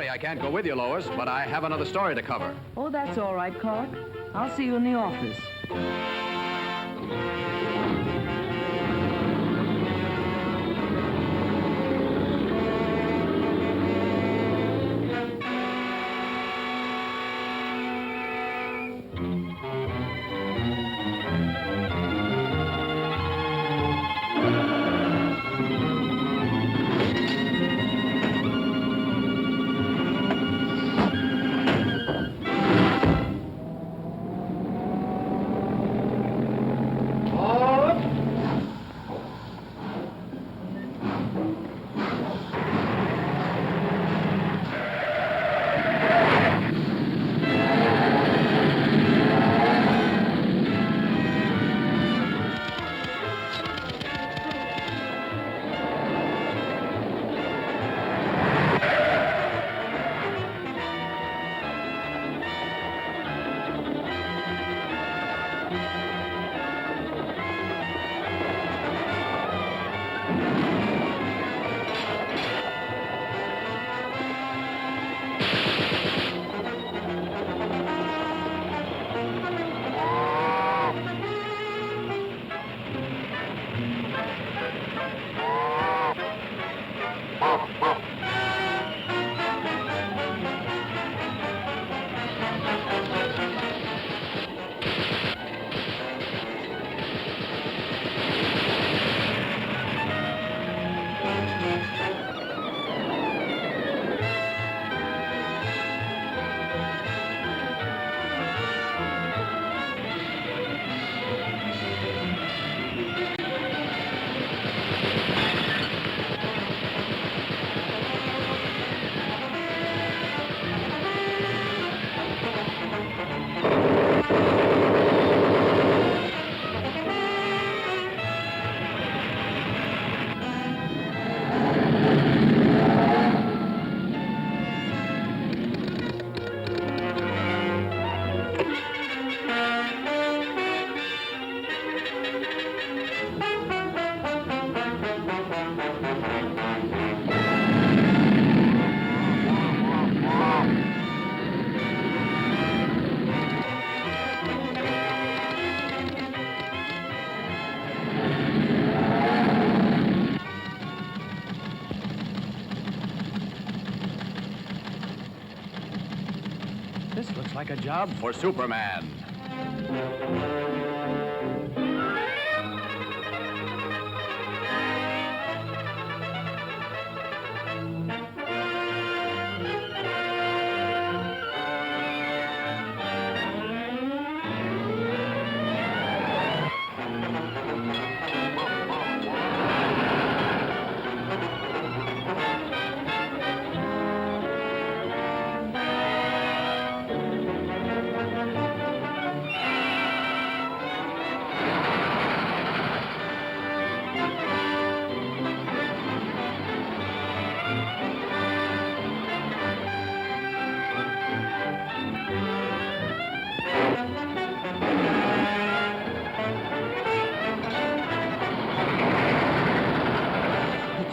sorry I can't go with you, Lois, but I have another story to cover. Oh, that's all right, Clark. I'll see you in the office. This looks like a job for Superman.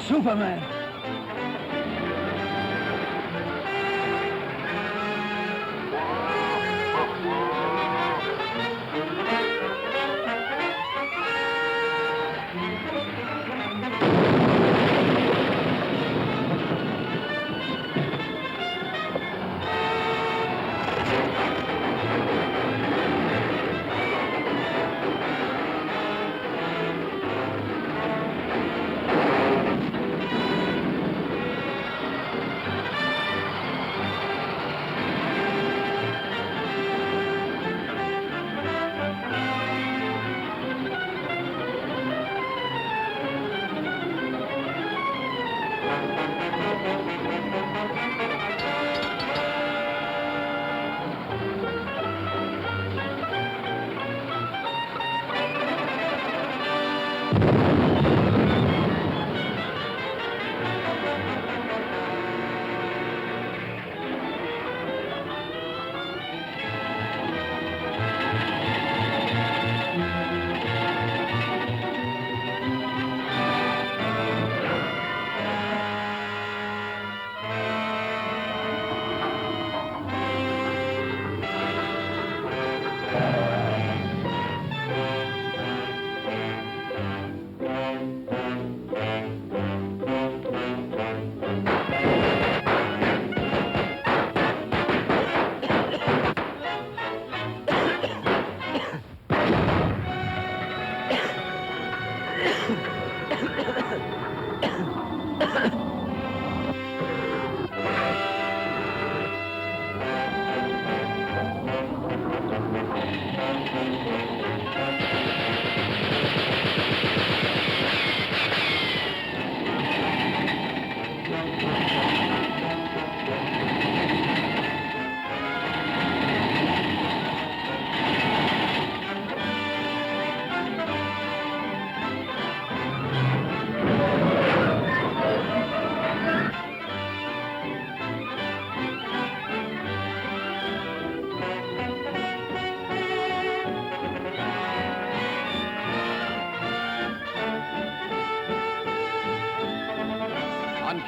Superman!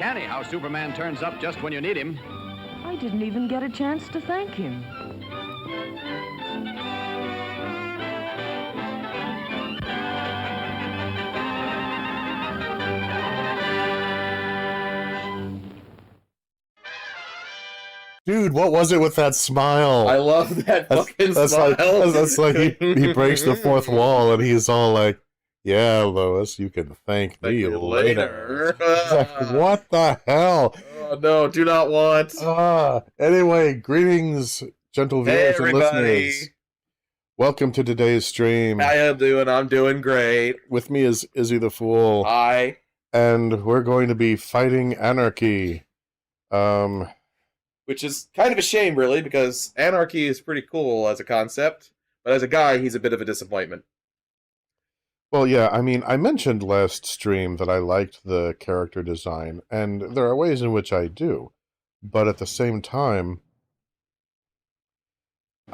uncanny how Superman turns up just when you need him. I didn't even get a chance to thank him. Dude, what was it with that smile? I love that fucking smile. That's like he breaks the fourth wall and he's all like, "Yeah, Lois, you can thank me later." Like, what the hell? Oh no, do not want. Anyway, greetings, gentle viewers and listeners. Welcome to today's stream. How you doing? I'm doing great. With me is Izzy the Fool. Hi. And we're going to be fighting Anarchy. Which is kind of a shame, really, because Anarchy is pretty cool as a concept, but as a guy, he's a bit of a disappointment. Well, yeah, I mean, I mentioned last stream that I liked the character design, and there are ways in which I do, but at the same time, you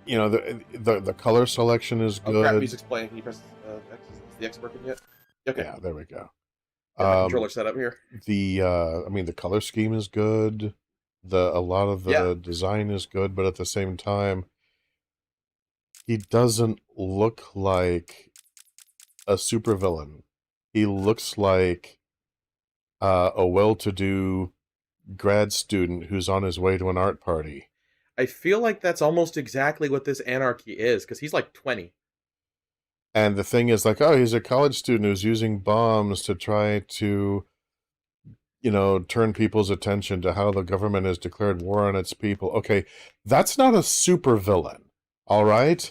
know, the color selection is good. Oh, crap, music's playing. Can you press X? Is the X working yet? Okay. Yeah, there we go. Get my controller set up here. I mean, the color scheme is good. A lot of the design is good, but at the same time, he doesn't look like a supervillain. He looks like a well-to-do grad student who's on his way to an art party. I feel like that's almost exactly what this Anarchy is, because he's like 20. And the thing is, like, oh, he's a college student who's using bombs to try to, you know, turn people's attention to how the government has declared war on its people. Okay, that's not a supervillain, all right?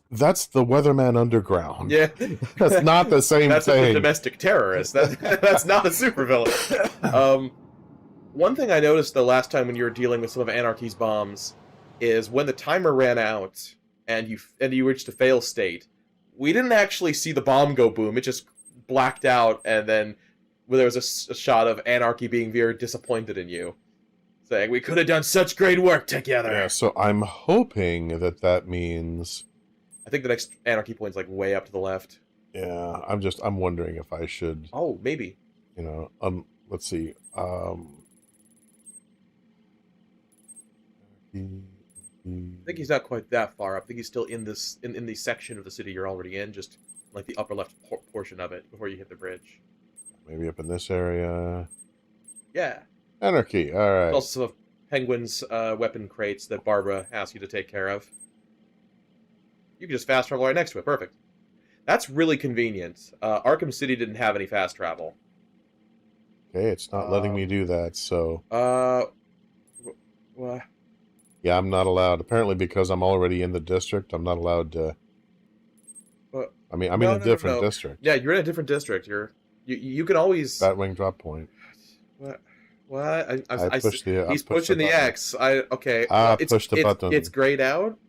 That's the Weatherman Underground. Yeah. That's not the same that's thing. That's a domestic terrorist. That's not a supervillain. One thing I noticed the last time when you were dealing with some of Anarchy's bombs is when the timer ran out and you reached a fail state, we didn't actually see the bomb go boom. It just blacked out, and then there was a shot of Anarchy being very disappointed in you, saying, "We could have done such great work together." Yeah, so I'm hoping that means... I think the next Anarchy point's like way up to the left. Yeah, I'm wondering if I should... Oh, maybe. You know, let's see. I think he's not quite that far up. I think he's still in this in the section of the city you're already in, just like the upper left portion of it before you hit the bridge. Maybe up in this area. Yeah. Anarchy. All right. There's also some Penguin's weapon crates that Barbara asked you to take care of. You can just fast travel right next to it. Perfect. That's really convenient. Arkham City didn't have any fast travel. Okay, it's not letting me do that. So. What? Yeah, I'm not allowed. Apparently, because I'm already in the district, I'm not allowed to... I mean, I'm in a different district. Yeah, you're in a different district. You can always... Batwing drop point. What? He's the pushing the X. Okay. Push the button. It's grayed out.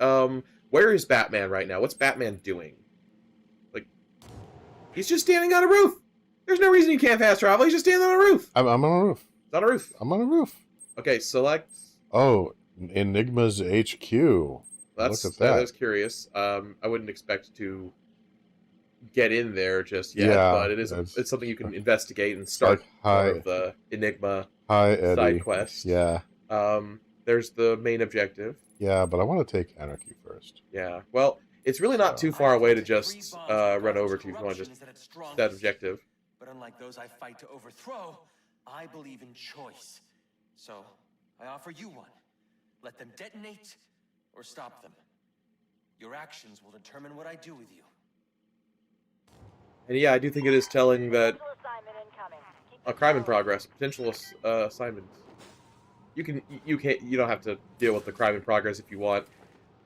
Where is Batman right now? What's Batman doing? Like, he's just standing on a roof. There's no reason he can't fast travel. He's just standing on a roof. I'm on a roof. It's on a roof. I'm on a roof. Okay, select... Oh... Enigma's HQ. Look at that. That was curious. I wouldn't expect to get in there just yet, but it's something you can investigate and start part of the Enigma side quest. Yeah. There's the main objective. Yeah, but I want to take Anarchy first. Yeah. Well, it's really not too far away to just run over to if you want to just that objective. But unlike those I fight to overthrow, I believe in choice. So I offer you one. Let them detonate, or stop them. Your actions will determine what I do with you. And yeah, I do think it is telling that a crime in progress, potential assignments. You don't have to deal with the crime in progress if you want,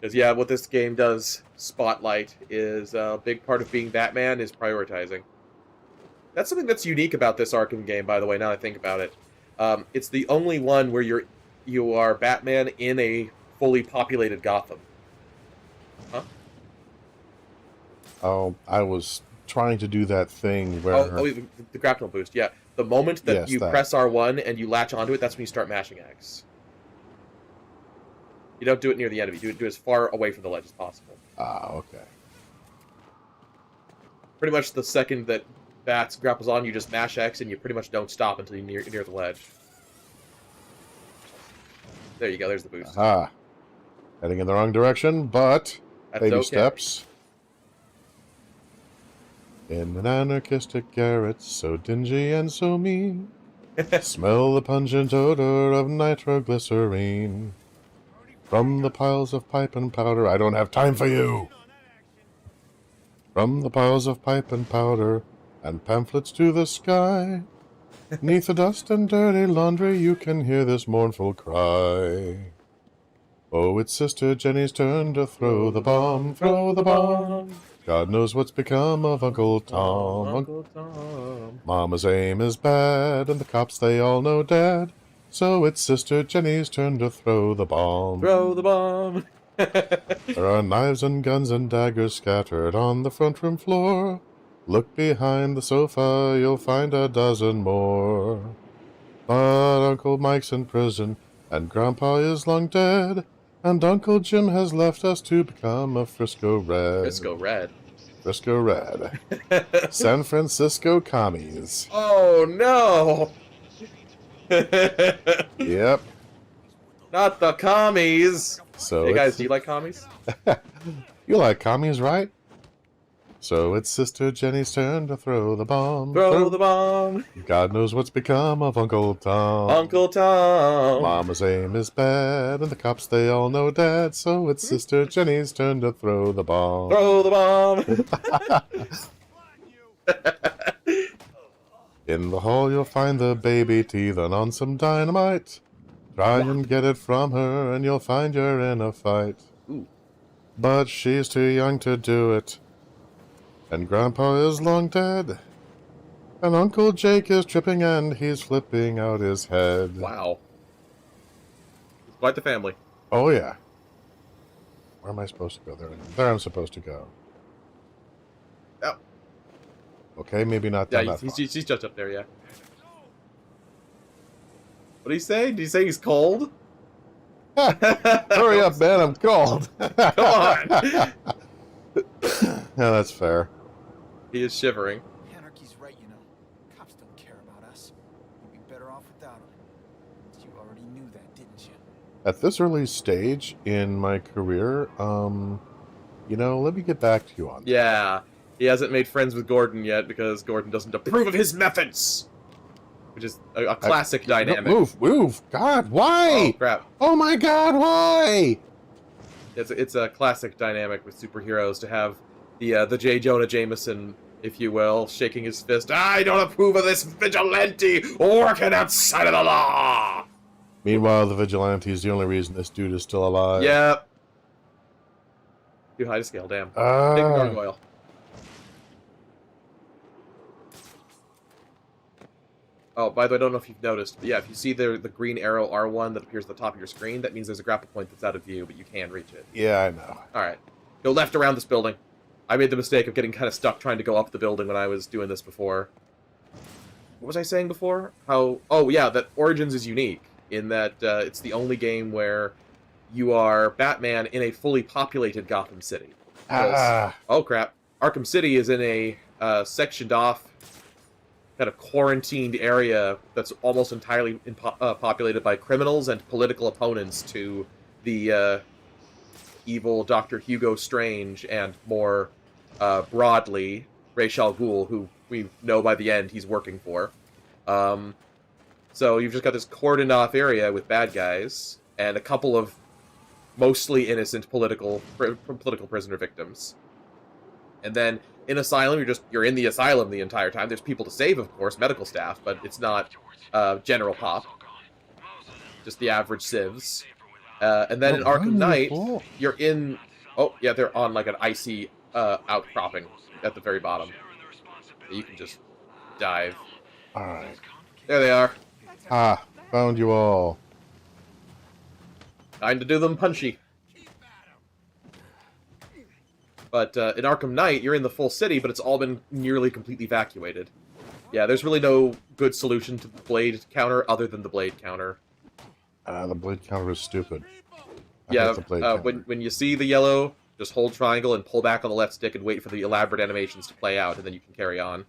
because yeah, what this game does spotlight is a big part of being Batman is prioritizing. That's something that's unique about this Arkham game, by the way. Now that I think about it, it's the only one where you are Batman in a fully populated Gotham. Huh? Oh, I was trying to do that thing where... the grapnel boost, yeah. The moment that you press R1 and you latch onto it, that's when you start mashing X. You don't do it near the enemy. Do it as far away from the ledge as possible. Ah, okay. Pretty much the second that bats grapples on, you just mash X and you pretty much don't stop until you're near the ledge. There you go, there's the boost. Aha. Heading in the wrong direction, but That's baby okay. steps. In an anarchistic garret, so dingy and so mean, smell the pungent odor of nitroglycerine. From the piles of pipe and powder, I don't have time for you! From the piles of pipe and powder, and pamphlets to the sky, 'neath the dust and dirty laundry, you can hear this mournful cry. Oh, it's Sister Jenny's turn to throw the bomb, throw the bomb. God knows what's become of Uncle Tom. Uncle Tom. Mama's aim is bad, and the cops they all know dead. So it's Sister Jenny's turn to throw the bomb. Throw the bomb. There are knives and guns and daggers scattered on the front room floor. Look behind the sofa, you'll find a dozen more. But Uncle Mike's in prison, and Grandpa is long dead. And Uncle Jim has left us to become a Frisco Red. Frisco Red. Frisco Red. San Francisco commies. Oh no! Yep. Not the commies! So Hey guys, do you like commies? You like commies, right? So it's Sister Jenny's turn to throw the bomb. Throw the bomb! God knows what's become of Uncle Tom. Uncle Tom! Mama's aim is bad, and the cops they all know Dad. So it's Sister Jenny's turn to throw the bomb. Throw the bomb! In the hall you'll find the baby teething on some dynamite. Try and get it from her, and you'll find you're in a fight. Ooh. But she's too young to do it. And Grandpa is long dead. And Uncle Jake is tripping and he's flipping out his head. Wow. It's quite the family. Oh, yeah. Where am I supposed to go? There I'm supposed to go. Oh. Okay, maybe not Yeah, that far. he's just up there, yeah. What did he say? Did he say he's cold? Hurry up, man, I'm cold. Come on! Yeah, that's fair. He is shivering. Anarchy's right, you know. Cops don't care about us. We'd be better off without them. You already knew that, didn't you? At this early stage in my career, you know, let me get back to you on that. Yeah. He hasn't made friends with Gordon yet because Gordon doesn't approve of his methods! Which is a classic dynamic. No, move! God, why? Oh, crap. Oh my God, why? It's a classic dynamic with superheroes to have the J. Jonah Jameson, if you will, shaking his fist. I don't approve of this vigilante working outside of the law! Meanwhile, the vigilante is the only reason this dude is still alive. Yep. Too high to scale, damn. Take the gargoyle. Oh, by the way, I don't know if you've noticed, but yeah, if you see the green arrow R1 that appears at the top of your screen, that means there's a grapple point that's out of view, but you can reach it. Yeah, I know. Alright. Go left around this building. I made the mistake of getting kind of stuck trying to go up the building when I was doing this before. What was I saying before? How... Oh, yeah, that Origins is unique, in that it's the only game where you are Batman in a fully populated Gotham City. Oh, crap. Arkham City is in a sectioned off, kind of quarantined area that's almost entirely populated by criminals and political opponents to the evil Dr. Hugo Strange and more broadly Ra's al Ghul, who we know by the end he's working for. So you've just got this cordoned off area with bad guys and a couple of mostly innocent political prisoner victims. And then in Asylum, you're in the asylum the entire time. There's people to save, of course, medical staff, but it's not general pop. Just the average civs. And then in Arkham Knight, you're in... Oh, yeah, they're on like an icy outcropping at the very bottom. You can just dive. Alright. There they are. Ah, found you all. Time to do them punchy. But in Arkham Knight, you're in the full city, but it's all been nearly completely evacuated. Yeah, there's really no good solution to the blade counter other than the blade counter. The blade counter is stupid. Yeah, when you see the yellow, just hold triangle and pull back on the left stick and wait for the elaborate animations to play out, and then you can carry on.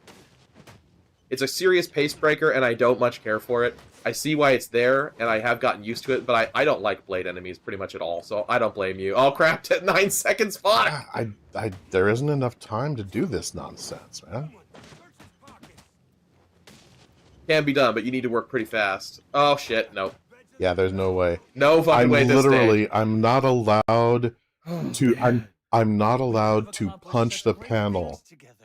It's a serious pace breaker, and I don't much care for it. I see why it's there, and I have gotten used to it, but I don't like blade enemies pretty much at all, so I don't blame you. Oh crap, 9 seconds, fuck! There isn't enough time to do this nonsense, man. Can be done, but you need to work pretty fast. Oh shit, no. Yeah, there's no way. No fucking way this day. I'm not allowed to... I'm not allowed to punch the panel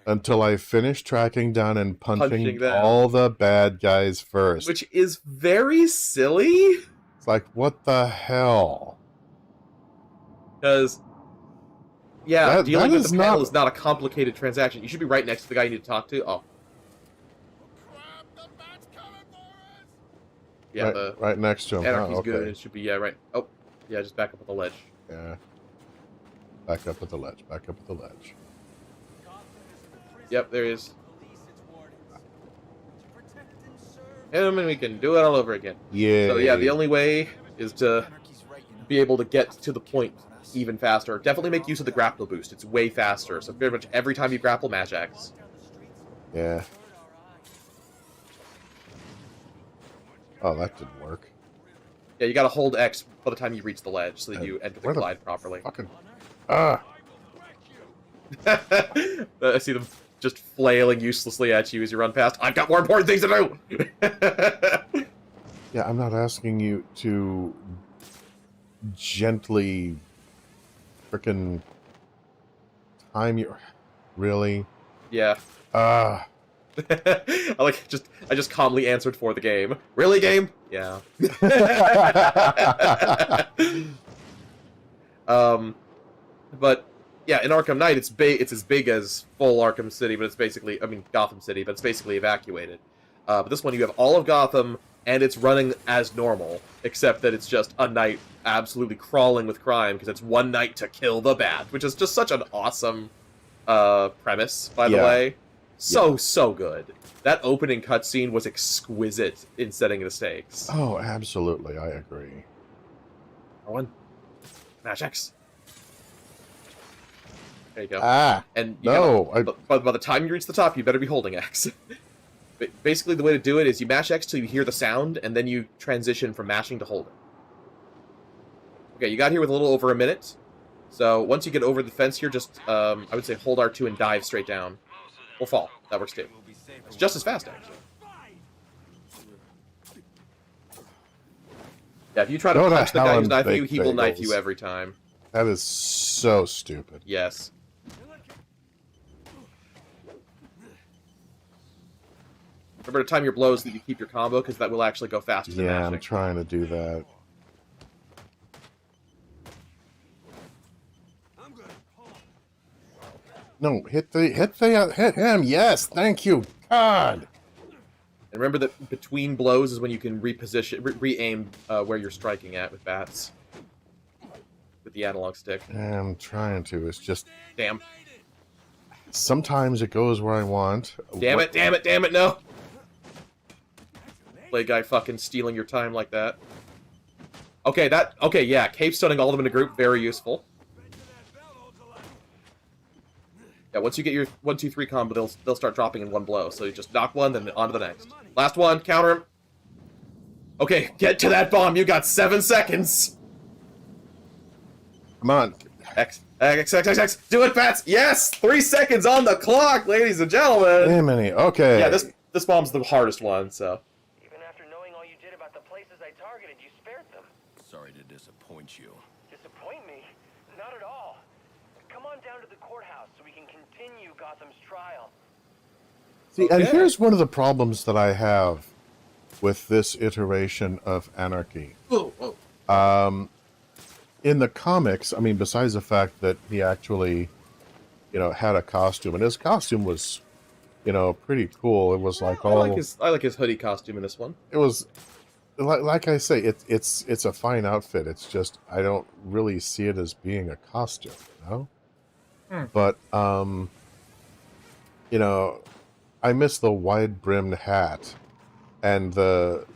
until I finish tracking down and punching all the bad guys first. Which is very silly. It's like, what the hell? Because, yeah, dealing with the panel is not a complicated transaction. You should be right next to the guy you need to talk to. Oh. Yeah, right next to him. Anarchy's good. It should be, yeah, right. Oh, yeah, just back up with the ledge. Yeah. Back up at the ledge. Back up at the ledge. Yep, there he is. And we can do it all over again. Yeah. So yeah, the only way is to be able to get to the point even faster. Definitely make use of the grapple boost. It's way faster. So pretty much every time you grapple, match X. Yeah. Oh, that didn't work. Yeah, you gotta hold X by the time you reach the ledge so that you enter the glide properly. Fucking... Ah! I see them just flailing uselessly at you as you run past. I've got more important things to do! Yeah, I'm not asking you to gently frickin' time your... Really? Yeah. Ah. I just calmly answered for the game. Really, game? Yeah. But yeah, in Arkham Knight, it's as big as full Arkham City, but it's basically, I mean, Gotham City, but it's basically evacuated. But this one, you have all of Gotham, and it's running as normal, except that it's just a night absolutely crawling with crime, because it's one night to kill the Bat, which is just such an awesome premise, by the way. So good. That opening cutscene was exquisite in setting the stakes. Oh, absolutely, I agree. One. Match X. There you go. Ah, and but by the time you reach the top, you better be holding X. Basically, the way to do it is you mash X till you hear the sound, and then you transition from mashing to holding. Okay, you got here with a little over a minute. So once you get over the fence here, just, I would say hold R2 and dive straight down. Or fall. That works too. It's just as fast, actually. Yeah, if you try to punch the guy who's knifing you, he will knife you every time. That is so stupid. Yes. Remember to time your blows so that you keep your combo, because that will actually go faster than mashing. Yeah, I'm trying to do that. No, hit him. Yes, thank you. God. And remember that between blows is when you can reposition, re-aim where you're striking at with bats. With the analog stick. I'm trying to. It's just... Damn. Sometimes it goes where I want. Damn it, no! Play guy fucking stealing your time like that. Okay, yeah, cape stunning all of them in a group, very useful. Yeah, once you get your 1, 2, 3 combo, they'll start dropping in one blow. So you just knock one, then on to the next. Last one, counter him. Okay, get to that bomb. You got 7 seconds. Come on. X. Do it, Bats. Yes, 3 seconds on the clock, ladies and gentlemen. Wait a minute. Okay. Yeah, this bomb's the hardest one. So. Even after knowing all you did about the places I targeted, you spared them. Sorry to disappoint you. Disappoint me? Not at all. Come on down to the courthouse so we can continue Gotham's trial. See, and here's one of the problems that I have with this iteration of Anarchy. In the comics, I mean, besides the fact that he actually, had a costume, and his costume was, pretty cool. It was like all... I like his hoodie costume in this one. It was, like I say, it's a fine outfit. It's just, I don't really see it as being a costume, But, I miss the wide-brimmed hat and the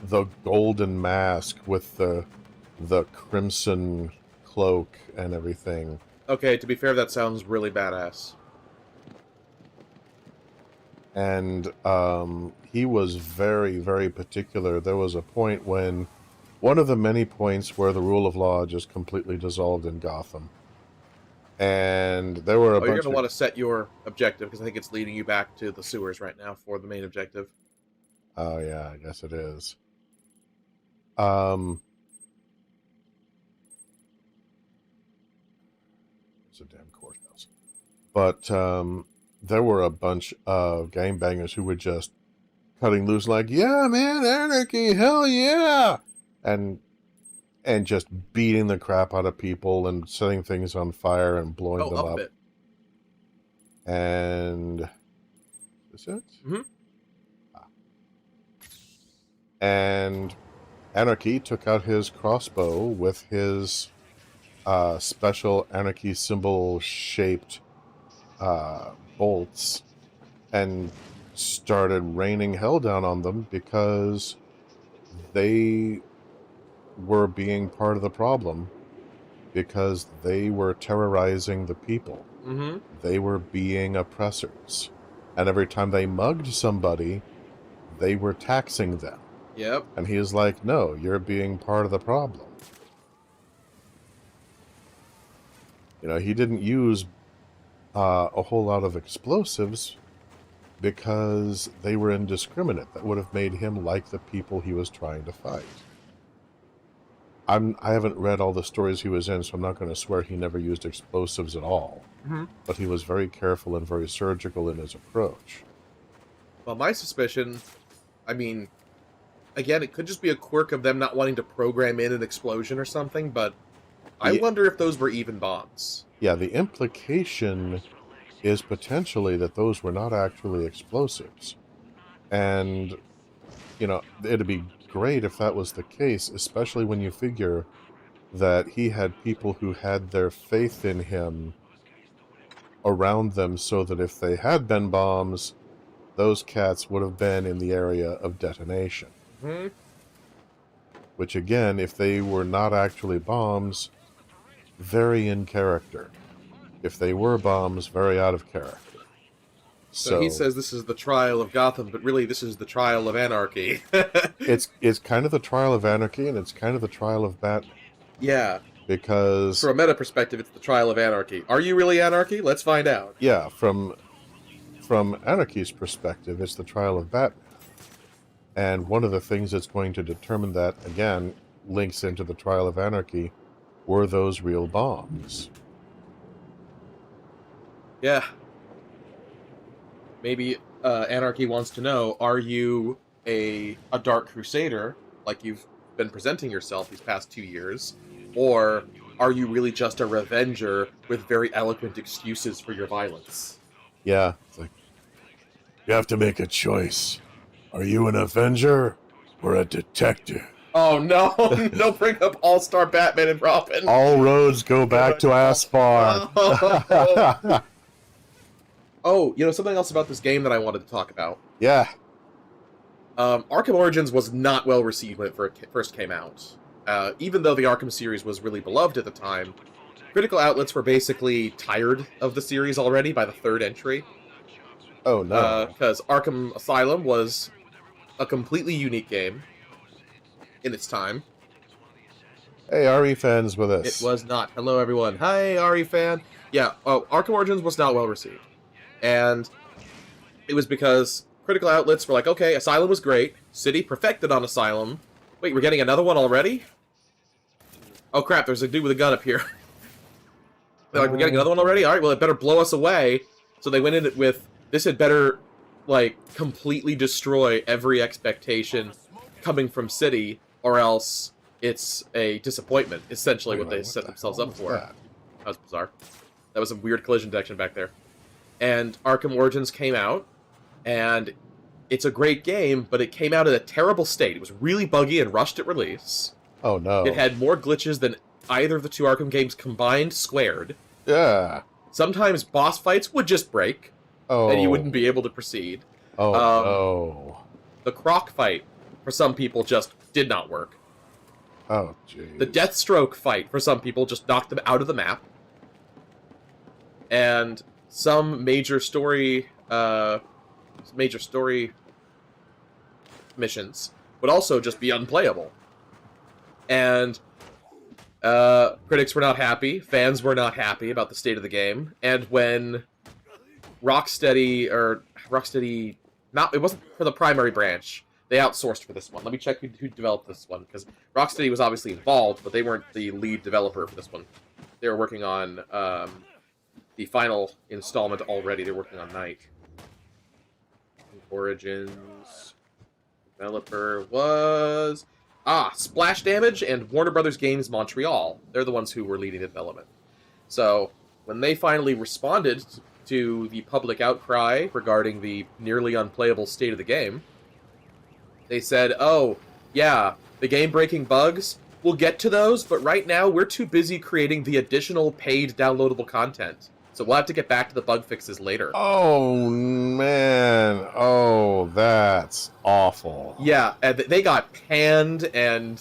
golden mask with the crimson cloak and everything. Okay, to be fair, that sounds really badass. And he was very, very particular. There was a point when, one of the many points where the rule of law just completely dissolved in Gotham. And there were a bunch You're going to of... want to set your objective, because I think it's leading you back to the sewers right now for the main objective. Oh, yeah, I guess it is. It's a damn courthouse. But there were a bunch of gangbangers who were just cutting loose like, yeah, man, anarchy, hell yeah! And just beating the crap out of people and setting things on fire and blowing them up. It. And... is it? Mm-hmm. And Anarchy took out his crossbow with his special Anarchy symbol-shaped bolts and started raining hell down on them because they were being part of the problem, because they were terrorizing the people. Mm-hmm. They were being oppressors. And every time they mugged somebody, they were taxing them. Yep. And he is like, no, you're being part of the problem. You know, he didn't use a whole lot of explosives because they were indiscriminate. That would have made him like the people he was trying to fight. I haven't read all the stories he was in, so I'm not going to swear he never used explosives at all. Mm-hmm. But he was very careful and very surgical in his approach. Well, my suspicion, I mean, again, it could just be a quirk of them not wanting to program in an explosion or something, but I wonder if those were even bombs. Yeah, the implication is potentially that those were not actually explosives. And, you know, it'd be great if that was the case, especially when you figure that he had people who had their faith in him around them, so that if they had been bombs, those cats would have been in the area of detonation. Mm-hmm. Which, again, if they were not actually bombs, very in character. If they were bombs, very out of character. So he says this is the trial of Gotham, but really this is the trial of anarchy. it's kind of the trial of anarchy, and it's kind of the trial of Batman. Yeah. Because... from a meta perspective, it's the trial of anarchy. Are you really anarchy? Let's find out. Yeah, from Anarchy's perspective, it's the trial of Batman. And one of the things that's going to determine that, again, links into the trial of anarchy, were those real bombs. Yeah. Maybe Anarchy wants to know, are you a Dark Crusader, like you've been presenting yourself these past 2 years, or are you really just a revenger with very eloquent excuses for your violence? Yeah, it's like, you have to make a choice. Are you an Avenger or a detective? Oh no, don't bring up All-Star Batman and Robin. All roads go back to Aspar. Oh, you know, something else about this game that I wanted to talk about. Yeah. Arkham Origins was not well received when it first came out. Even though the Arkham series was really beloved at the time, critical outlets were basically tired of the series already by the third entry. Oh, no. Because Arkham Asylum was a completely unique game in its time. Hey, RE fans with us. It was not. Hello, everyone. Hi, RE fan. Yeah, Arkham Origins was not well received. And it was because critical outlets were like, okay, Asylum was great. City perfected on Asylum. Wait, we're getting another one already? Oh crap, there's a dude with a gun up here. They're like, we're getting another one already? Alright, well, it better blow us away. So they went in it with, this had better, like, completely destroy every expectation coming from City, or else it's a disappointment, essentially what they set themselves up for. That was bizarre. That was a weird collision detection back there. And Arkham Origins came out, and it's a great game, but it came out in a terrible state. It was really buggy and rushed at release. Oh, no. It had more glitches than either of the two Arkham games combined squared. Yeah. Sometimes boss fights would just break, and you wouldn't be able to proceed. Oh, no. The Croc fight, for some people, just did not work. Oh, jeez. The Deathstroke fight, for some people, just knocked them out of the map. And some major story major story missions would also just be unplayable. And critics were not happy, fans were not happy about the state of the game, and when Rocksteady, it wasn't for the primary branch, they outsourced for this one. Let me check who developed this one, because Rocksteady was obviously involved, but they weren't the lead developer for this one. They were working on the final installment already. They're working on Night. Origins. Developer was... Splash Damage and Warner Brothers Games Montreal. They're the ones who were leading the development. So, when they finally responded to the public outcry regarding the nearly unplayable state of the game, they said, oh, yeah, the game-breaking bugs, we'll get to those, but right now we're too busy creating the additional paid downloadable content. So we'll have to get back to the bug fixes later. Oh, man. Oh, that's awful. Yeah, and they got panned and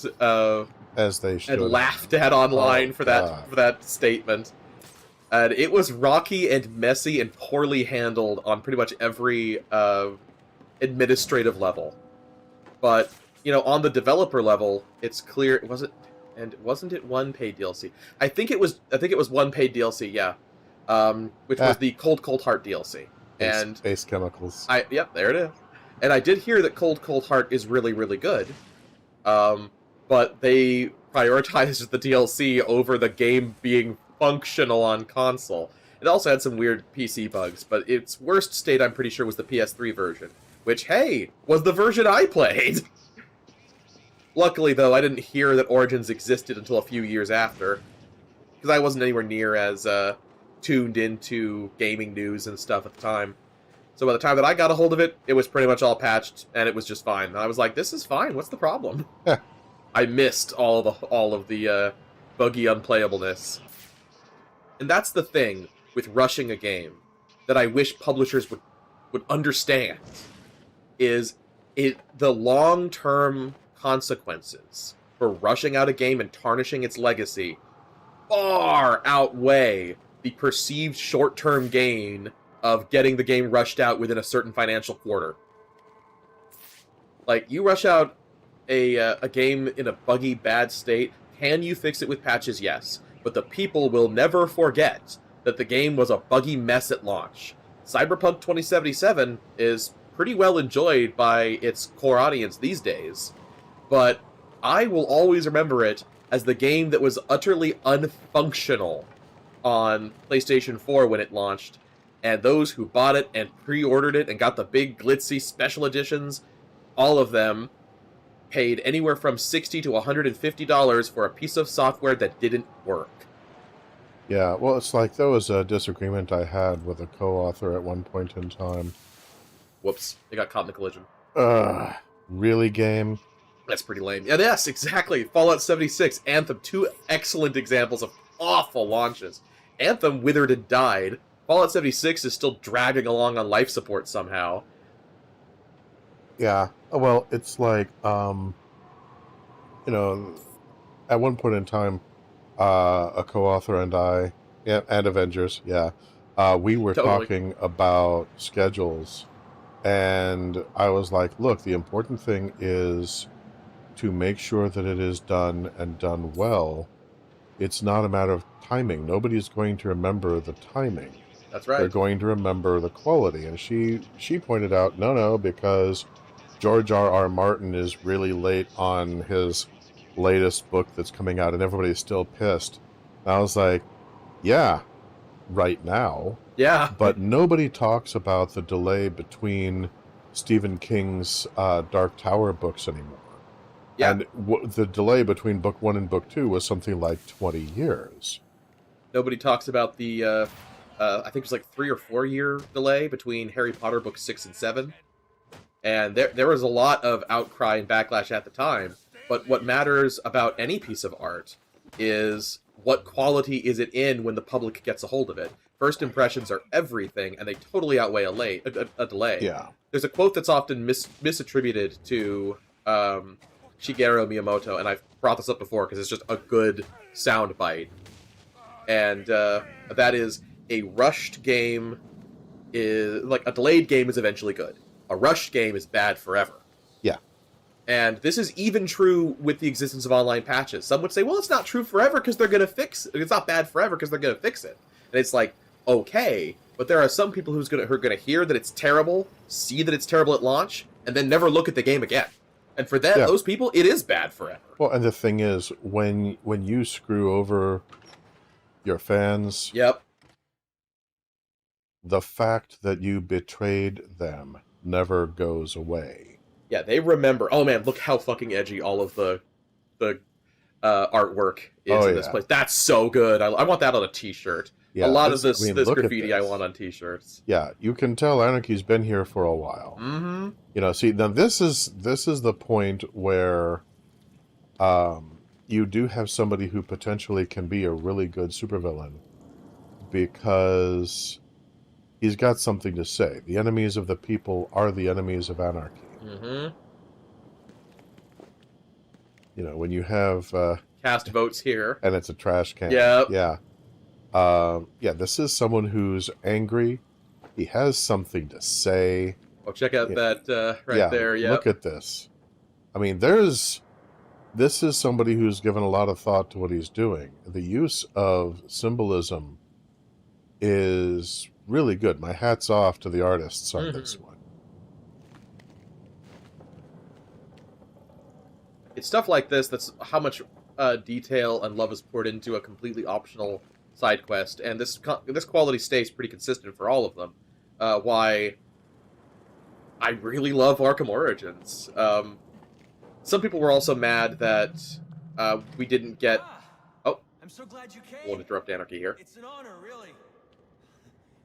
as they should, and laughed at online for that statement. And it was rocky and messy and poorly handled on pretty much every administrative level. But, you know, on the developer level, it's clear. Wasn't it one paid DLC? I think it was one paid DLC, yeah. Which was the Cold Heart DLC. And Space Chemicals. Yep, there it is. And I did hear that Cold Heart is really, really good. But they prioritized the DLC over the game being functional on console. It also had some weird PC bugs, but its worst state, I'm pretty sure, was the PS3 version. Which, hey, was the version I played! Luckily, though, I didn't hear that Origins existed until a few years after. Because I wasn't anywhere near as tuned into gaming news and stuff at the time. So by the time that I got a hold of it, it was pretty much all patched, and it was just fine. And I was like, this is fine, what's the problem? I missed all of the buggy unplayableness. And that's the thing with rushing a game that I wish publishers would understand, is the long-term consequences for rushing out a game and tarnishing its legacy far outweigh the perceived short-term gain of getting the game rushed out within a certain financial quarter. Like, you rush out a game in a buggy, bad state, can you fix it with patches? Yes. But the people will never forget that the game was a buggy mess at launch. Cyberpunk 2077 is pretty well enjoyed by its core audience these days, but I will always remember it as the game that was utterly unfunctional on PlayStation 4 when it launched, and those who bought it and pre-ordered it and got the big glitzy special editions, all of them paid anywhere from $60 to $150 for a piece of software that didn't work. Yeah, well, it's like there was a disagreement I had with a co-author at one point in time. Whoops, they got caught in the collision. Really, game? That's pretty lame. Yeah, yes, exactly. Fallout 76, Anthem, two excellent examples of awful launches. Anthem withered and died. Fallout 76 is still dragging along on life support somehow. Yeah, well, it's like, you know, at one point in time, a co-author and I, and Avengers, we were talking about schedules, and I was like, look, the important thing is to make sure that it is done and done well. It's not a matter of timing. Nobody's going to remember the timing. That's right. They're going to remember the quality. And she pointed out, no, because George R.R. Martin is really late on his latest book that's coming out, and everybody's still pissed. And I was like, yeah, right now. Yeah. But nobody talks about the delay between Stephen King's Dark Tower books anymore. Yeah. And the delay between book 1 and book 2 was something like 20 years. Nobody talks about the, I think it was like 3 or 4 year delay between Harry Potter books 6 and 7. And there was a lot of outcry and backlash at the time. But what matters about any piece of art is what quality is it in when the public gets a hold of it. First impressions are everything, and they totally outweigh a delay. Yeah. There's a quote that's often misattributed to Shigeru Miyamoto, and I've brought this up before because it's just a good soundbite. And that is, a rushed game is like a delayed game is eventually good. A rushed game is bad forever. Yeah. And this is even true with the existence of online patches. Some would say, well, it's not true forever because they're going to fix it. It's not bad forever because they're going to fix it. And it's like, okay, but there are some people who are going to hear that it's terrible, see that it's terrible at launch, and then never look at the game again. And for that, those people, it is bad forever. Well, and the thing is, when you screw over your fans, yep, the fact that you betrayed them never goes away. Yeah, they remember. Oh man, look how fucking edgy all of the artwork is in this place. That's so good. I want that on a T-shirt. Yeah, a lot of this graffiti I want on T-shirts. Yeah, you can tell Anarchy's been here for a while. Mm-hmm. You know, see, now this is the point where you do have somebody who potentially can be a really good supervillain because he's got something to say. The enemies of the people are the enemies of anarchy. Mm-hmm. You know, when you have cast votes here, and it's a trash can. Yep. Yeah. Yeah, this is someone who's angry. He has something to say. Oh, check out that right there. Yeah. Look at this. I mean, this is somebody who's given a lot of thought to what he's doing. The use of symbolism is really good. My hat's off to the artists on this one. It's stuff like this that's how much detail and love is poured into a completely optional side quest, and this quality stays pretty consistent for all of them. Why I really love Arkham Origins. Some people were also mad that we didn't get... Oh, I'm so glad you came. Won't interrupt Anarchy here. It's an honor, really.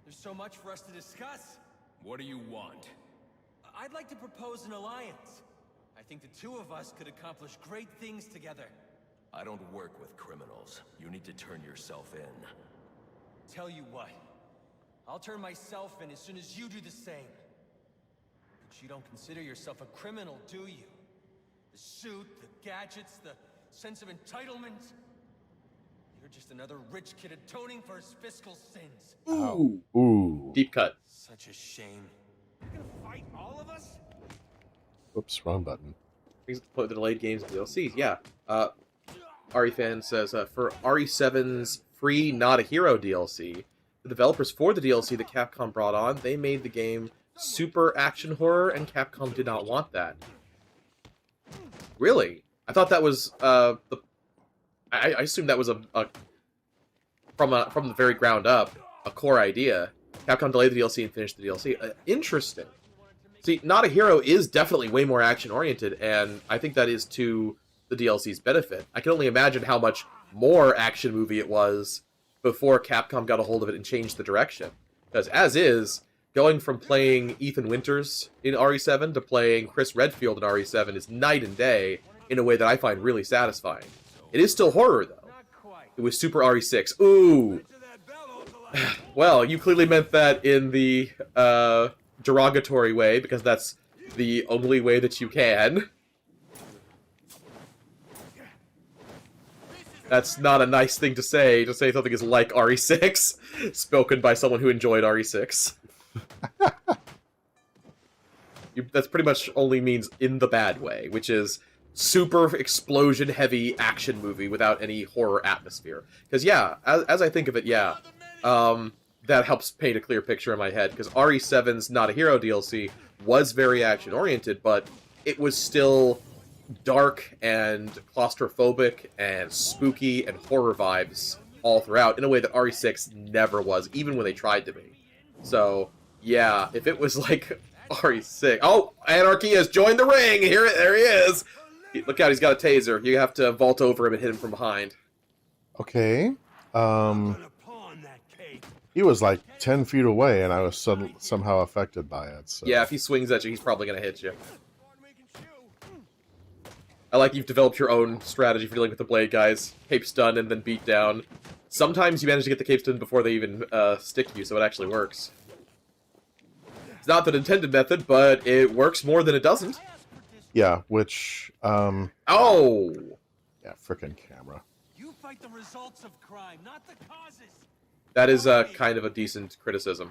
There's so much for us to discuss. What do you want? I'd like to propose an alliance. I think the two of us could accomplish great things together. I don't work with criminals. You need to turn yourself in. Tell you what, I'll turn myself in as soon as you do the same. But you don't consider yourself a criminal, do you? The suit, the gadgets, the sense of entitlement. You're just another rich kid atoning for his fiscal sins. Ooh. Ooh. Deep cut. Such a shame. You're gonna fight all of us? Oops, wrong button. Put the delayed games DLCs. Yeah. Ari Fan says, for RE7's free Not a Hero DLC, the developers for the DLC that Capcom brought on, they made the game super action horror, and Capcom did not want that. Really? I thought that was I assumed that was from the very ground up a core idea. Capcom delayed the DLC and finished the DLC. Interesting. See, Not a Hero is definitely way more action-oriented, and I think that is to the DLC's benefit. I can only imagine how much more action movie it was before Capcom got a hold of it and changed the direction. Because as is, going from playing Ethan Winters in RE7 to playing Chris Redfield in RE7 is night and day in a way that I find really satisfying. It is still horror, though. It was Super RE6. Ooh! Well, you clearly meant that in the derogatory way, because that's the only way that you can. That's not a nice thing to say something is like RE6, spoken by someone who enjoyed RE6. That's pretty much only means in the bad way, which is super explosion-heavy action movie without any horror atmosphere. Because, yeah, as I think of it, yeah, that helps paint a clear picture in my head, because RE7's Not a Hero DLC was very action-oriented, but it was still dark and claustrophobic and spooky and horror vibes all throughout, in a way that RE6 never was, even when they tried to be. So, yeah, if it was like RE6... Oh, Anarchy has joined the ring! There he is! Look out, he's got a taser. You have to vault over him and hit him from behind. Okay. He was like 10 feet away, and I was somehow affected by it. So. Yeah, if he swings at you, he's probably going to hit you. I like you've developed your own strategy for dealing with the blade guys. Cape stun and then beat down. Sometimes you manage to get the cape stun before they even stick you, so it actually works. It's not the intended method, but it works more than it doesn't. Yeah, which... Oh! Yeah, frickin' camera. You fight the results of crime, not the causes. That is kind of a decent criticism.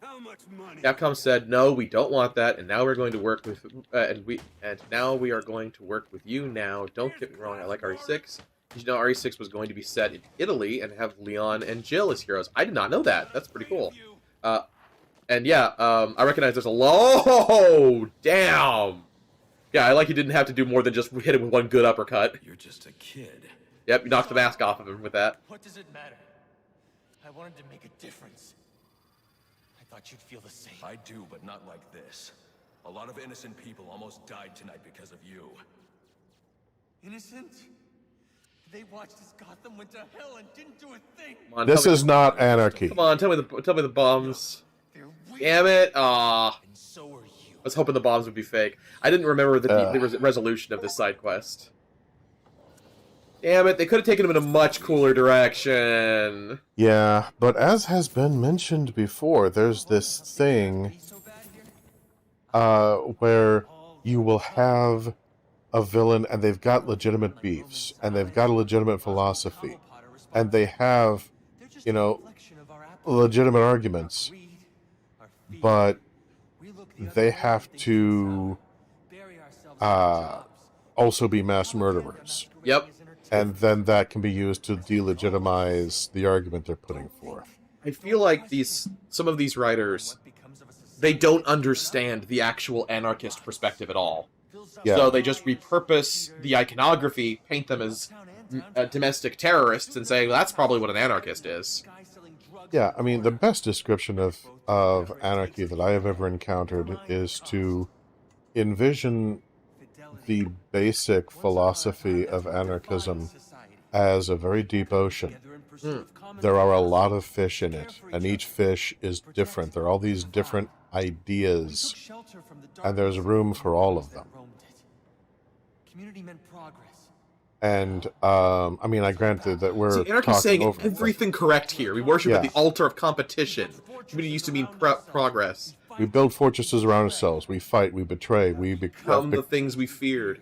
How much money? Capcom said, "No, we don't want that, and now we're going to work with now we are going to work with you now. Don't get me wrong, I like RE6. Did you know RE6 was going to be set in Italy and have Leon and Jill as heroes? I did not know that. That's pretty cool. And yeah, I recognize there's a low. Damn. Yeah, I like you didn't have to do more than just hit him with one good uppercut. You're just a kid. Yep, you knocked the mask off of him with that. What does it matter? I wanted to make a difference. I thought you'd feel the same. I do, but not like this. A lot of innocent people almost died tonight because of you. Innocent? They watched as Gotham went to hell and didn't do a thing. Come on, This is not Anarchy. Come on, tell me the bombs. They're weak. Damn it! Ah. And so are you. I was hoping the bombs would be fake. I didn't remember the resolution of this side quest. Damn it, they could have taken him in a much cooler direction. Yeah, but as has been mentioned before, there's this thing where you will have a villain and they've got legitimate beefs and they've got a legitimate philosophy and they have, you know, legitimate arguments, but they have to also be mass murderers. Yep. And then that can be used to delegitimize the argument they're putting forth. I feel like some of these writers, they don't understand the actual anarchist perspective at all. Yeah. So they just repurpose the iconography, paint them as domestic terrorists, and say, well, that's probably what an anarchist is. Yeah, I mean, the best description of anarchy that I have ever encountered is to envision the basic philosophy of anarchism as a very deep ocean. There are a lot of fish in it, and each fish is different. There are all these different ideas, and there's room for all of them. And, I mean, I granted that we're See, Anarchy's saying everything correct here. We worship at the altar of competition. Community used to mean progress. We build fortresses around ourselves. We fight. We betray. We become the things we feared.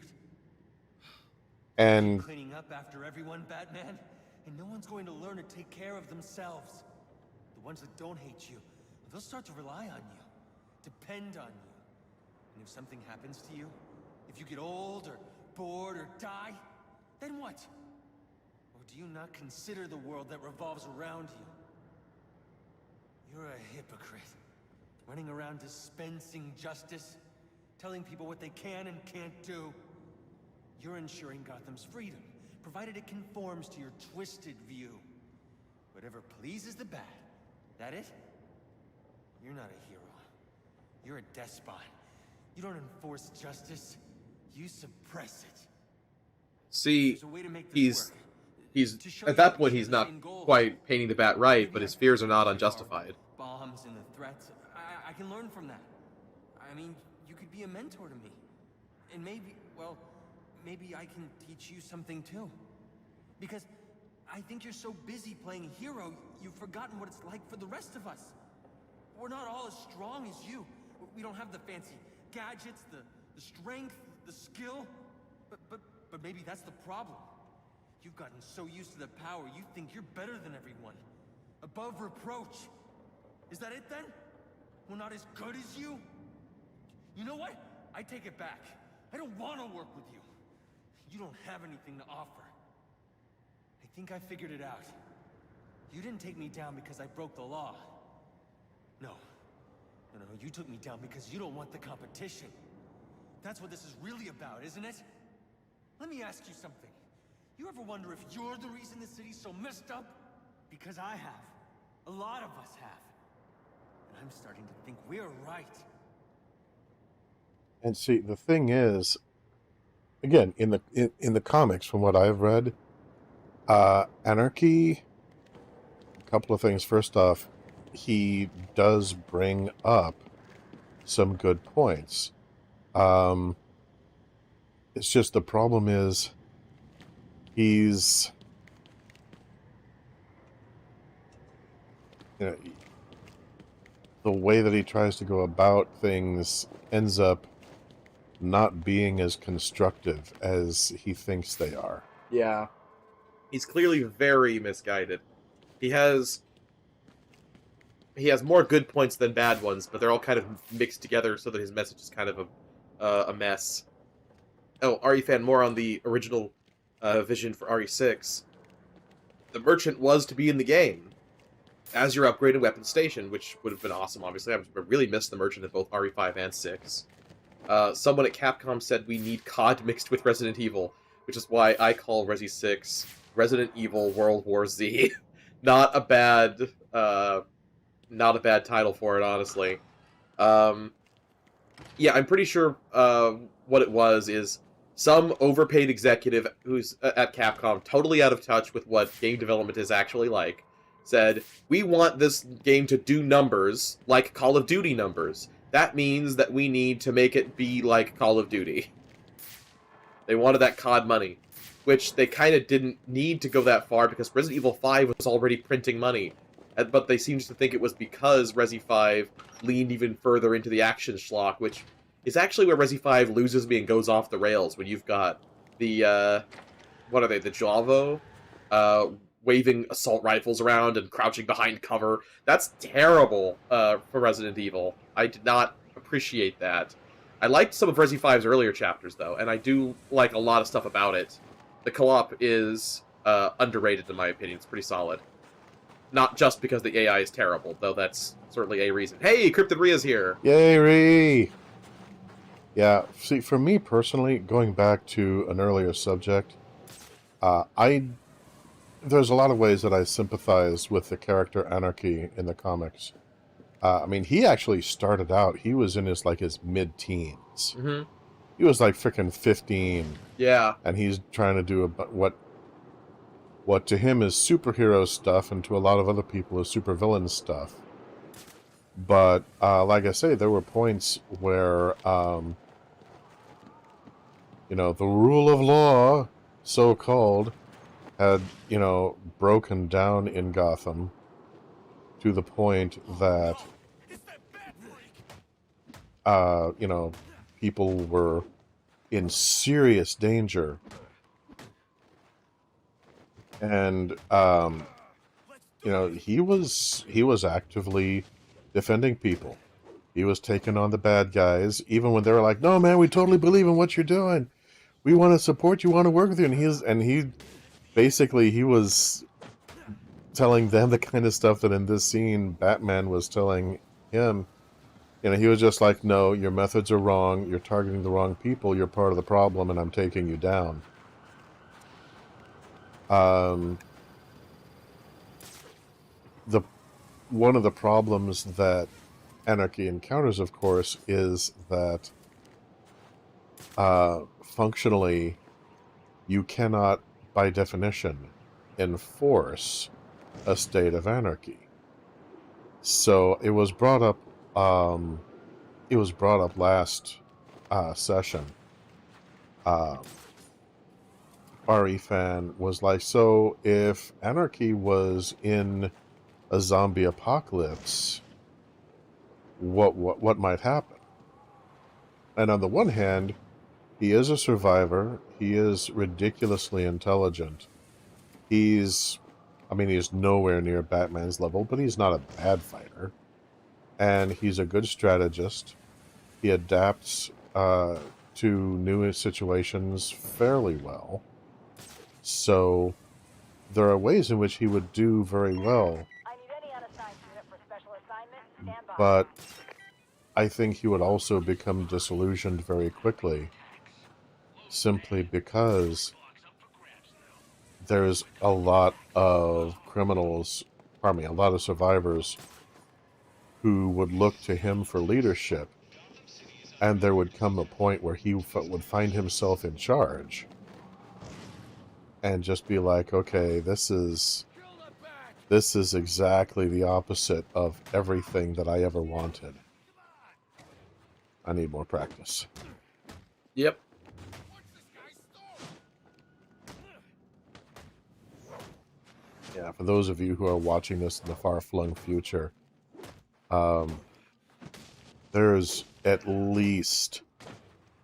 And cleaning up after everyone, Batman, and no one's going to learn to take care of themselves. The ones that don't hate you, they'll start to rely on you, depend on you. And if something happens to you, if you get old or bored or die, then what? Or do you not consider the world that revolves around you? You're a hypocrite. Running around dispensing justice, telling people what they can and can't do. You're ensuring Gotham's freedom, provided it conforms to your twisted view. Whatever pleases the bat. That it? You're not a hero. You're a despot. You don't enforce justice. You suppress it. See, he's at that point he's not quite painting the bat right, but his fears are not unjustified. Bombs and the threats. I can learn from that. I mean, you could be a mentor to me. And maybe, well, maybe I can teach you something too. Because I think you're so busy playing hero, you've forgotten what it's like for the rest of us. We're not all as strong as you. We don't have the fancy gadgets, the strength, the skill. But maybe that's the problem. You've gotten so used to the power, you think you're better than everyone. Above reproach. Is that it then? We're not as good as you? You know what? I take it back. I don't want to work with you. You don't have anything to offer. I think I figured it out. You didn't take me down because I broke the law. No, you took me down because you don't want the competition. That's what this is really about, isn't it? Let me ask you something. You ever wonder if you're the reason the city's so messed up? Because I have. A lot of us have. And I'm starting to think we're right. And see, the thing is, again, in the comics, from what I've read, Anarchy, a couple of things. First off, he does bring up some good points. It's just the problem is he's, you know, the way that he tries to go about things ends up not being as constructive as he thinks they are. Yeah. He's clearly very misguided. He has he has more good points than bad ones, but they're all kind of mixed together so that his message is kind of a mess. Oh, RE fan, more on the original vision for RE6. The merchant was to be in the game as your upgraded weapon station, which would have been awesome, obviously. I really missed the merchant in both RE5 and 6. Someone at Capcom said we need COD mixed with Resident Evil, which is why I call Resi 6 Resident Evil World War Z. Not a bad title for it, honestly. Yeah, I'm pretty sure what it was is some overpaid executive who's at Capcom, totally out of touch with what game development is actually like, said, we want this game to do numbers like Call of Duty numbers. That means that we need to make it be like Call of Duty. They wanted that COD money, which they kind of didn't need to go that far because Resident Evil 5 was already printing money. But they seemed to think it was because Resi 5 leaned even further into the action schlock, which is actually where Resi 5 loses me and goes off the rails, when you've got the, what are they, the Javo, waving assault rifles around and crouching behind cover. That's terrible for Resident Evil. I did not appreciate that. I liked some of Resi 5's earlier chapters, though, and I do like a lot of stuff about it. The co-op is underrated, in my opinion. It's pretty solid. Not just because the AI is terrible, though that's certainly a reason. Hey, Cryptid Ria's here! Yay, Ree! Yeah, see, for me personally, going back to an earlier subject, there's a lot of ways that I sympathize with the character Anarky in the comics. I mean, he actually started out, he was in his mid-teens. Mm-hmm. He was freaking 15. Yeah. And he's trying to do what to him is superhero stuff, and to a lot of other people is supervillain stuff. But, like I say, there were points where, the rule of law, so-called, had, broken down in Gotham to the point that, people were in serious danger. And, he was actively defending people. He was taking on the bad guys, even when they were like, no, man, we totally believe in what you're doing. We want to support you, want to work with you. And he was telling them the kind of stuff that in this scene, Batman was telling him. He was just like, no, your methods are wrong. You're targeting the wrong people. You're part of the problem, and I'm taking you down. One of the problems that Anarchy encounters, of course, is that functionally you cannot, by definition, enforce a state of anarchy. So it was brought up. Last session. RE fan was like, so if Anarchy was in a zombie apocalypse, what might happen? And on the one hand, he is a survivor. He is ridiculously intelligent. He's nowhere near Batman's level, but he's not a bad fighter. And he's a good strategist. He adapts to new situations fairly well. So there are ways in which he would do very well. I need any unassigned unit for special assignment. Stand by. But I think he would also become disillusioned very quickly, simply because there's a lot of a lot of survivors who would look to him for leadership, and there would come a point where he would find himself in charge and just be like, okay, this is exactly the opposite of everything that I ever wanted. I need more practice. Yep. Yeah, for those of you who are watching this in the far-flung future, there's at least...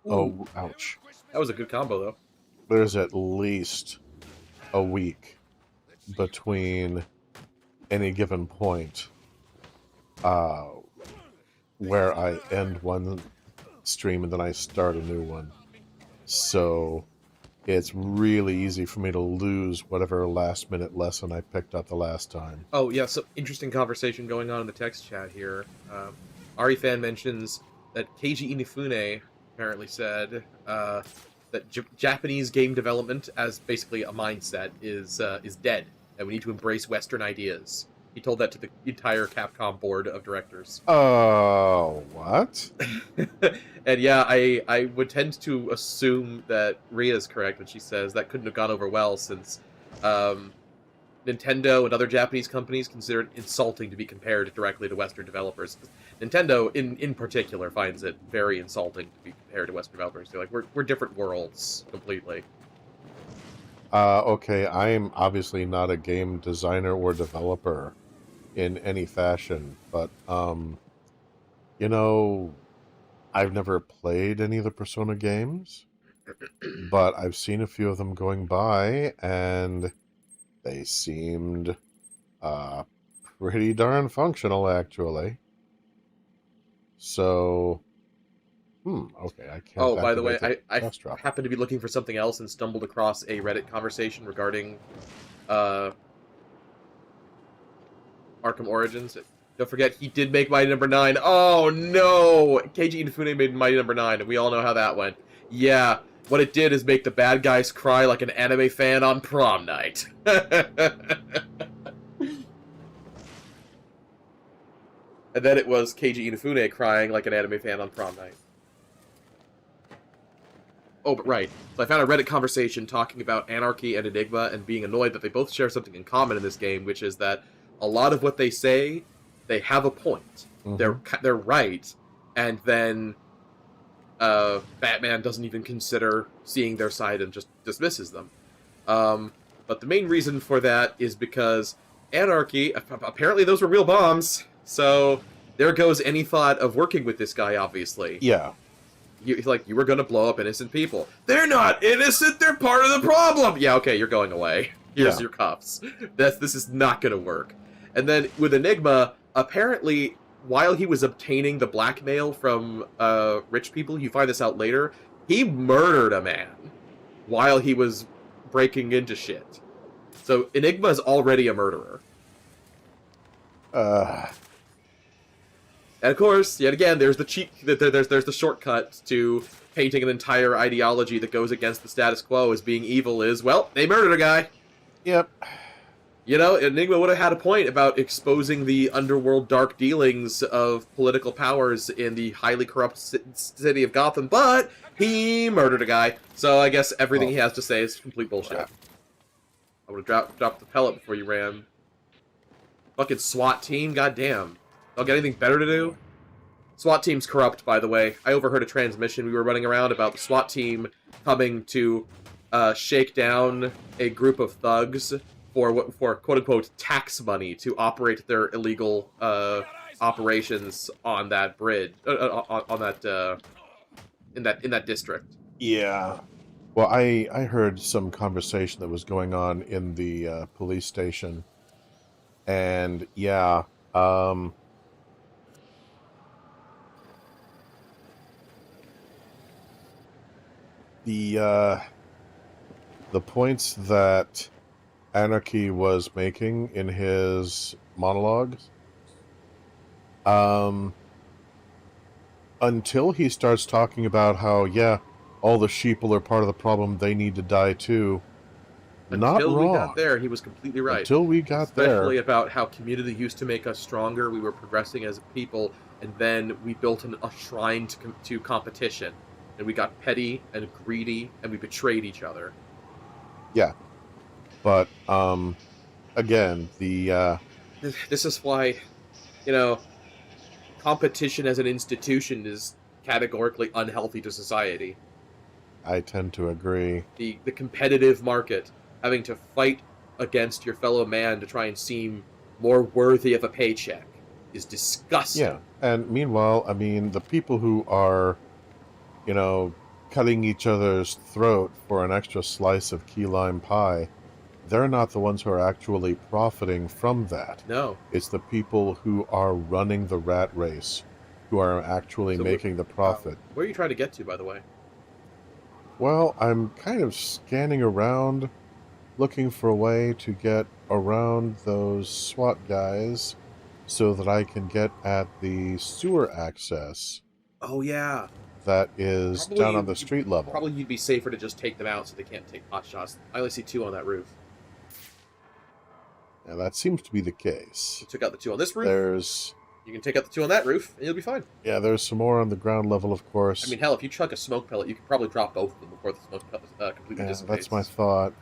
Oh, ouch. That was a good combo, though. There's at least a week between any given point uh, where I end one stream and then I start a new one. So it's really easy for me to lose whatever last-minute lesson I picked up the last time. Oh, yeah, so interesting conversation going on in the text chat here. Ari-fan mentions that Keiji Inafune apparently said that Japanese game development, as basically a mindset, is dead, and we need to embrace Western ideas. He told that to the entire Capcom board of directors. Oh, what? And yeah, I would tend to assume that Rhea is correct when she says that couldn't have gone over well, since Nintendo and other Japanese companies consider it insulting to be compared directly to Western developers. Nintendo, in particular, finds it very insulting to be compared to Western developers. They're like, we're different worlds, completely. Okay, I'm obviously not a game designer or developer in any fashion, but, you know, I've never played any of the Persona games, but I've seen a few of them going by, and they seemed pretty darn functional, actually. So, okay, I can't. Oh, by the way, I test drop. happened to be looking for something else and stumbled across a Reddit conversation regarding Arkham Origins. Don't forget, he did make Mighty Number 9. Oh, no! Keiji Inafune made Mighty Number 9, and we all know how that went. Yeah, what it did is make the bad guys cry like an anime fan on prom night. And then it was Keiji Inafune crying like an anime fan on prom night. Oh, but right. So I found a Reddit conversation talking about Anarchy and Enigma and being annoyed that they both share something in common in this game, which is that a lot of what they say, they have a point. Mm-hmm. They're right, and then Batman doesn't even consider seeing their side and just dismisses them. But the main reason for that is because Anarchy, apparently those were real bombs, so there goes any thought of working with this guy, obviously. Yeah. He's like, you were going to blow up innocent people. They're not innocent, they're part of the problem! Yeah, okay, you're going away. Here's your cuffs. This is not going to work. And then with Enigma, apparently, while he was obtaining the blackmail from rich people, you find this out later, he murdered a man while he was breaking into shit. So Enigma's already a murderer. And of course, yet again, there's the there's the shortcut to painting an entire ideology that goes against the status quo as being evil is, well, they murdered a guy. Yep. You know, Enigma would have had a point about exposing the underworld dark dealings of political powers in the highly corrupt city of Gotham, but he murdered a guy. So I guess everything he has to say is complete bullshit. I would have dropped the pellet before you ran. Fucking SWAT team, goddamn. I'll get anything better to do? SWAT team's corrupt, by the way. I overheard a transmission we were running around about the SWAT team coming to shake down a group of thugs for quote-unquote tax money to operate their illegal operations on that bridge, on that in that district. Yeah. Well, I heard some conversation that was going on in the police station, and yeah, the points that Anarchy was making in his monologues, until he starts talking about how, yeah, all the sheeple are part of the problem, they need to die too. Until we got there, he was completely right. Until we got there. Especially about how community used to make us stronger, we were progressing as a people, and then we built a shrine to competition. And we got petty and greedy, and we betrayed each other. Yeah. But, again, the, This is why, you know, competition as an institution is categorically unhealthy to society. I tend to agree. The competitive market, having to fight against your fellow man to try and seem more worthy of a paycheck, is disgusting. Yeah, and meanwhile, I mean, the people who are, you know, cutting each other's throat for an extra slice of key lime pie, they're not the ones who are actually profiting from that. No. It's the people who are running the rat race who are actually making the profit. Where are you trying to get to, by the way? Well, I'm kind of scanning around, looking for a way to get around those SWAT guys so that I can get at the sewer access. Oh, yeah. That is down on the street level. Probably you'd be safer to just take them out so they can't take pot shots. I only see 2 on that roof. Yeah, that seems to be the case. You took out the 2 on this roof. You can take out the 2 on that roof, and you'll be fine. Yeah, there's some more on the ground level, of course. I mean, hell, if you chuck a smoke pellet, you could probably drop both of them before the smoke pellet completely dissipates. That's my thought.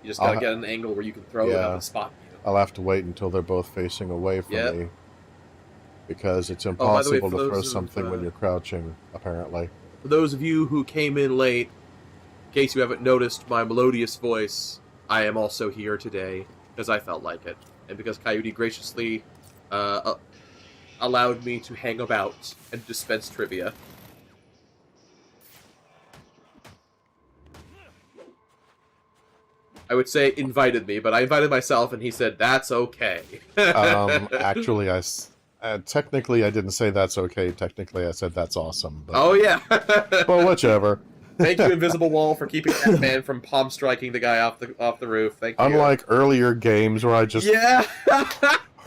You just gotta get an angle where you can throw it on the spot. I'll have to wait until they're both facing away from me. Because it's impossible to throw something when you're crouching, apparently. For those of you who came in late, in case you haven't noticed my melodious voice, I am also here today, because I felt like it. And because Coyote graciously allowed me to hang about and dispense trivia. I would say invited me, but I invited myself, and he said, that's okay. Actually, technically, I didn't say that's okay. Technically, I said that's awesome. But, oh, yeah. Well, whichever. Thank you, Invisible Wall, for keeping that man from palm striking the guy off the roof. Thank you. Unlike earlier games where I just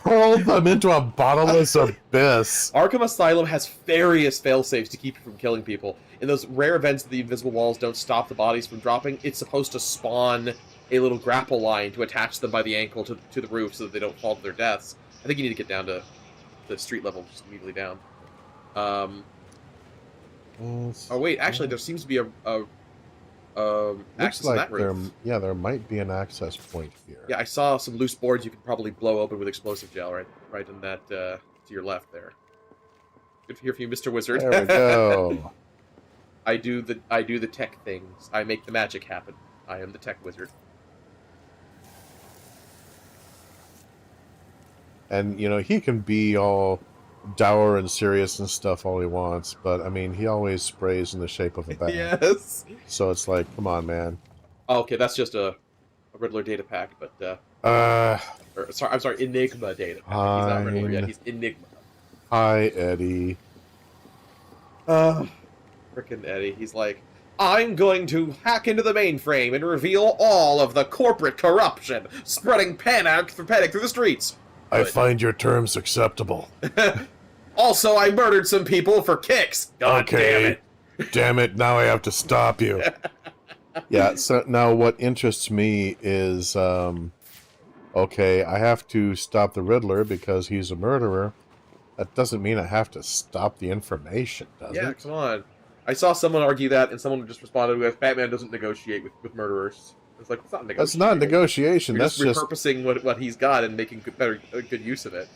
hurled them into a bottomless abyss. Arkham Asylum has various failsafes to keep you from killing people. In those rare events that the invisible walls don't stop the bodies from dropping, it's supposed to spawn a little grapple line to attach them by the ankle to the roof so that they don't fall to their deaths. I think you need to get down to the street level, just immediately down. Oh wait, actually, there seems to be a access like on that roof. there might be an access point here. Yeah, I saw some loose boards you could probably blow open with explosive gel right in that to your left there. Good to hear from you, Mr. Wizard. There we go. I do the tech things. I make the magic happen. I am the tech wizard. And, he can be all dour and serious and stuff all he wants, but, I mean, he always sprays in the shape of a bat. Yes. So it's like, come on, man. Oh, okay, that's just a Riddler data pack, but, I'm sorry, Enigma data pack. He's not Riddler yet, he's Enigma. Hi, Eddie. Frickin' Eddie. He's like, I'm going to hack into the mainframe and reveal all of the corporate corruption, spreading panic through the streets. I find your terms acceptable. Also, I murdered some people for kicks. God damn it. Damn it, now I have to stop you. Yeah, so now what interests me is, okay, I have to stop the Riddler because he's a murderer. That doesn't mean I have to stop the information, does it? Yeah, come on. I saw someone argue that, and someone just responded with, Batman doesn't negotiate with murderers. It's like, it's not negotiation. That's not negotiation. You're That's just repurposing what he's got and making good use of it.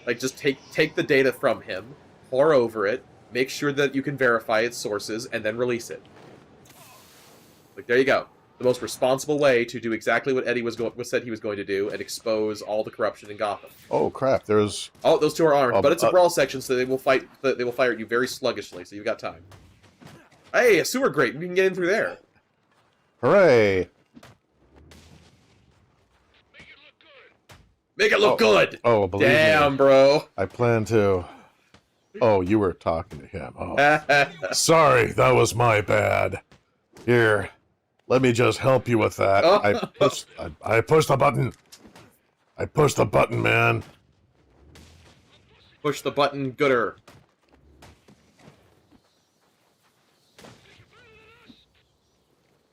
Like, just take the data from him, pour over it, make sure that you can verify its sources, and then release it. Like, there you go. The most responsible way to do exactly what Eddie said he was going to do and expose all the corruption in Gotham. Oh crap! There's. Oh, those two are armed, but it's a brawl section, so they will fight. They will fire at you very sluggishly, so you've got time. Hey, a sewer grate! We can get in through there. Hooray! Make it look good. Oh, believe me. Damn, bro. I plan to. Oh, you were talking to him. Oh, sorry, that was my bad. Here. Let me just help you with that. Oh. I pushed the button. I pushed the button, man. Push the button, gooder.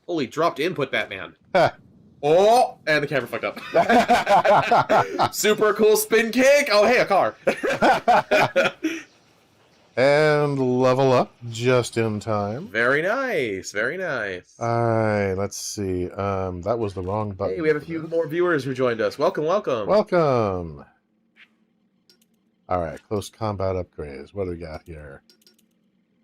Holy, dropped input, Batman. Oh, and the camera fucked up. Super cool spin kick. Oh, hey, a car. And level up just in time. Very nice, very nice. Alright, let's see. That was the wrong button. Hey, we have a few more viewers who joined us. Welcome, welcome. Welcome. Alright, close combat upgrades. What do we got here?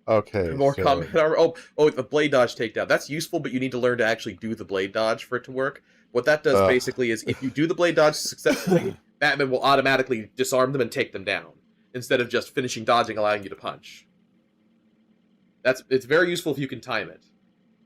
Okay. More combat armor. Oh, the blade dodge takedown. That's useful, but you need to learn to actually do the blade dodge for it to work. What that does basically is if you do the blade dodge successfully, Batman will automatically disarm them and take them down, instead of just finishing dodging, allowing you to punch. It's very useful if you can time it.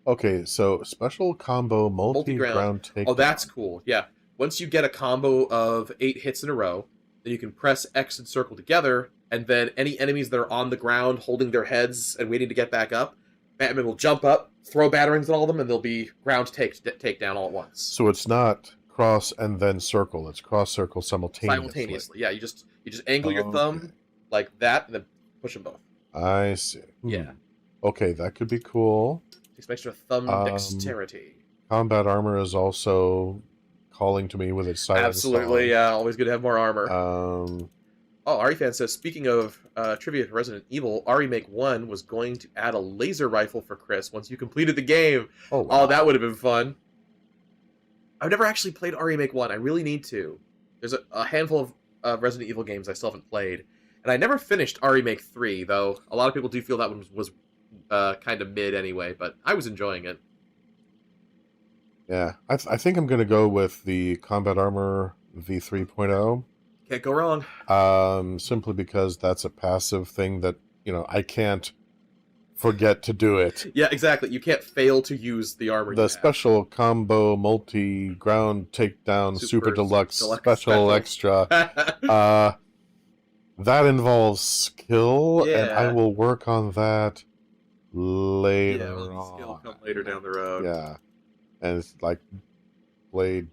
Okay, so special combo multi-ground take. Oh, that's cool. Yeah. Once you get a combo of 8 hits in a row, then you can press X and circle together, and then any enemies that are on the ground holding their heads and waiting to get back up, Batman will jump up, throw batarangs at all of them, and they'll be ground take down all at once. So it's not cross and then circle. It's cross circle simultaneously. Yeah. You just angle your thumb like that, and then push them both. I see. Yeah. Okay, that could be cool. Takes some extra thumb dexterity. Combat armor is also calling to me with its silent Absolutely, song. yeah. Always good to have more armor. Um, Ari fan says, speaking of trivia for Resident Evil, Ari Make 1 was going to add a laser rifle for Chris once you completed the game. oh, wow. Oh, that would have been fun. I've never actually played Ari Make 1. I really need to. There's a handful of Resident Evil games I still haven't played. And I never finished Ari Make 3, though a lot of people do feel that one was kind of mid anyway, but I was enjoying it. Yeah, I think I'm going to go with the Combat Armor V3.0. Can't go wrong. Simply because that's a passive thing that, I can't forget to do it. Yeah, exactly. You can't fail to use the armor. The special combo multi-ground takedown super deluxe special extra. That involves skill, and I will work on that later on. Skill come later down the road. Yeah. And it's like blade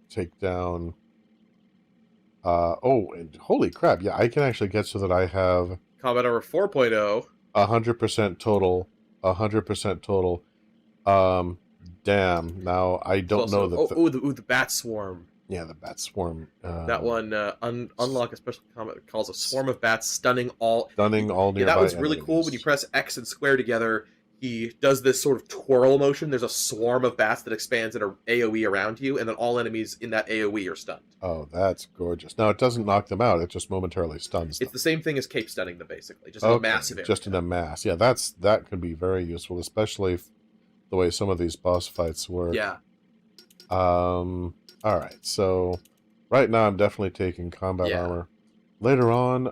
takedown. And holy crap, yeah, I can actually get so that I have Combat Armor 4.0. 100% total. 100% total. Damn, now I don't know that... the Bat Swarm. Yeah, the Bat Swarm. That one, unlock a special combat that calls a swarm of bats, stunning all nearby that was really cool. When you press X and square together, he does this sort of twirl motion. There's a swarm of bats that expands in an AoE around you, and then all enemies in that AoE are stunned. Oh, that's gorgeous. Now, it doesn't knock them out. It just momentarily stuns them. It's the same thing as cape stunning them, basically. Just in a massive area. Just in a mass. Yeah, that could be very useful, especially the way some of these boss fights work. Yeah. All right, so right now I'm definitely taking combat armor. Later on,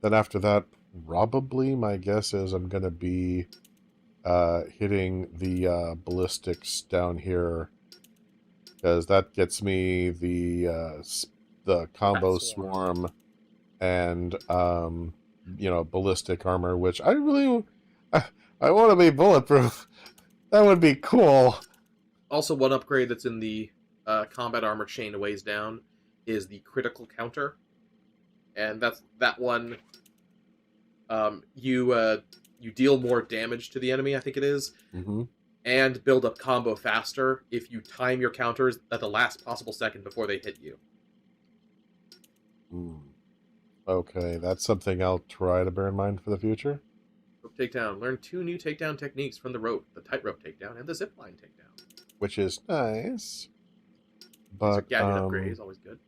then after that, probably my guess is I'm going to be hitting the ballistics down here, because that gets me the combo swarm and ballistic armor, which I really I want to be bulletproof. That would be cool. Also, one upgrade that's in the combat armor chain a ways down is the critical counter, and that one. You deal more damage to the enemy, I think it is, and build up combo faster if you time your counters at the last possible second before they hit you. Okay, that's something I'll try to bear in mind for the future. Rope takedown. Learn 2 new takedown techniques from the rope: the tightrope takedown and the zipline takedown. Which is nice. But gadget upgrade is always good.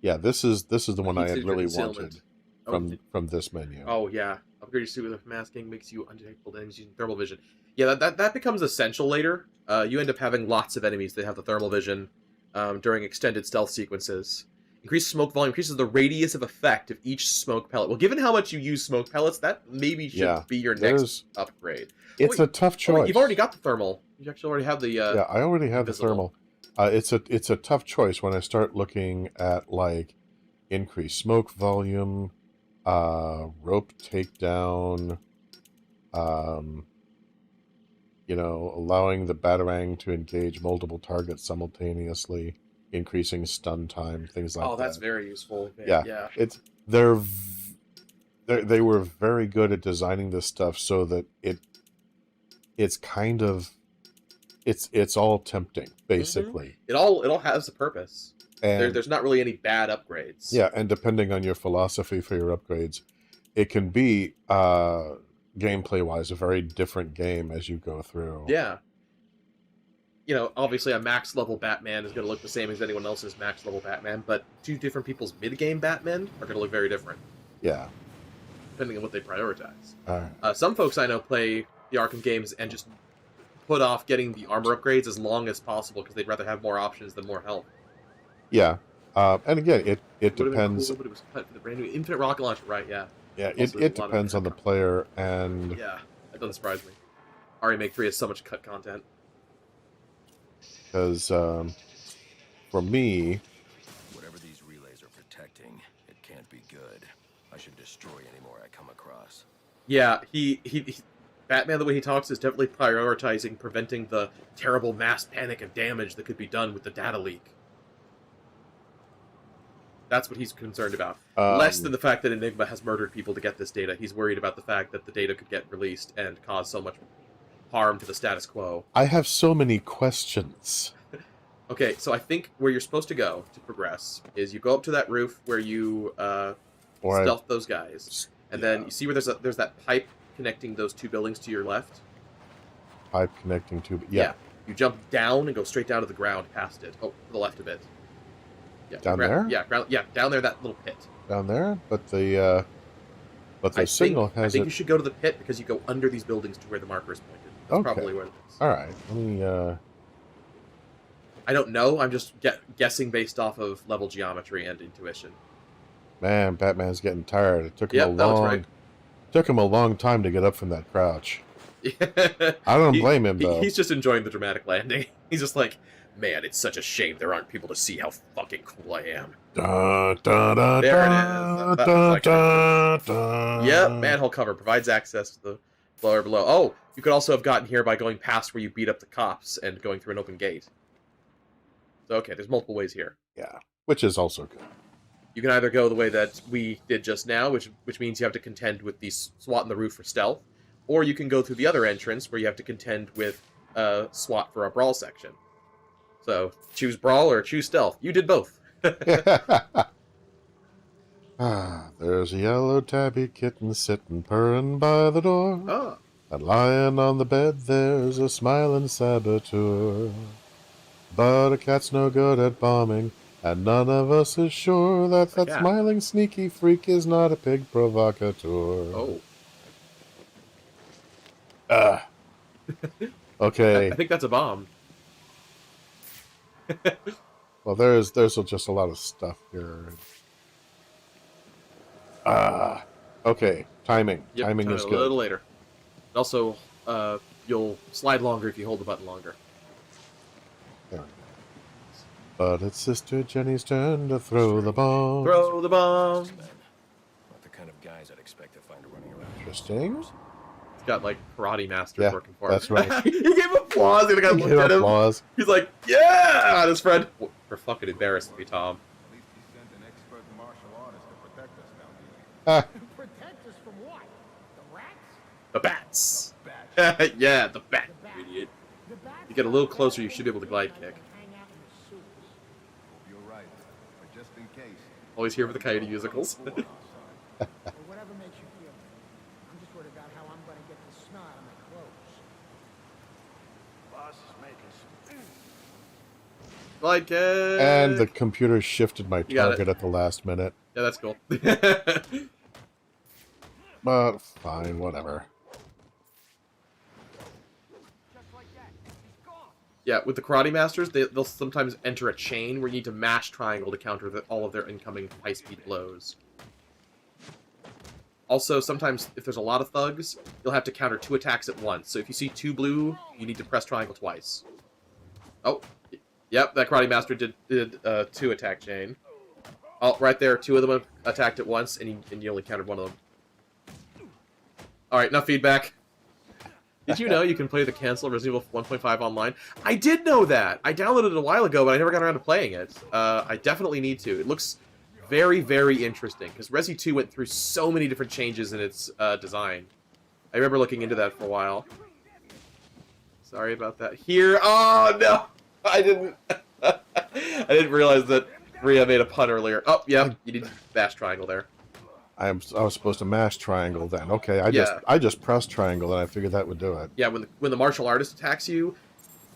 Yeah, this is the one I had really wanted from this menu. Oh yeah, upgrade your suit with masking makes you undetectable to enemies using thermal vision. Yeah, that becomes essential later. You end up having lots of enemies that have the thermal vision during extended stealth sequences. Increased smoke volume increases the radius of effect of each smoke pellet. Well, given how much you use smoke pellets, that maybe should be your next upgrade. It's a tough choice. You've already got the thermal. You actually already have the. Yeah, I already have the thermal. It's a tough choice when I start looking at like increased smoke volume, rope takedown, allowing the batarang to engage multiple targets simultaneously, increasing stun time, things like that. Oh, that's very useful. Yeah. They were very good at designing this stuff so that it's kind of it's all tempting, basically. It all has a purpose. And there's not really any bad upgrades. Yeah, and depending on your philosophy for your upgrades, it can be gameplay-wise a very different game as you go through. Yeah. Obviously a max level Batman is going to look the same as anyone else's max level Batman, but 2 different people's mid-game Batman are going to look very different. Yeah. Depending on what they prioritize. All right. Some folks I know play the Arkham games and just put off getting the armor upgrades as long as possible because they'd rather have more options than more health. Yeah. And again, it depends. Cool, but it was cut for the brand new Infinite Rocket Launcher, right? Yeah. Yeah, it depends on the player, and yeah, that doesn't surprise me. Remake 3 has so much cut content. Because for me, Whatever these relays are protecting, it can't be good. I should destroy any more I come across. Yeah, he Batman, the way he talks, is definitely prioritizing preventing the terrible mass panic and damage that could be done with the data leak. That's what he's concerned about. Less than the fact that Enigma has murdered people to get this data. He's worried about the fact that the data could get released and cause so much harm to the status quo. I have so many questions. Okay, so I think where you're supposed to go to progress is you go up to that roof where you stealth those guys. And then you see where there's that pipe connecting those two buildings to your left? Pipe connecting to... Yeah. You jump down and go straight down to the ground past it. Oh, to the left of it. Yeah, down there? Yeah, down there, that little pit. Down there? But the signal has I think you should go to the pit because you go under these buildings to where the marker is pointed. That's probably where it is. Alright, let me... I don't know, I'm just guessing based off of level geometry and intuition. Man, Batman's getting tired. It took him took him a long time to get up from that crouch. I don't blame him, though. He's just enjoying the dramatic landing. He's just like, man, it's such a shame there aren't people to see how fucking cool I am. Da, da, da, there da, it is. Yep, manhole cover provides access to the floor below. Oh, you could also have gotten here by going past where you beat up the cops and going through an open gate. So, okay, there's multiple ways here. Yeah, which is also good. You can either go the way that we did just now, which means you have to contend with the SWAT in the roof for stealth, or you can go through the other entrance where you have to contend with SWAT for a brawl section. So, choose brawl or choose stealth. You did both. There's a yellow tabby kitten sitting purring by the door. Oh. And lying on the bed there's a smiling saboteur. But a cat's no good at bombing, and none of us is sure that smiling sneaky freak is not a pig provocateur. Oh. Okay. I think that's a bomb. Well, there's just a lot of stuff here. Okay. Timing. Yep, Timing is good. A little later. Also, you'll slide longer if you hold the button longer. There we go. But it's Sister Jenny's turn to throw the bomb. Throw the bomb. Not the kind of guys I'd expect to find running around. Interesting. He's got like karate masters working for him. That's right. He gave applause. The guy looked at him. Applause. He's like, "Yeah!" And his friend, "We're fucking embarrassed to be Tom." At least he sent an expert martial artist to protect us down here. Protect us from what? The rats? The bats. The bats. Yeah, the bat. You idiot. The bats? You get a little closer, you should be able to glide kick. Hang out in the sewers. You're right, but just in case. Always here for the Coyote musicals. Or whatever makes you feel better. I'm just worried about how I'm going to get the snot on my clothes. Boss is making some... Glide kick. And the computer shifted my got target at the last minute. Yeah, that's cool. But fine, whatever. Yeah, with the Karate Masters, they'll sometimes enter a chain where you need to mash triangle to counter all of their incoming high-speed blows. Also, sometimes, if there's a lot of thugs, you'll have to counter 2 attacks at once. So if you see 2 blue, you need to press triangle twice. Oh, yep, that Karate Master did 2 attack chain. Oh, right there, 2 of them attacked at once, and you only countered 1 of them. Alright, enough feedback. Did you know you can play the cancel Resident Evil 1.5 online? I did know that! I downloaded it a while ago, but I never got around to playing it. I definitely need to. It looks very, very interesting, because Resi 2 went through so many different changes in its design. I remember looking into that for a while. Sorry about that. Here... Oh, no! I didn't... I didn't realize that Rhea made a pun earlier. Oh, yeah, you need to bash triangle there. I was supposed to mash triangle then. Okay, I just pressed triangle and I figured that would do it. Yeah, when the martial artist attacks you,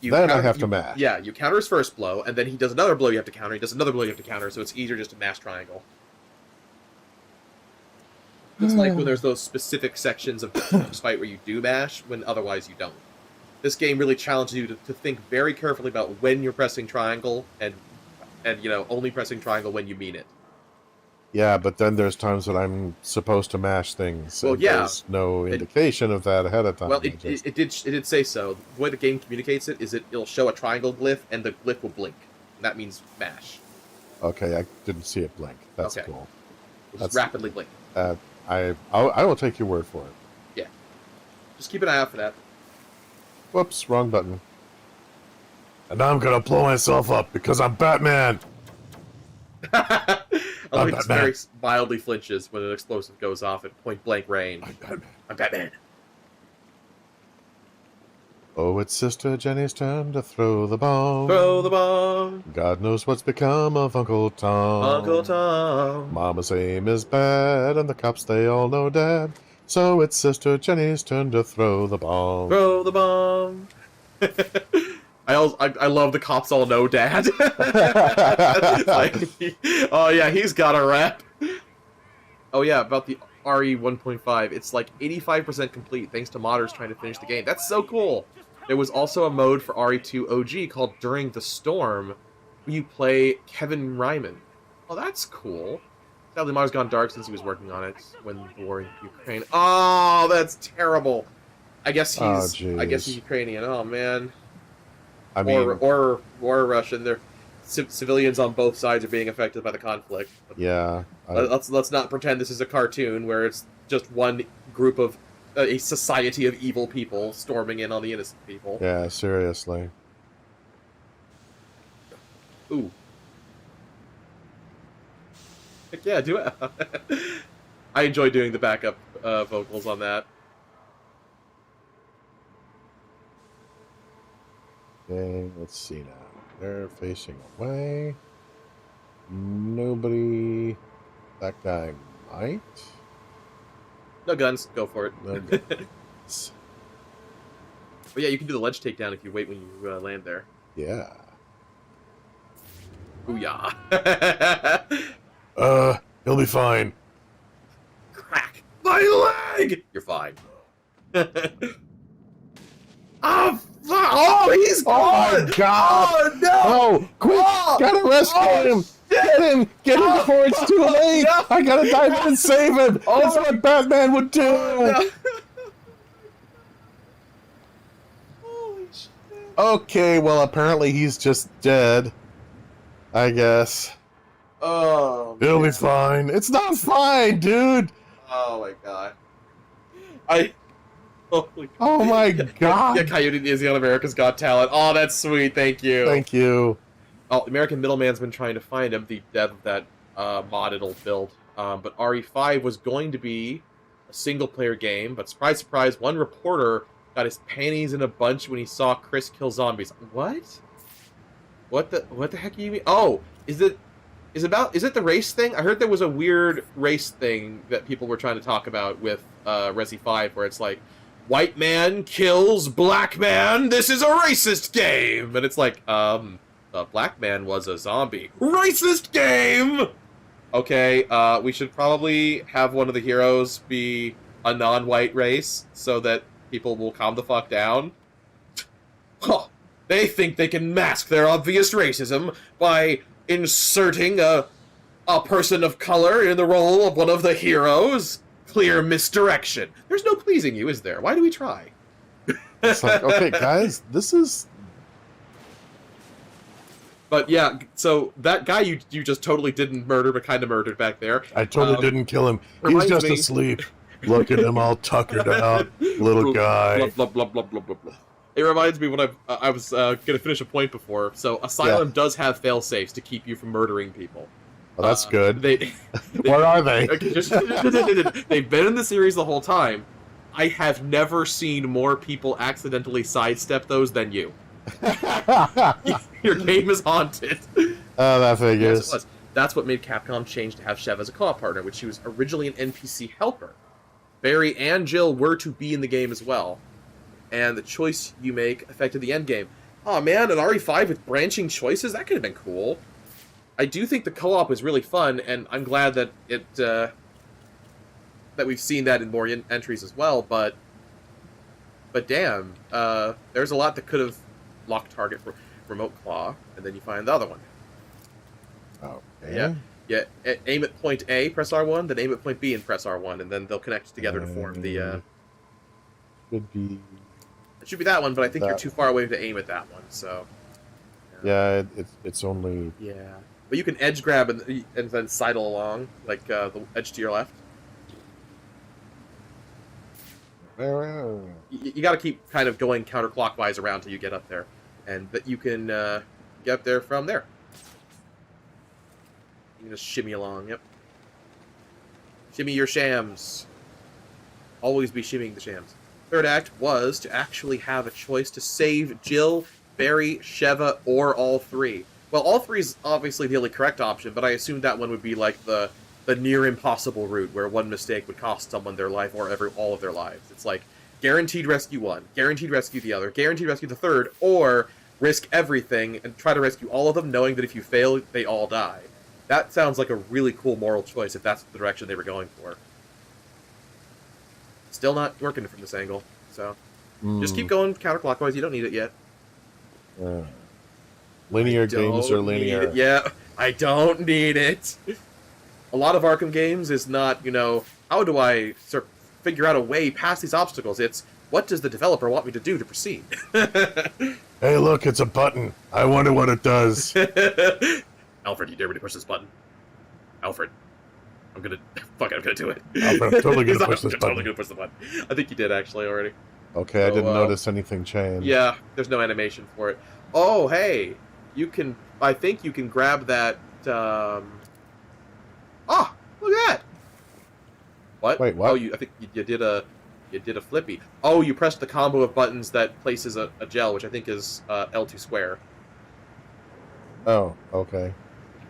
then I have to mash. Yeah, you counter his first blow, and then he does another blow you have to counter, he does another blow you have to counter, so it's easier just to mash triangle. It's like when there's those specific sections of the fight where you do mash, when otherwise you don't. This game really challenges you to think very carefully about when you're pressing triangle, and you know, only pressing triangle when you mean it. Yeah, but then there's times that I'm supposed to mash things. Well, and yeah. There's no indication of that ahead of time. Well, it did say so. The way the game communicates it is it'll show a triangle glyph, and the glyph will blink. And that means mash. Okay, I didn't see it blink. That's Okay. cool. It's rapidly blink. I will take your word for it. Yeah. Just keep an eye out for that. Whoops, wrong button. And now I'm gonna blow myself up because I'm Batman. I I'm like Batman. very mildly flinches when an explosive goes off at point blank range. I'm Batman. Oh, it's Sister Jenny's turn to throw the bomb. Throw the bomb. God knows what's become of Uncle Tom. Uncle Tom. Mama's aim is bad, and the cops, they all know Dad. So it's Sister Jenny's turn to throw the bomb. Throw the bomb. I love the cops all know Dad. Like, oh yeah, he's got a rep. Oh yeah, about the RE 1.5. It's like 85% complete thanks to modders trying to finish the game. That's so cool. There was also a mode for RE2 OG called During the Storm, where you play Kevin Ryman. Oh, that's cool. Sadly, Modder's gone dark since he was working on it when the war in Ukraine. Oh, that's terrible. I guess he's Ukrainian. Oh man. I mean, or Russian. They're civilians on both sides are being affected by the conflict. Yeah. Let's not pretend this is a cartoon where it's just one group of a society of evil people storming in on the innocent people. Yeah, seriously. Ooh. Heck yeah, do it. I enjoy doing the backup vocals on that. Okay, let's see now. They're facing away. Nobody. That guy might. No guns. Go for it. No guns. But yeah, you can do the ledge takedown if you wait when you land there. Yeah. Booyah. He'll be fine. Crack my leg! You're fine. Oh, he's gone! Oh my god! Oh no! Oh, quick! Gotta rescue him! Shit. Get him! Get him before it's too late! No. I gotta dive in and save him! That's what Batman would do! No. Holy shit. Okay, well apparently he's just dead. I guess. Oh, He'll be fine. It's not fine, dude! oh my god. Oh my god! Yeah, Coyote is on America's Got Talent. Oh, that's sweet. Thank you. Thank you. Oh, American Middleman's been trying to find him, the dev of that modded old build. But RE5 was going to be a single-player game, but surprise, surprise, one reporter got his panties in a bunch when he saw Chris kill zombies. What? What the heck do you mean? Oh, is it the race thing? I heard there was a weird race thing that people were trying to talk about with Resi 5, where it's like, white man kills black man, this is a racist game! And it's like, the black man was a zombie. Racist game! Okay, we should probably have one of the heroes be a non-white race, so that people will calm the fuck down. Huh. They think they can mask their obvious racism by inserting a person of color in the role of one of the heroes. Clear misdirection. There's no pleasing you, is there? Why do we try? It's like, okay, guys, this is... But yeah, so that guy you just totally didn't murder, but kind of murdered back there. I totally didn't kill him. He's just asleep. Look at him all tuckered out, little guy. Blah, blah, blah, blah, blah, blah. It reminds me when I was going to finish a point before. So Asylum does have fail-safes to keep you from murdering people. Well, that's good. Where are they? They've been in the series the whole time. I have never seen more people accidentally sidestep those than you. Your game is haunted. Oh, that figures. Yes, it was. That's what made Capcom change to have Chev as a co-op partner, which she was originally an NPC helper. Barry and Jill were to be in the game as well. And the choice you make affected the end game. Oh man, an RE5 with branching choices? That could have been cool. I do think the co-op is really fun, and I'm glad that that we've seen that in more entries as well, but damn, there's a lot that could have locked target for remote claw, and then you find the other one. Okay. Yeah. Yeah, aim at point A, press R1, then aim at point B and press R1, and then they'll connect together to form the... Should be... It should be that one, but I think you're that too far away to aim at that one, so... Yeah, it's only... Yeah. But you can edge grab and then sidle along, like the edge to your left. You got to keep kind of going counterclockwise around till you get up there. And that you can get up there from there. You can just shimmy along, yep. Shimmy your shams. Always be shimmying the shams. Third act was to actually have a choice to save Jill, Barry, Sheva, or all three. Well, all three is obviously the only correct option, but I assumed that one would be like the near impossible route where one mistake would cost someone their life or all of their lives. It's like guaranteed rescue one, guaranteed rescue the other, guaranteed rescue the third, or risk everything and try to rescue all of them knowing that if you fail, they all die. That sounds like a really cool moral choice if that's the direction they were going for. Still not working from this angle, so just keep going counterclockwise. You don't need it yet. Linear games are linear. Yeah, I don't need it. A lot of Arkham games is not, you know, how do I figure out a way past these obstacles? It's, what does the developer want me to do to proceed? Hey, look, it's a button. I wonder what it does. Alfred, you dare me to push this button? Alfred, I'm gonna do it. Alfred, I'm totally gonna push this button. Totally gonna push the button. I think you did actually already. Okay, so, I didn't notice anything change. Yeah, there's no animation for it. Oh, hey, you can. I think you can grab that. Oh, look at that. What? Wait, what? Oh, I think you did a flippy. Oh, you pressed the combo of buttons that places a gel, which I think is L2 square. Oh, okay.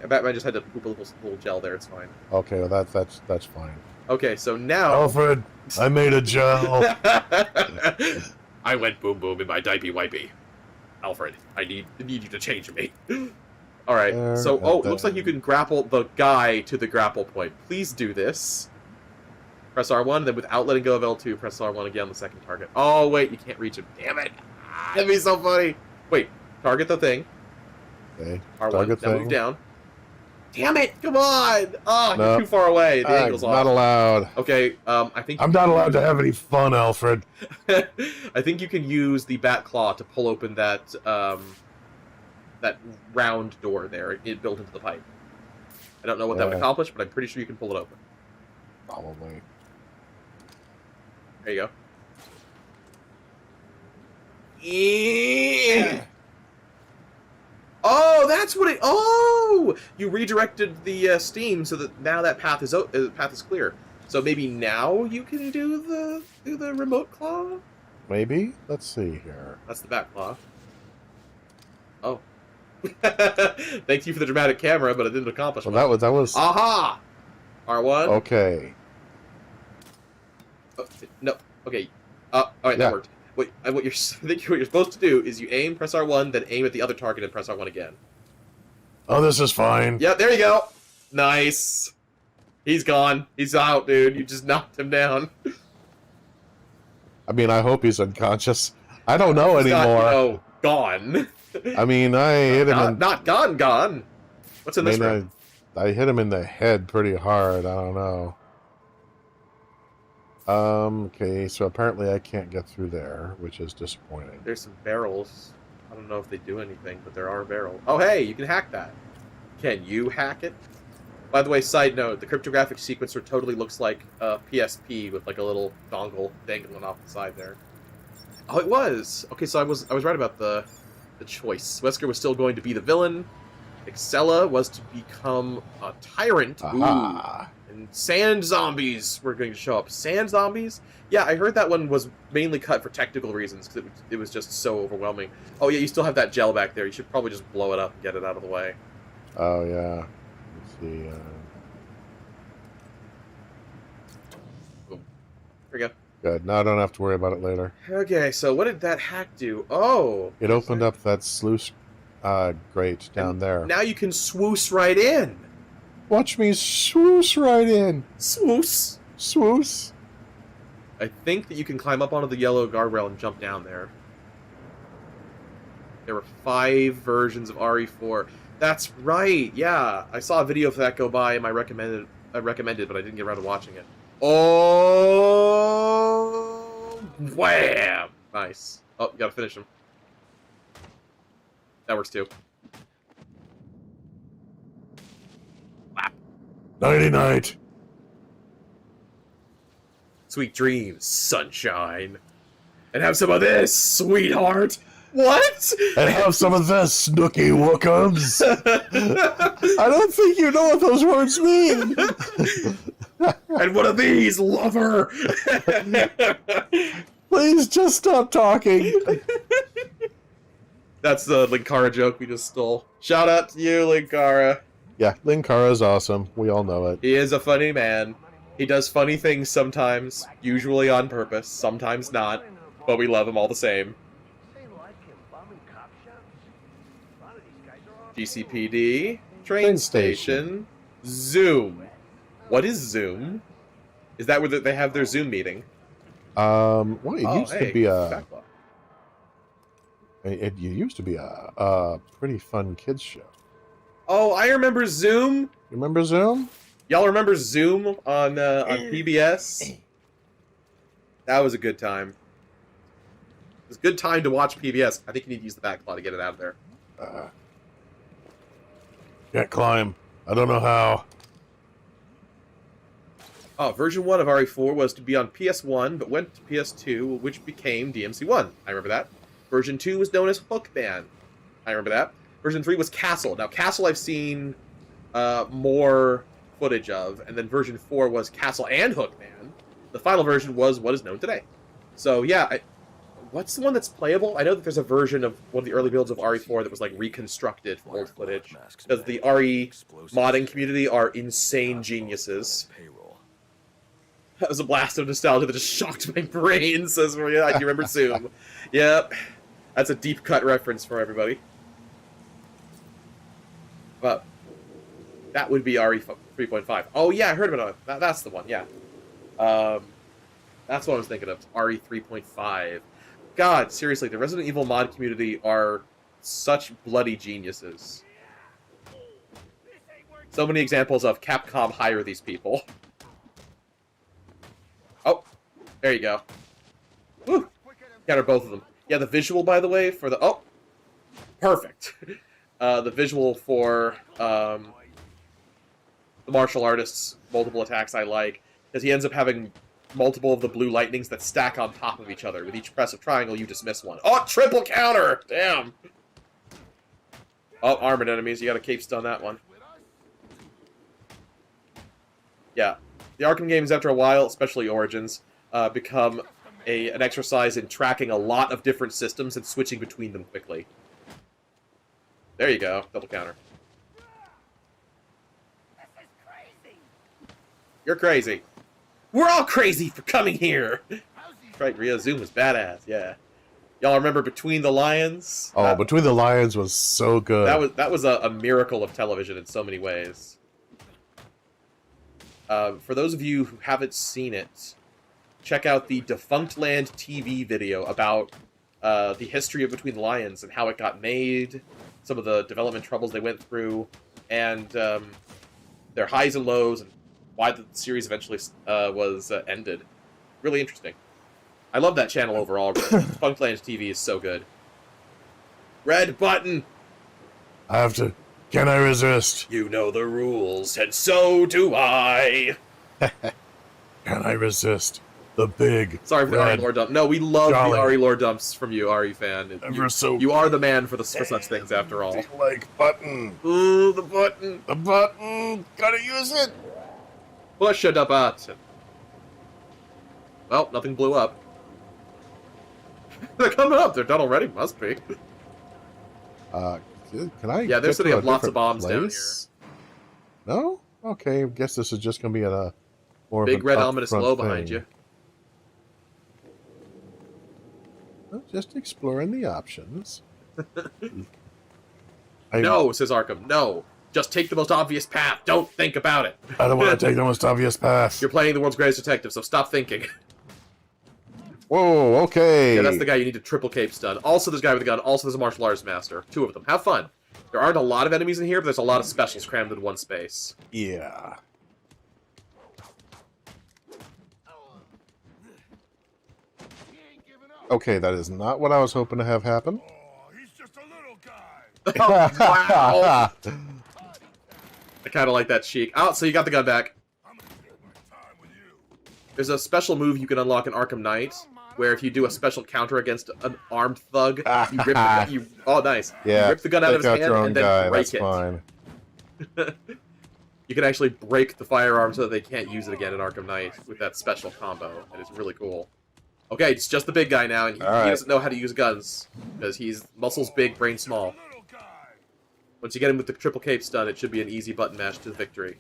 Batman just had to poop a little gel there. It's fine. Okay, well that's fine. Okay, so now Alfred, I made a gel. I went boom boom in my diaper wipey. Alfred, I need you to change me. All right. So it looks like you can grapple the guy to the grapple point. Please do this. Press R1, then without letting go of L2, press R1 again on the second target. Oh wait, you can't reach him. Damn it! That'd be so funny. Wait, target the thing. Okay. R1. Target now thing. move down. Damn it! Come on! Oh, no. You're too far away. The angle's off. Not allowed. Okay, I think... I'm not allowed to have any fun, Alfred. I think you can use the bat claw to pull open that, that round door there, built into the pipe. I don't know what that would accomplish, but I'm pretty sure you can pull it open. Probably. There you go. Yeah. Oh, that's what it... Oh! You redirected the steam so that now that path is clear. So maybe now you can do the remote claw? Maybe? Let's see here. That's the back claw. Oh. Thank you for the dramatic camera, but it didn't accomplish much. That was... Aha! R1. Okay. Oh, no. Okay. Alright, that worked. Wait, I think what you're supposed to do is you aim, press R1, then aim at the other target and press R1 again. Oh, this is fine. Yeah, there you go. Nice. He's gone. He's out, dude. You just knocked him down. I mean, I hope he's unconscious. I don't know anymore. Gone. I mean, I hit him not gone. What's in this room? I hit him in the head pretty hard. I don't know. Okay, so apparently I can't get through there, which is disappointing. There's some barrels. I don't know if they do anything, but there are barrels. Oh, hey, you can hack that. Can you hack it? By the way, side note, the cryptographic sequencer totally looks like a PSP with like a little dongle dangling off the side there. Oh, it was! Okay, so I was right about the choice. Wesker was still going to be the villain. Excella was to become a tyrant. Aha. Ooh. And sand zombies were going to show up. Sand zombies? Yeah, I heard that one was mainly cut for technical reasons, because it was just so overwhelming. Oh yeah, you still have that gel back there. You should probably just blow it up and get it out of the way. Oh yeah. Let's see. There we go. Good. Now I don't have to worry about it later. Okay, so what did that hack do? Oh! It opened up that sluice grate down there. Now you can swoosh right in! Watch me swoosh right in. Swoosh. Swoosh. I think that you can climb up onto the yellow guardrail and jump down there. There were 5 versions of RE4. That's right. Yeah, I saw a video of that go by, and I recommended, but I didn't get around to watching it. Oh, wham! Nice. Oh, you gotta finish him. That works too. Nighty night. Sweet dreams, sunshine. And have some of this, sweetheart. What? And have some of this, Snooky Wookums. I don't think you know what those words mean. And one of these, lover. Please just stop talking. That's the Linkara joke we just stole. Shout out to you, Linkara. Yeah, Linkara's awesome. We all know it. He is a funny man. He does funny things sometimes, usually on purpose, sometimes not, but we love him all the same. GCPD, train station, Zoom. What is Zoom? Is that where they have their Zoom meeting? Well, it used to be a... backlog. It used to be a pretty fun kids show. Oh, I remember Zoom. You remember Zoom? Y'all remember Zoom on PBS? That was a good time. It was a good time to watch PBS. I think you need to use the backlog to get it out of there. Can't climb. I don't know how. Oh, version 1 of RE4 was to be on PS1, but went to PS2, which became DMC1. I remember that. Version 2 was known as Hookman. I remember that. Version 3 was Castle. Now, Castle I've seen more footage of, and then version 4 was Castle and Hookman. The final version was what is known today. So, yeah, what's the one that's playable? I know that there's a version of one of the early builds of RE4 that was, like, reconstructed from old footage. Because the RE modding community are insane geniuses. That was a blast of nostalgia that just shocked my brain, says Maria. I do remember Zoom. Yep. That's a deep cut reference for everybody. But that would be RE 3.5. Oh, yeah, I heard about it. That's the one, yeah. That's what I was thinking of. RE 3.5. God, seriously, the Resident Evil mod community are such bloody geniuses. So many examples of Capcom hire these people. Oh, there you go. Woo! Counter both of them. Yeah, the visual, by the way, for the... Oh! Perfect. The visual for the martial artist's multiple attacks I like, because he ends up having multiple of the blue lightnings that stack on top of each other. With each press of triangle, you dismiss one. Oh, triple counter! Damn! Oh, armored enemies. You got a cape stun that one. Yeah. The Arkham games, after a while, especially Origins, become an exercise in tracking a lot of different systems and switching between them quickly. There you go. Double counter. This is crazy. You're crazy. We're all crazy for coming here! That's right, Rio. Zoom was badass, yeah. Y'all remember Between the Lions? Oh, Between the Lions was so good. That was a miracle of television in so many ways. For those of you who haven't seen it, check out the Defunct Land TV video about the history of Between the Lions and how it got made, some of the development troubles they went through, and their highs and lows, and why the series eventually was ended. Really interesting. I love that channel overall. Defunct Land TV is so good. Red button! I have to... Can I resist? You know the rules, and so do I! Can I resist? The big... Sorry for the RE lore dump. No, we love jolly. the RE lore dumps from you, RE fan. You are the man for such things, after all. Like button. Ooh, the button. The button. Gotta use it. Push the button. Well, nothing blew up. They're coming up. They're done already. Must be. Can I? Yeah, they're setting up lots of bombs down here. No? Okay, I guess this is just gonna be a more big of an red ominous glow thing. behind you. Well, just exploring the options. No, says Arkham. No. Just take the most obvious path. Don't think about it. I don't want to take the most obvious path. You're playing the world's greatest detective, so stop thinking. Whoa, okay. Yeah, that's the guy you need to triple cape stun. Also, this guy with a gun. Also, there's a martial arts master. Two of them. Have fun. There aren't a lot of enemies in here, but there's a lot of specials crammed in one space. Yeah. Okay, that is not what I was hoping to have happen. He's just a little guy. Wow! I kind of like that cheek. Oh, so you got the gun back. There's a special move you can unlock in Arkham Knight, where if you do a special counter against an armed thug, you rip the, oh, nice. Yeah, you rip the gun out of his hand and then break that's it. Fine. You can actually break the firearm so that they can't use it again in Arkham Knight with that special combo. And it's really cool. Okay, it's just the big guy now, and he doesn't know how to use guns, because he's muscles big, brain small. Once you get him with the triple cape stun, it should be an easy button mash to victory.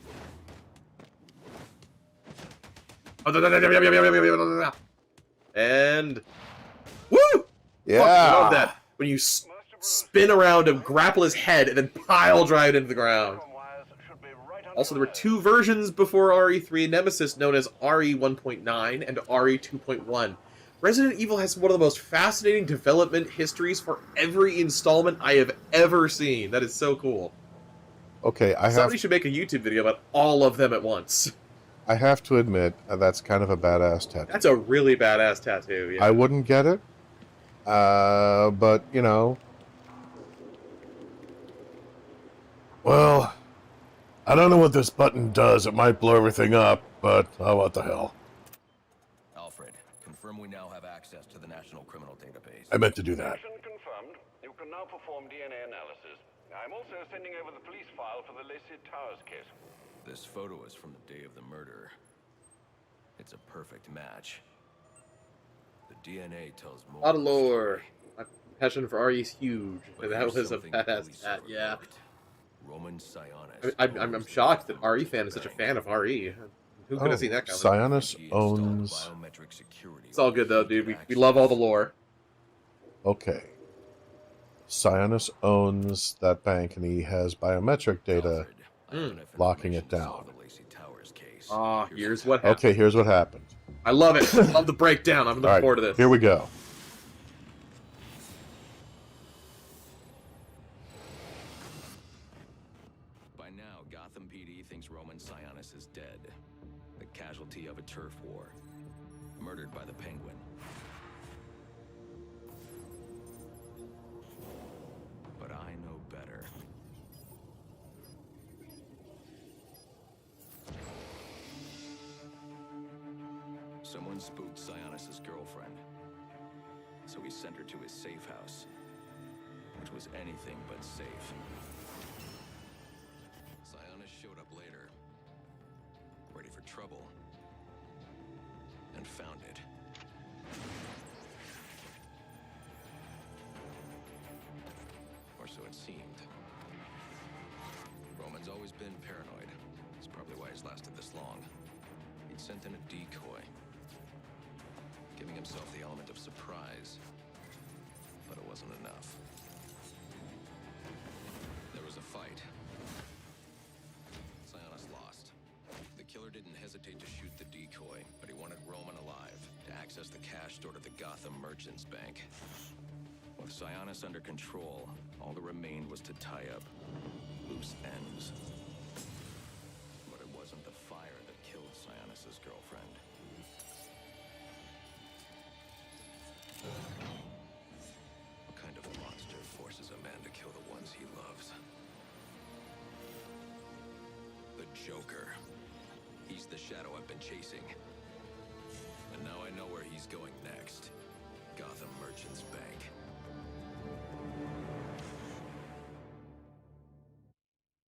And... Woo! Yeah! Fuck, I love that. When you spin around and grapple his head, and then pile drive it into the ground. Also, there were 2 versions before RE3 Nemesis, known as RE 1.9 and RE 2.1. Resident Evil has one of the most fascinating development histories for every installment I have ever seen. That is so cool. Okay, Somebody should make a YouTube video about all of them at once. I have to admit, that's kind of a badass tattoo. That's a really badass tattoo, yeah. I wouldn't get it, but, you know... Well, I don't know what this button does. It might blow everything up, but oh, what the hell. Alfred, confirm we now have access to the National Criminal Database. I meant to do that. Confirmed. You can now perform DNA analysis. I'm also sending over the police file for the Lacey Towers case. This photo is from the day of the murder. It's a perfect match. The DNA tells more. A lot of lore. My passion for RE is huge, and that was a badass tat, yeah. Roman Sionis. I'm shocked that RE fan is such a fan of RE. Who could have seen that coming? Sionis owns... It's all good though, dude. We love all the lore. Okay. Sionis owns that bank, and he has biometric data locking it down. Ah, here's what happened. Okay, here's what happened. I love it. I love the breakdown. I'm looking forward to this. Here we go. By now, Gotham PD thinks Roman Sionis is dead. The casualty of a turf war. Murdered by the Penguin. But I know better. Someone spooked Sionis' girlfriend. So he sent her to his safe house. Which was anything but safe. Sionis showed up later. Ready for trouble. And found it. Or so it seemed. Roman's always been paranoid. That's probably why he's lasted this long. He'd sent in a decoy. Giving himself the element of surprise. But it wasn't enough. There was a fight. Sionis lost. The killer didn't hesitate to shoot the decoy, but he wanted Roman alive to access the cash stored at the Gotham Merchants Bank. With Sionis under control, all that remained was to tie up loose ends. But it wasn't the fire that killed Sionis' girlfriend. What kind of monster forces a man to kill the ones he loves? The Joker. He's the shadow I've been chasing. And now I know where he's going next. Gotham Merchants Bank.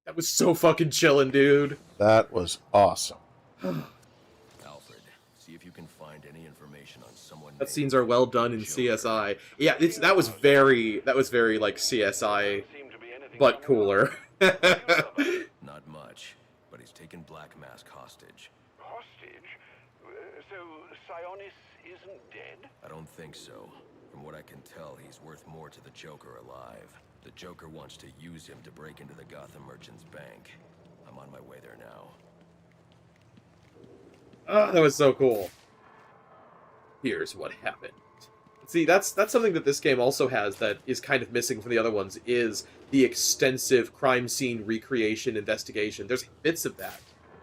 That was so fucking chillin', dude. That was awesome. Alfred, see if you can find any information on someone. That scenes are well done in CSI. Yeah, that was very like CSI, but cooler. Not much, but he's taken Black Mask hostage. Hostage? So Sionis isn't dead? I don't think so. From what I can tell, he's worth more to the Joker alive. The Joker wants to use him to break into the Gotham Merchants Bank. I'm on my way there now. Oh, that was so cool. Here's what happened. See, that's something that this game also has that is kind of missing from the other ones, is the extensive crime scene recreation investigation. There's bits of that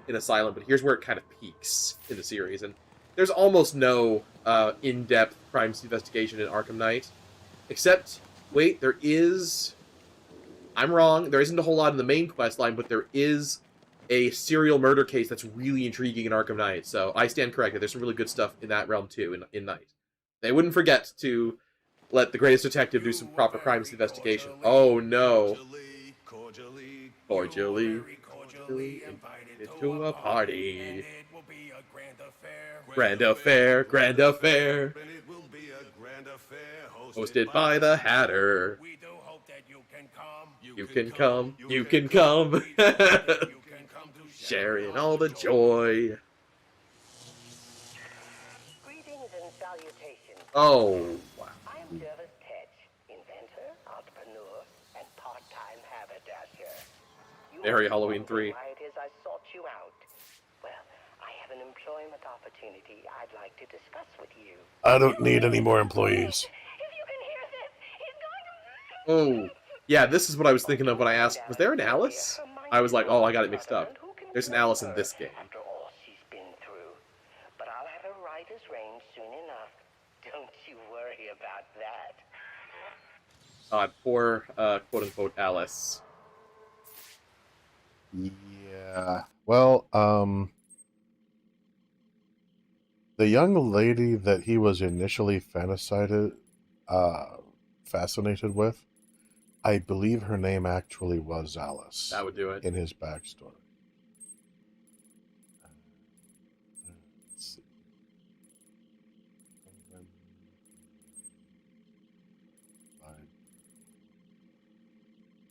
in Asylum, but here's where it kind of peaks in the series. And there's almost no in-depth crime scene investigation in Arkham Knight. Except, wait, there is... I'm wrong, there isn't a whole lot in the main quest line, but there is a serial murder case that's really intriguing in Arkham Knight. So I stand corrected. There's some really good stuff in that realm, too, in Knight. They wouldn't forget to let the greatest detective do some proper crimes investigation. Oh, no. Cordially invited to a party. Grand affair, grand affair. Hosted by the Hatter. You can come, you can come. Sharing all the joy. Oh, wow. I'm Jervis Tetch, inventor, entrepreneur, and part-time haberdasher. Very Halloween 3. Why it is I sought you out. Well, I have an employment opportunity I'd like to discuss with you. I don't need any more employees. Oh, yeah, this is what I was thinking of when I asked, was there an Alice? I was like, oh, I got it mixed up. There's an Alice in this game. After all she's been through. But I'll have her writer's range soon enough. Don't you worry about that. Poor, quote-unquote, Alice. Yeah. Well, the young lady that he was initially fascinated with, I believe her name actually was Alice. That would do it. In his backstory. Let's see.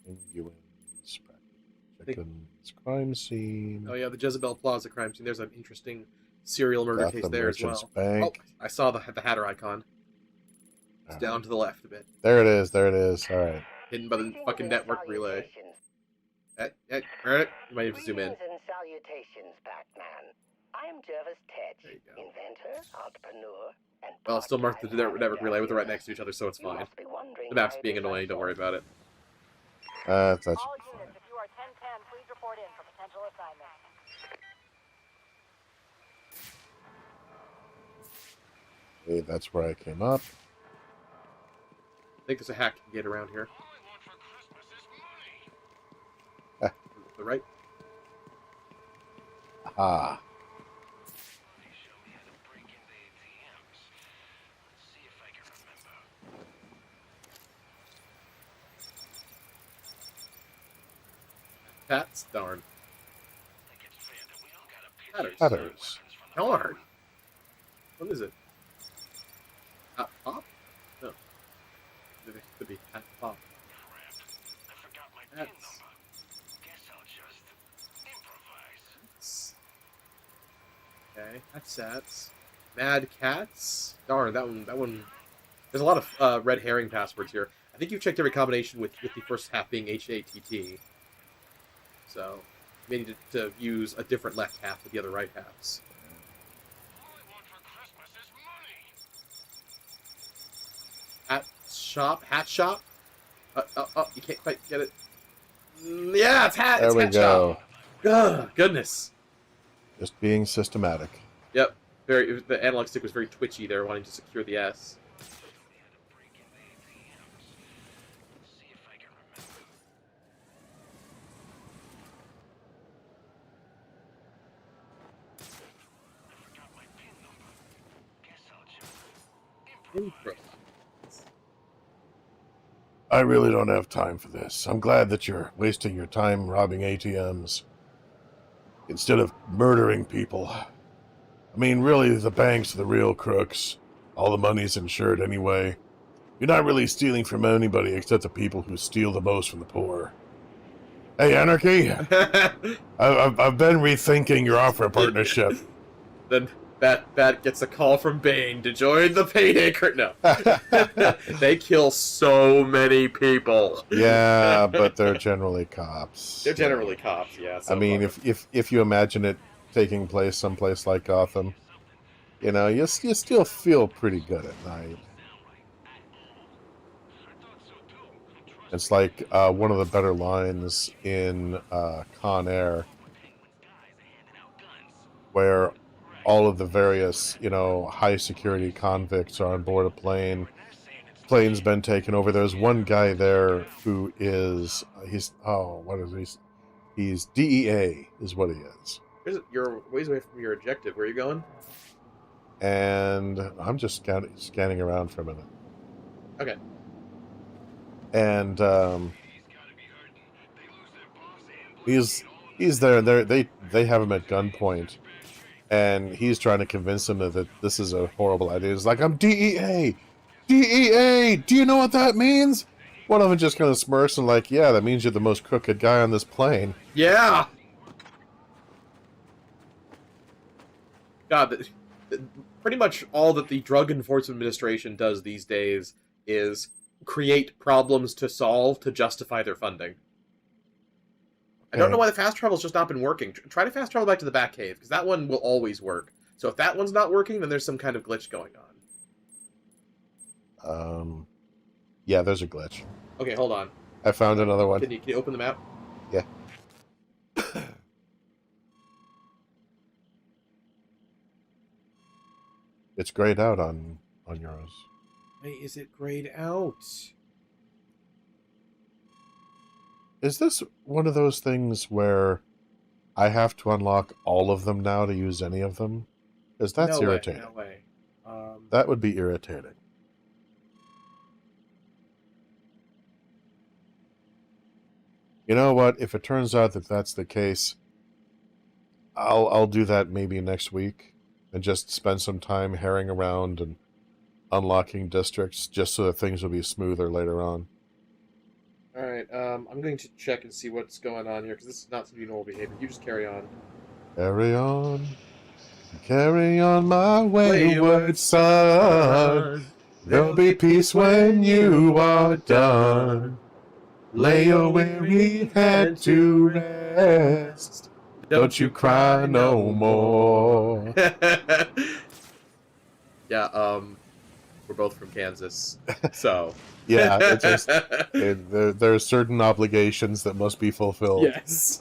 Penguins, chickens, crime scene. Oh yeah, the Jezebel Plaza crime scene. There's an interesting serial murder case there as well. Bank. Oh, I saw the Hatter icon. It's down to the left a bit. There it is. There it is. All right. Hidden by the fucking network relay. Alright, you might have to zoom in. And salutations, Batman. I'm Jervis Tetch, inventor, entrepreneur, and well, it's still marked the network relay with the right next to each other, so it's fine. The map's being annoying, don't worry about it. That should be All fine. units, if you are 1010, please report in for potential assignment. Okay, that's where I came up. I think there's a hack you can get around here. The right? Ah. That's darn. Hatters. Darn. What is it? Pop? No. It could be Hat Pop. That's... Okay, that's Sats. Mad Cats? Darn, that one... There's a lot of red herring passwords here. I think you've checked every combination with the first half being HATT. So, you may need to use a different left half with the other right halves. Hat shop? You can't quite get it. Yeah, it's hat. There we go. Ugh, goodness. Just being systematic. Yep. The analog stick was very twitchy there, wanting to secure the S. I really don't have time for this. I'm glad that you're wasting your time robbing ATMs instead of murdering people. I mean, really, the banks are the real crooks. All the money's insured anyway. You're not really stealing from anybody except the people who steal the most from the poor. Hey, Anarchy! I've been rethinking your offer of partnership. Then Bat gets a call from Bane to join the payday crew. No. They kill so many people. Yeah, but they're generally cops. They're generally cops, yeah. I mean, if you imagine it taking place someplace like Gotham, you know, you still feel pretty good at night. It's like one of the better lines in Con Air, where all of the various, high security convicts are on board a plane. Plane's been taken over. There's one guy there who is, what is he? He's DEA is what he is. You're ways away from your objective. Where are you going? And I'm just scanning around for a minute. Okay. And he's there, and they have him at gunpoint, and he's trying to convince him that this is a horrible idea. He's like, I'm DEA! DEA! Do you know what that means? One of them just kind of smirks and like, yeah, that means you're the most crooked guy on this plane. Yeah! God, pretty much all that the Drug Enforcement Administration does these days is create problems to solve to justify their funding. I don't know why the fast travel's just not been working. Try to fast travel back to the Batcave, because that one will always work. So if that one's not working, then there's some kind of glitch going on. Yeah, there's a glitch. Okay, hold on. I found another one. Can you open the map? Yeah. It's grayed out on yours. Wait, is it grayed out? Is this one of those things where I have to unlock all of them now to use any of them? Because that's irritating. No way. That would be irritating. You know what? If it turns out that that's the case, I'll do that maybe next week and just spend some time herring around and unlocking districts just so that things will be smoother later on. Alright, I'm going to check and see what's going on here, because this is not some normal behavior. You just carry on. Carry on. Carry on my wayward son. There'll be peace when you are done. Lay your weary head to rest. Don't you cry no more. Yeah, we're both from Kansas, so... Yeah, it's just there are certain obligations that must be fulfilled. Yes.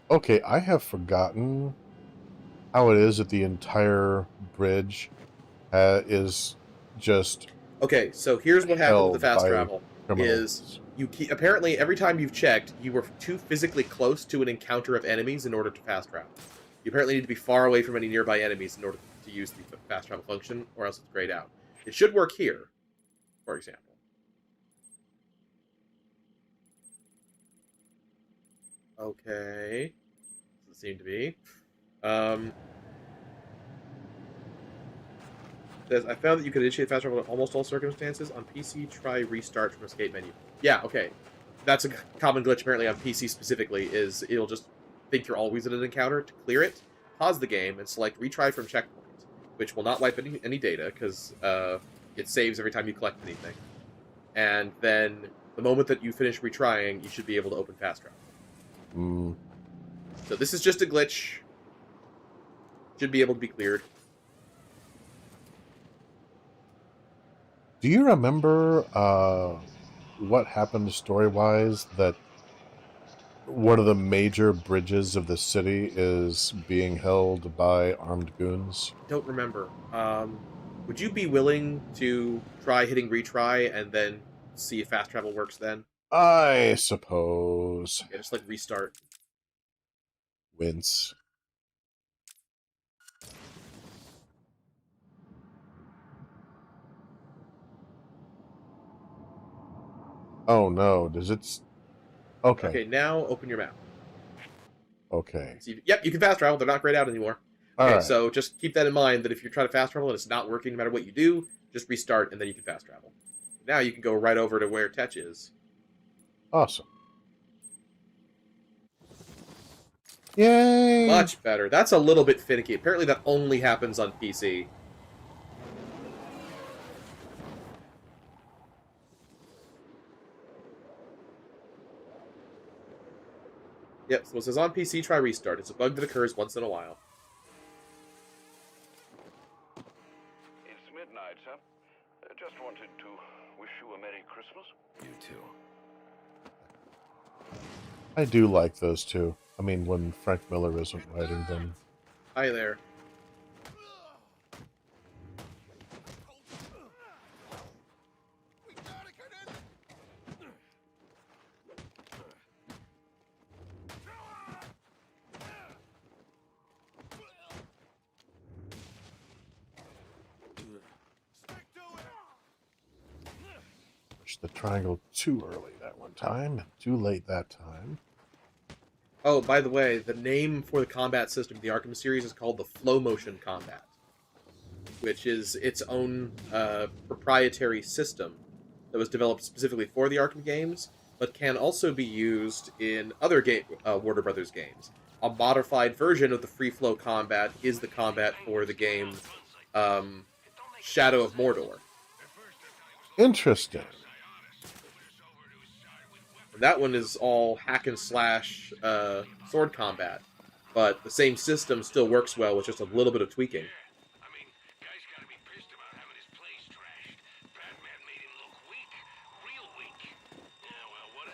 Okay, I have forgotten how it is that the entire bridge is just... Okay, so here's what happened with the fast travel. Is apparently every time you've checked, you were too physically close to an encounter of enemies in order to fast travel. You apparently need to be far away from any nearby enemies in order to use the fast travel function, or else it's grayed out. It should work here, for example. Okay. Doesn't seem to be. Says, I found that you could initiate fast travel in almost all circumstances. On PC, try restart from escape menu. Yeah, okay. That's a common glitch apparently on PC specifically, is it'll just think you're always in an encounter. To clear it, pause the game and select retry from checkpoint, which will not wipe any data, because it saves every time you collect anything. And then, the moment that you finish retrying, you should be able to open fast travel. So this is just a glitch. Should be able to be cleared. Do you remember what happened story-wise that one of the major bridges of the city is being held by armed goons? Don't remember. Would you be willing to try hitting retry and then see if fast travel works then? I suppose. Yeah, just like restart. Wince. Oh no, does it... Okay. Okay, now open your map. Okay. Yep, you can fast travel. They're not grayed out anymore. Okay, so just keep that in mind, that if you're trying to fast travel and it's not working no matter what you do, just restart and then you can fast travel. Now you can go right over to where Tetch is. Awesome. Yay! Much better. That's a little bit finicky. Apparently that only happens on PC. Yep, so it says on PC, try restart. It's a bug that occurs once in a while. I do like those two. I mean, when Frank Miller isn't writing them. Hi there. Pushed the triangle too early that one time, and too late that time. Oh, by the way, the name for the combat system of the Arkham series is called the Flow Motion Combat, which is its own proprietary system that was developed specifically for the Arkham games, but can also be used in other Warner Brothers games. A modified version of the free flow combat is the combat for the game Shadow of Mordor. Interesting. That one is all hack and slash sword combat, but the same system still works well with just a little bit of tweaking.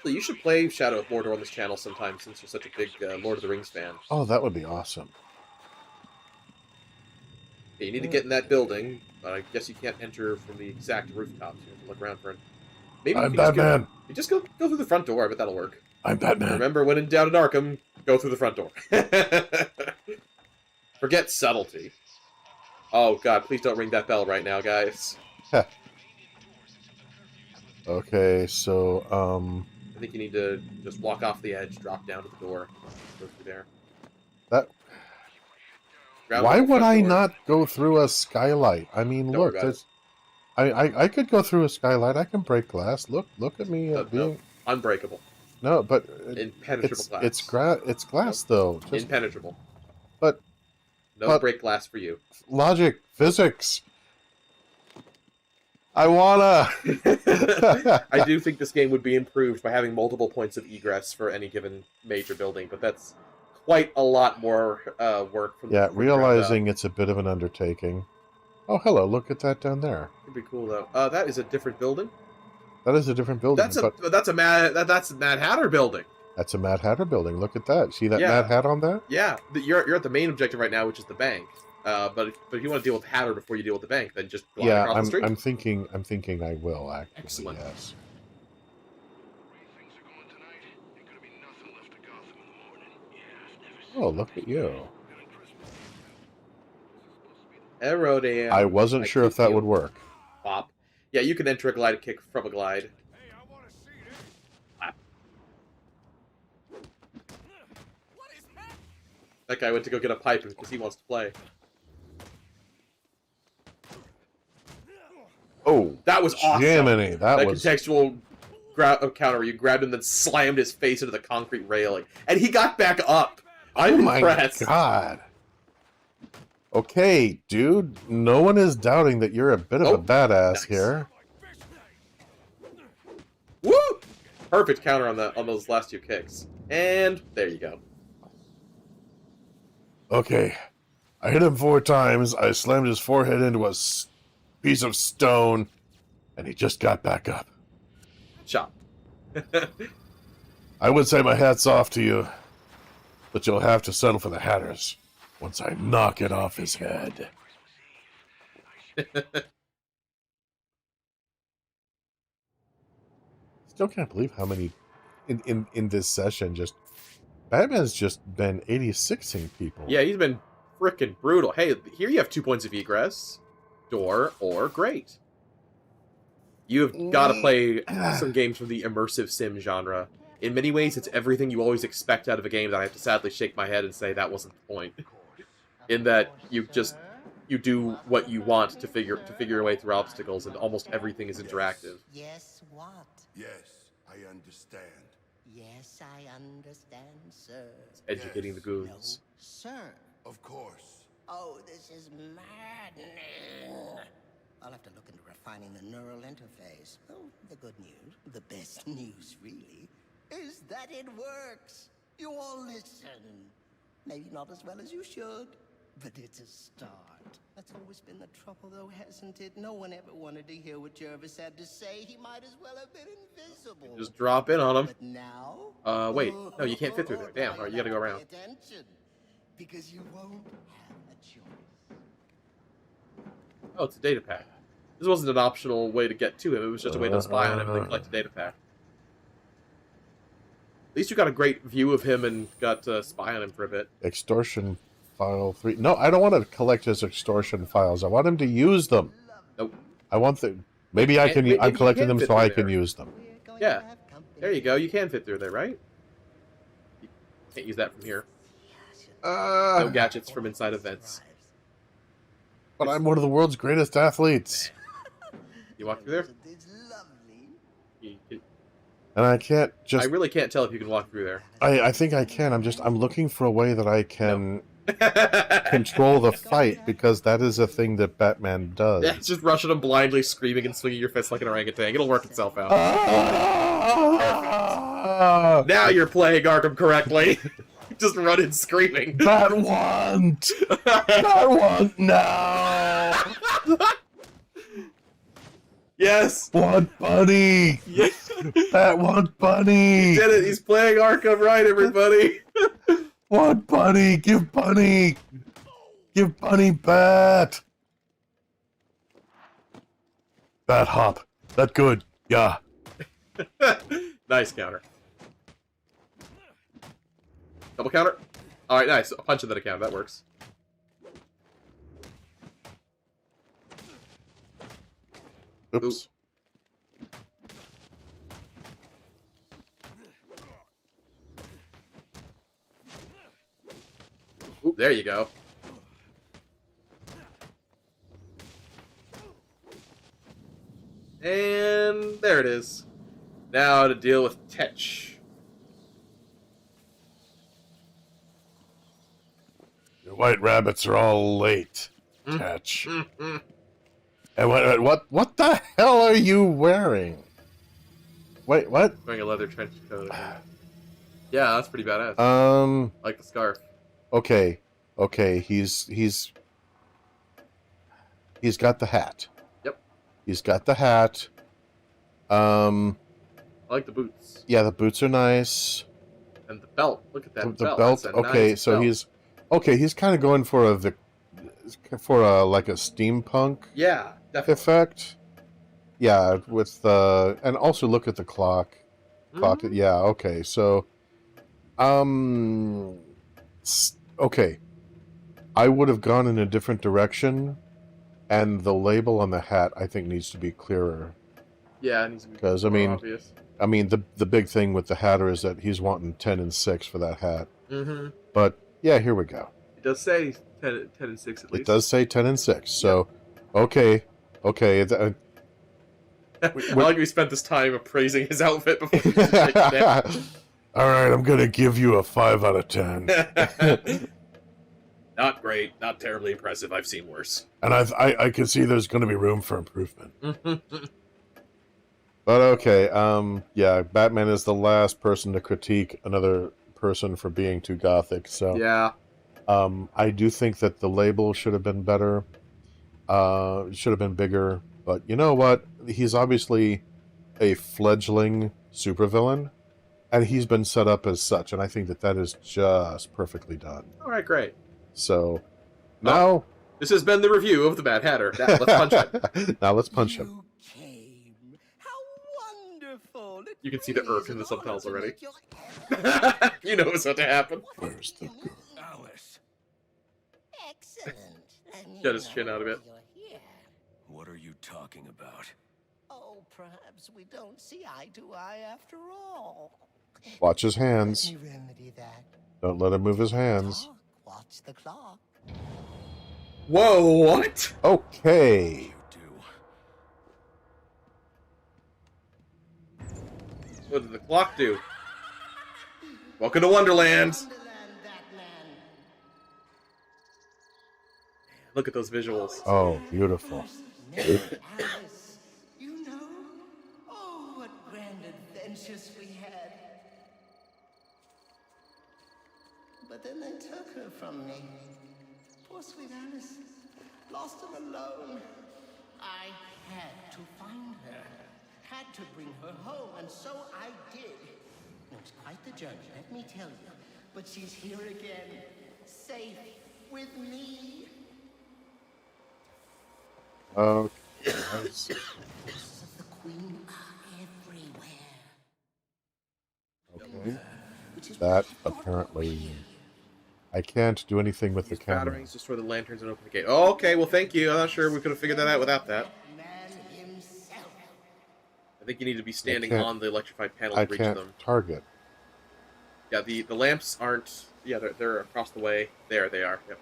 So you should play Shadow of Mordor on this channel sometime, since you're such a big Lord of the Rings fan. Oh, that would be awesome. Yeah, you need to get in that building, but I guess you can't enter from the exact rooftops. You have to look around for it. Maybe I'm Batman. Just go through the front door. I bet that'll work. I'm Batman. Remember, when in doubt at Arkham, go through the front door. Forget subtlety. Oh god, please don't ring that bell right now, guys. Okay, so I think you need to just walk off the edge, drop down to the door, go through there. That. Why would I not go through a skylight? I mean, look, there's. I could go through a skylight. I can break glass. Look at me being unbreakable. No, but impenetrable glass. It's glass though. Just, impenetrable. But no break glass for you. Logic, physics. I wanna. I do think this game would be improved by having multiple points of egress for any given major building, but that's quite a lot more work. From realizing it's a bit of an undertaking. Oh, hello! Look at that down there. It'd be cool though. That is a different building. That is a different building. That's a Mad Hatter building. That's a Mad Hatter building. Look at that. See that Mad Hat on there? Yeah, you're at the main objective right now, which is the bank. But if you want to deal with Hatter before you deal with the bank, then just go across the street. I'm thinking I will actually. Excellent. Yes. Oh, look at you. Aerodam. I wasn't sure if that would work. Pop. Yeah, you can enter a glide kick from a glide. Hey, I want to see this. What is that? That guy went to go get a pipe because he wants to play. Oh, that was awesome. Jiminy, that was contextual counter where you grabbed him and then slammed his face into the concrete railing, and he got back up. I'm impressed. My God. Okay, dude, no one is doubting that you're a bit of a badass here. Woo! Perfect counter on those last two kicks. And there you go. Okay. I hit him 4 times, I slammed his forehead into a piece of stone, and he just got back up. Chop. I would say my hat's off to you, but you'll have to settle for the Hatters once I knock it off his head. Still can't believe how many in this session just Batman's just been 86ing people. Yeah, he's been frickin' brutal. Hey, here you have 2 points of egress. Door or grate. You have got to play some games from the immersive sim genre. In many ways, it's everything you always expect out of a game that I have to sadly shake my head and say that wasn't the point. In that you do what you want to figure your way through obstacles, and almost everything is interactive. Yes, what? Yes, I understand. Yes, I understand, sir. It's educating the goons. No, sir. Of course. Oh, this is maddening. I'll have to look into refining the neural interface. Oh, the good news, the best news really, is that it works. You all listen. Maybe not as well as you should, but it's a start. That's always been the trouble, though, hasn't it? No one ever wanted to hear what Jervis had to say. He might as well have been invisible. Just drop in on him. But now? Wait. No, you can't fit through there. Damn, alright, you gotta go around. Attention, because you won't have a choice. Oh, it's a data pack. This wasn't an optional way to get to him. It was just a way to spy on him and collect a data pack. At least you got a great view of him and got to spy on him for a bit. Extortion file 3. No, I don't want to collect his extortion files. I want him to use them. Nope. I want the... Maybe I can... Maybe I'm collecting you can them fit so I through can there. use them. Yeah. There you go. You can fit through there, right? You can't use that from here. No gadgets from inside of vents. But I'm one of the world's greatest athletes. You walk through there? And I can't just... I really can't tell if you can walk through there. I think I can. I'm looking for a way that I can control the fight, because that is a thing that Batman does. Yeah, it's just rushing them blindly, screaming and swinging your fist like an orangutan. It'll work itself out. Now you're playing Arkham correctly. Just running screaming. That want! That want now! Yes! Want Bunny! Yes! That want Bunny! He did it! He's playing Arkham right, everybody! Want Bunny! Give Bunny! Give Bunny Bat! Bat hop. That good. Yeah. Nice counter. Double counter? Alright, nice. A punch and then a counter. That works. Oops. Ooh, there you go. And there it is. Now to deal with Tetch. Your white rabbits are all late, Tetch. And what the hell are you wearing? Wait, what? Wearing a leather trench coat. Yeah, that's pretty badass. Like the scarf. Okay. He's got the hat. Yep. He's got the hat. I like the boots. Yeah, the boots are nice. And the belt. Look at that The belt. belt. That's a Okay, nice so belt. he's kind of going for like a steampunk Yeah, definitely. effect. Yeah, with and also look at the clock. Clock. Yeah. Okay. So, okay. I would have gone in a different direction, and the label on the hat I think needs to be clearer. Yeah, it needs to be Because more obvious. I mean the big thing with the hatter is that he's wanting 10 and 6 for that hat. Mm-hmm. But yeah, here we go. It does say 10 and 6 at least. It does say 10 and 6. So, okay. I like we spent this time appraising his outfit before we just take it down. All right, I'm gonna give you a 5 out of 10. Not great, not terribly impressive. I've seen worse. And I can see there's going to be room for improvement. But okay, yeah, Batman is the last person to critique another person for being too gothic. So yeah, I do think that the label should have been better. Should have been bigger. But you know what? He's obviously a fledgling supervillain, and he's been set up as such. And I think that is just perfectly done. All right, great. So now this has been the review of the Mad Hatter. Now let's punch him. Now let's punch him. You can see the irk in the subtitles already. You know what's about to happen. Where's the girl? Alice. Excellent. Get his chin out of it. What are you talking about? Oh, perhaps we don't see eye to eye after all. Watch his hands. Let me remedy that. Don't let him move his hands. Watch the clock. Whoa, what? Okay. What did the clock do? Welcome to Wonderland. Look at those visuals. Oh, beautiful. Alice, you know? Oh, what grand adventures we had. But then they took her from me. Poor sweet Alice. Lost and alone. I had to find her. Had to bring her home, and so I did. It was quite the journey, let me tell you. But she's here again. Safe with me. Okay. Forces of the Queen are everywhere. Okay. That apparently... I can't do anything with the camera. Batterings, destroy the lanterns, and open the gate. Oh, okay, well, thank you. I'm not sure we could have figured that out without that. I think you need to be standing on the electrified panel to reach them. I can't target. Yeah, the lamps aren't... Yeah, they're across the way. There they are. Yep.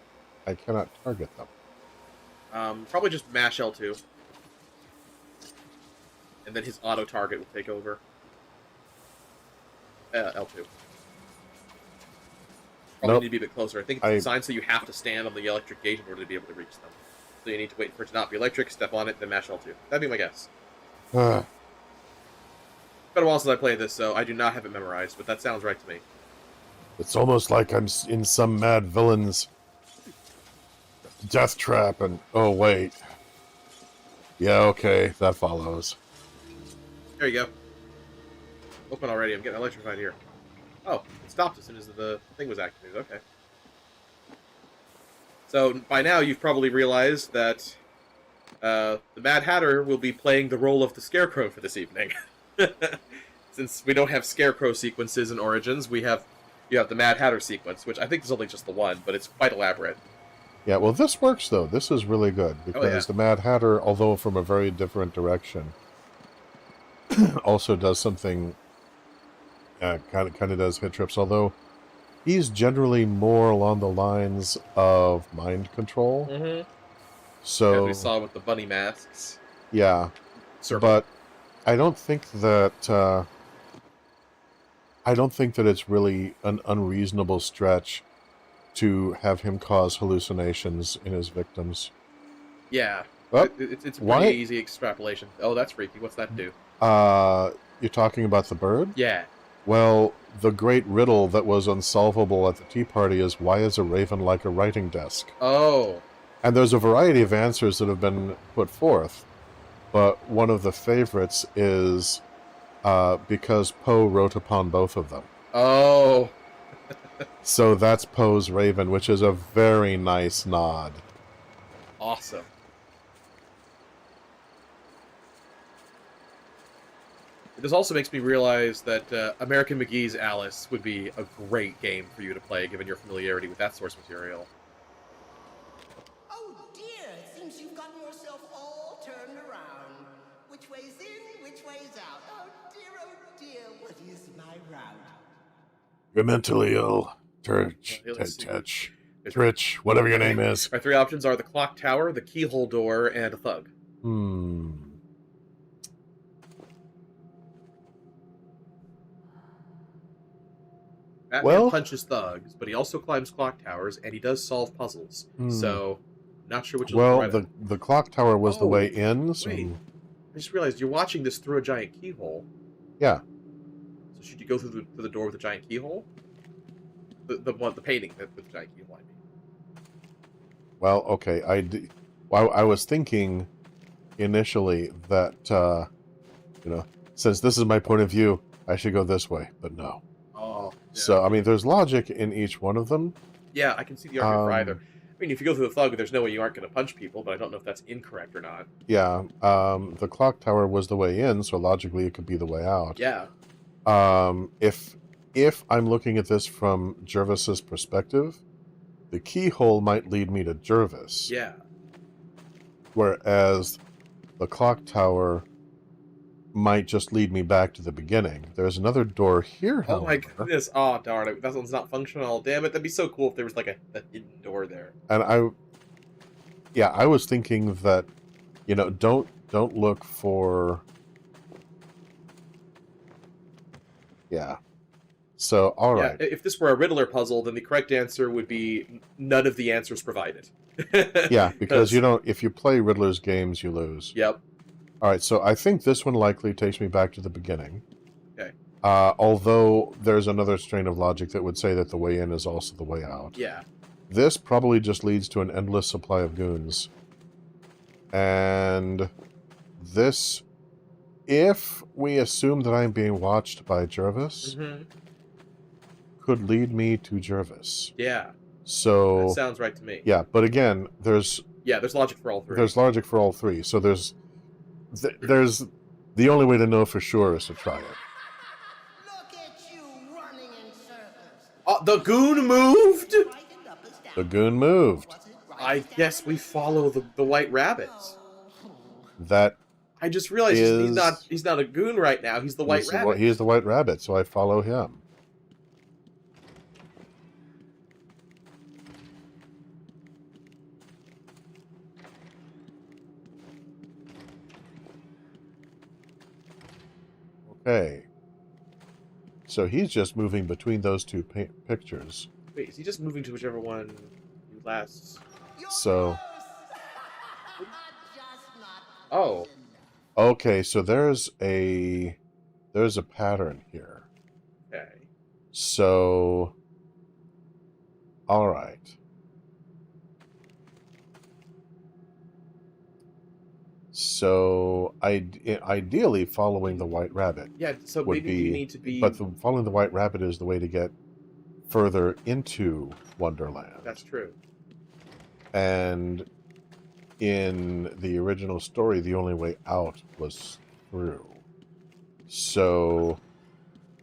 I cannot target them. Probably just mash L2. And then his auto-target will take over. L2. Probably need to be a bit closer. I think it's designed so you have to stand on the electric gate in order to be able to reach them. So you need to wait for it to not be electric, step on it, then mash L2. That'd be my guess. It's been a while since I played this, so I do not have it memorized, but that sounds right to me. It's almost like I'm in some mad villain's death trap, and... Oh, wait. Yeah, okay, that follows. There you go. Open already, I'm getting electrified here. Oh, it stopped as soon as the thing was activated, okay. So, by now, you've probably realized that the Mad Hatter will be playing the role of the Scarecrow for this evening. Since we don't have Scarecrow sequences in Origins, you have the Mad Hatter sequence, which I think is only just the one, but it's quite elaborate. Yeah, well, this works, though. This is really good, because the Mad Hatter, although from a very different direction, also does something... kind of does hit trips, although he's generally more along the lines of mind control. Mm-hmm. So as we saw with the bunny masks. Yeah, but I don't think that it's really an unreasonable stretch to have him cause hallucinations in his victims. Yeah, it's a why? pretty easy extrapolation. Oh, that's freaky. What's that do? You're talking about the bird? Yeah. Well, the great riddle that was unsolvable at the tea party is, why is a raven like a writing desk? Oh. And there's a variety of answers that have been put forth, but one of the favorites is because Poe wrote upon both of them. Oh. So that's Poe's raven, which is a very nice nod. Awesome. This also makes me realize that American McGee's Alice would be a great game for you to play, given your familiarity with that source material. Oh dear, it seems you've gotten yourself all turned around. Which way's in, which way's out? Oh dear, what is my route? You're mentally ill. Trich, whatever your name is. Our three options are the clock tower, the keyhole door, and a thug. Batman punches thugs, but he also climbs clock towers, and he does solve puzzles. So, not sure which is the clock tower was the way in, so... Wait. I just realized you're watching this through a giant keyhole. Yeah. So should you go through the door with the giant keyhole? The painting with the giant keyhole, I mean. Well, okay, I was thinking initially that, since this is my point of view, I should go this way, but no. Oh. Yeah. So, I mean, there's logic in each one of them. Yeah, I can see the argument for either. I mean, if you go through the thug, there's no way you aren't going to punch people, but I don't know if that's incorrect or not. Yeah, the clock tower was the way in, so logically it could be the way out. Yeah. If I'm looking at this from Jervis's perspective, the keyhole might lead me to Jervis. Yeah. Whereas the clock tower might just lead me back to the beginning. There's another door here, however. Oh my goodness. Oh, darn it. That one's not functional. Damn it. That'd be so cool if there was like a hidden door there. And I was thinking that, don't look for... Yeah. So, alright. Yeah, if this were a Riddler puzzle, then the correct answer would be none of the answers provided. Yeah, because if you play Riddler's games, you lose. Yep. Alright, so I think this one likely takes me back to the beginning. Okay. Although there's another strain of logic that would say that the way in is also the way out. Yeah. this probably just leads to an endless supply of goons. And this, if we assume that I'm being watched by Jervis, could lead me to Jervis. Yeah. So that sounds right to me. Yeah, but again, there's logic for all three. There's logic for all three. So there's the only way to know for sure is to try it. The goon moved? The goon moved. I guess we follow the white rabbits. That I just realized he's not a goon right now. He's the white rabbit. He's the white rabbit, so I follow him. Okay. So he's just moving between those two pictures. Wait, is he just moving to whichever one lasts? So... Oh. Okay, so there's a pattern here. Okay. So... Alright. So, ideally, following the White Rabbit. Yeah, so maybe you need to be... But following the White Rabbit is the way to get further into Wonderland. That's true. And in the original story, the only way out was through. So,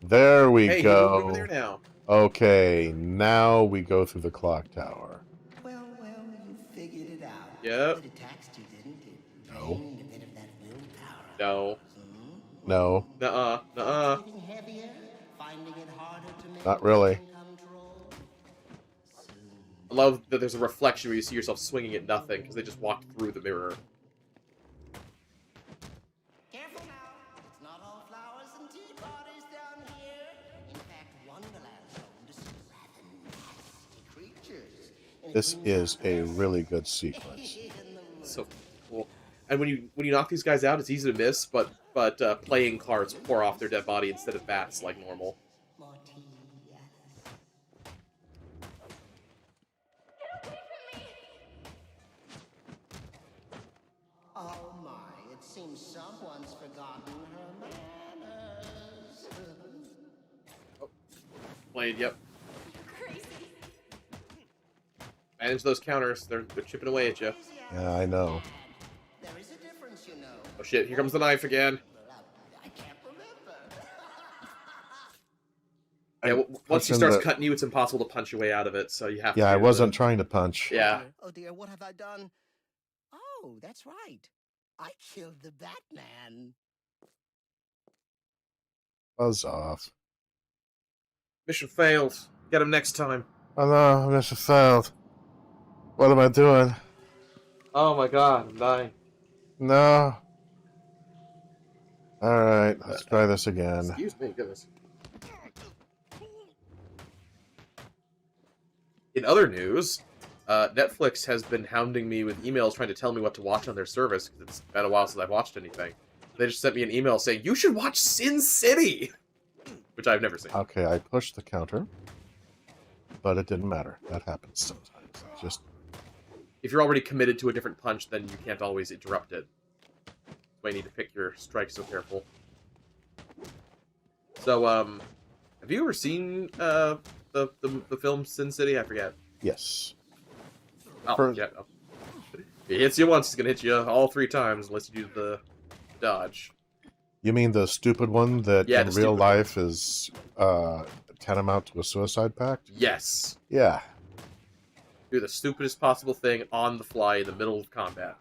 there we go. Hey, over there now. Okay, now we go through the clock tower. Well, you figured it out. Yep. But it taxed you, didn't it? No. A bit of that willpower. No. No. Nuh-uh. Heavier, finding it harder to make Not really. I love that there's a reflection where you see yourself swinging at nothing because they just walked through the mirror. Careful now. It's not all flowers and tea parties down here. In fact, Wonderland's home to some rather nasty creatures. This is a really good sequence. So cool. And when you knock these guys out, it's easy to miss, but playing cards pour off their dead body instead of bats like normal. Oh my, it seems someone's forgotten her manners. Blade, yep. Manage those counters. They're chipping away at you. Yeah, I know. There is a difference, you know. Oh shit, here comes the knife again. I can't remember. Yeah, once he starts cutting you, it's impossible to punch your way out of it, so you have to... Yeah, I wasn't trying to punch. Yeah. Oh dear, what have I done? Oh, that's right. I killed the Batman. Buzz off. Mission failed. Get him next time. Oh no, mission failed. What am I doing? Oh my god, I'm dying. No. Alright, let's try this again. Excuse me, goodness. In other news, Netflix has been hounding me with emails trying to tell me what to watch on their service, because it's been a while since I've watched anything. They just sent me an email saying, you should watch Sin City! Which I've never seen. Okay, I pushed the counter, but it didn't matter. That happens sometimes. Just... If you're already committed to a different punch, then you can't always interrupt it. That's why you need to pick your strikes so careful. So, have you ever seen, the film Sin City? I forget. Yes. Oh, yeah. Oh. If he hits you once, he's gonna hit you all 3 times, unless you do the dodge. You mean the stupid one that in real life one. is tantamount to a suicide pact? Yes. Yeah. Do the stupidest possible thing on the fly in the middle of combat.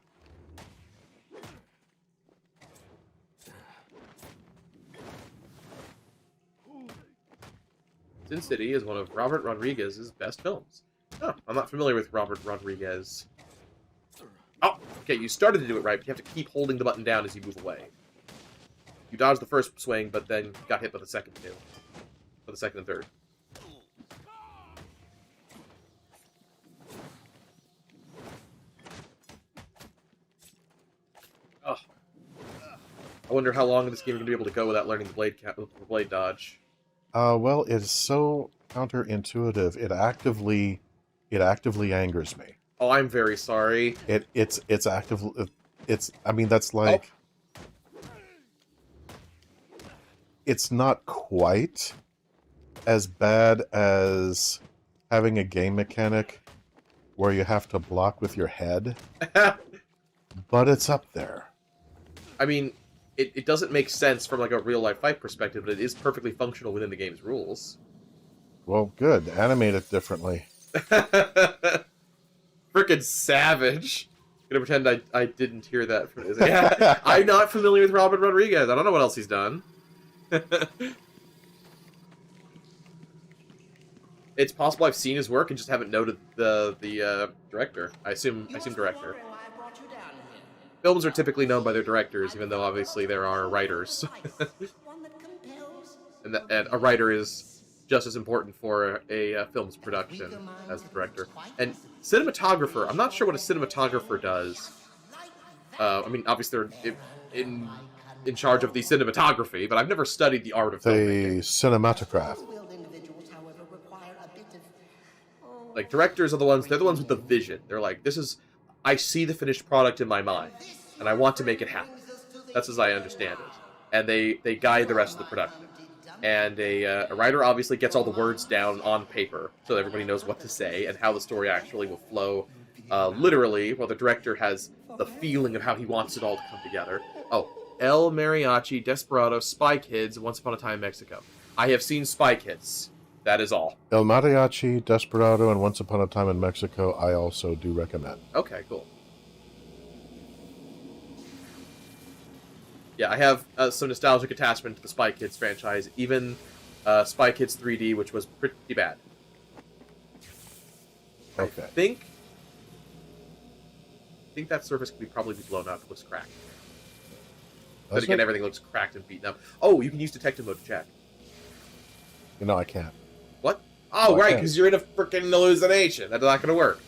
Sin City is one of Robert Rodriguez's best films. Oh, I'm not familiar with Robert Rodriguez. Oh, okay, you started to do it right, but you have to keep holding the button down as you move away. You dodged the first swing, but then got hit by the second two. For the second and third. Oh. I wonder how long this game is going to be able to go without learning the blade dodge. Well, it's so counterintuitive. It actively It actively angers me. Oh, I'm very sorry. It's active. I mean, that's like. It's not quite as bad as having a game mechanic where you have to block with your head, but it's up there. I mean, it doesn't make sense from like a real life fight perspective, but it is perfectly functional within the game's rules. Well, good. Animate it differently. Frickin' savage. I'm gonna pretend I didn't hear that. Yeah, I'm not familiar with Robert Rodriguez. I don't know what else he's done. It's possible I've seen his work and just haven't noted the director. I assume director. Films are typically known by their directors, even though obviously there are writers. and a writer is just as important for a film's production as the director. And cinematographer, I'm not sure what a cinematographer does. I mean, obviously they're in charge of the cinematography, but I've never studied the art of filmmaking. The cinematograph. Like, directors are they're the ones with the vision. They're like, I see the finished product in my mind, and I want to make it happen. That's as I understand it. And they guide the rest of the production. And a writer obviously gets all the words down on paper, so everybody knows what to say and how the story actually will flow literally, while the director has the feeling of how he wants it all to come together. Oh, El Mariachi, Desperado, Spy Kids, Once Upon a Time in Mexico. I have seen Spy Kids. That is all. El Mariachi, Desperado, and Once Upon a Time in Mexico, I also do recommend. Okay, cool. Yeah, I have some nostalgic attachment to the Spy Kids franchise, even Spy Kids 3D, which was pretty bad. Okay. I think that surface could probably be blown up. It looks cracked. But again, everything looks cracked and beaten up. Oh, you can use detective mode to check. No, I can't. What? Oh, right, because you're in a freaking hallucination. That's not going to work.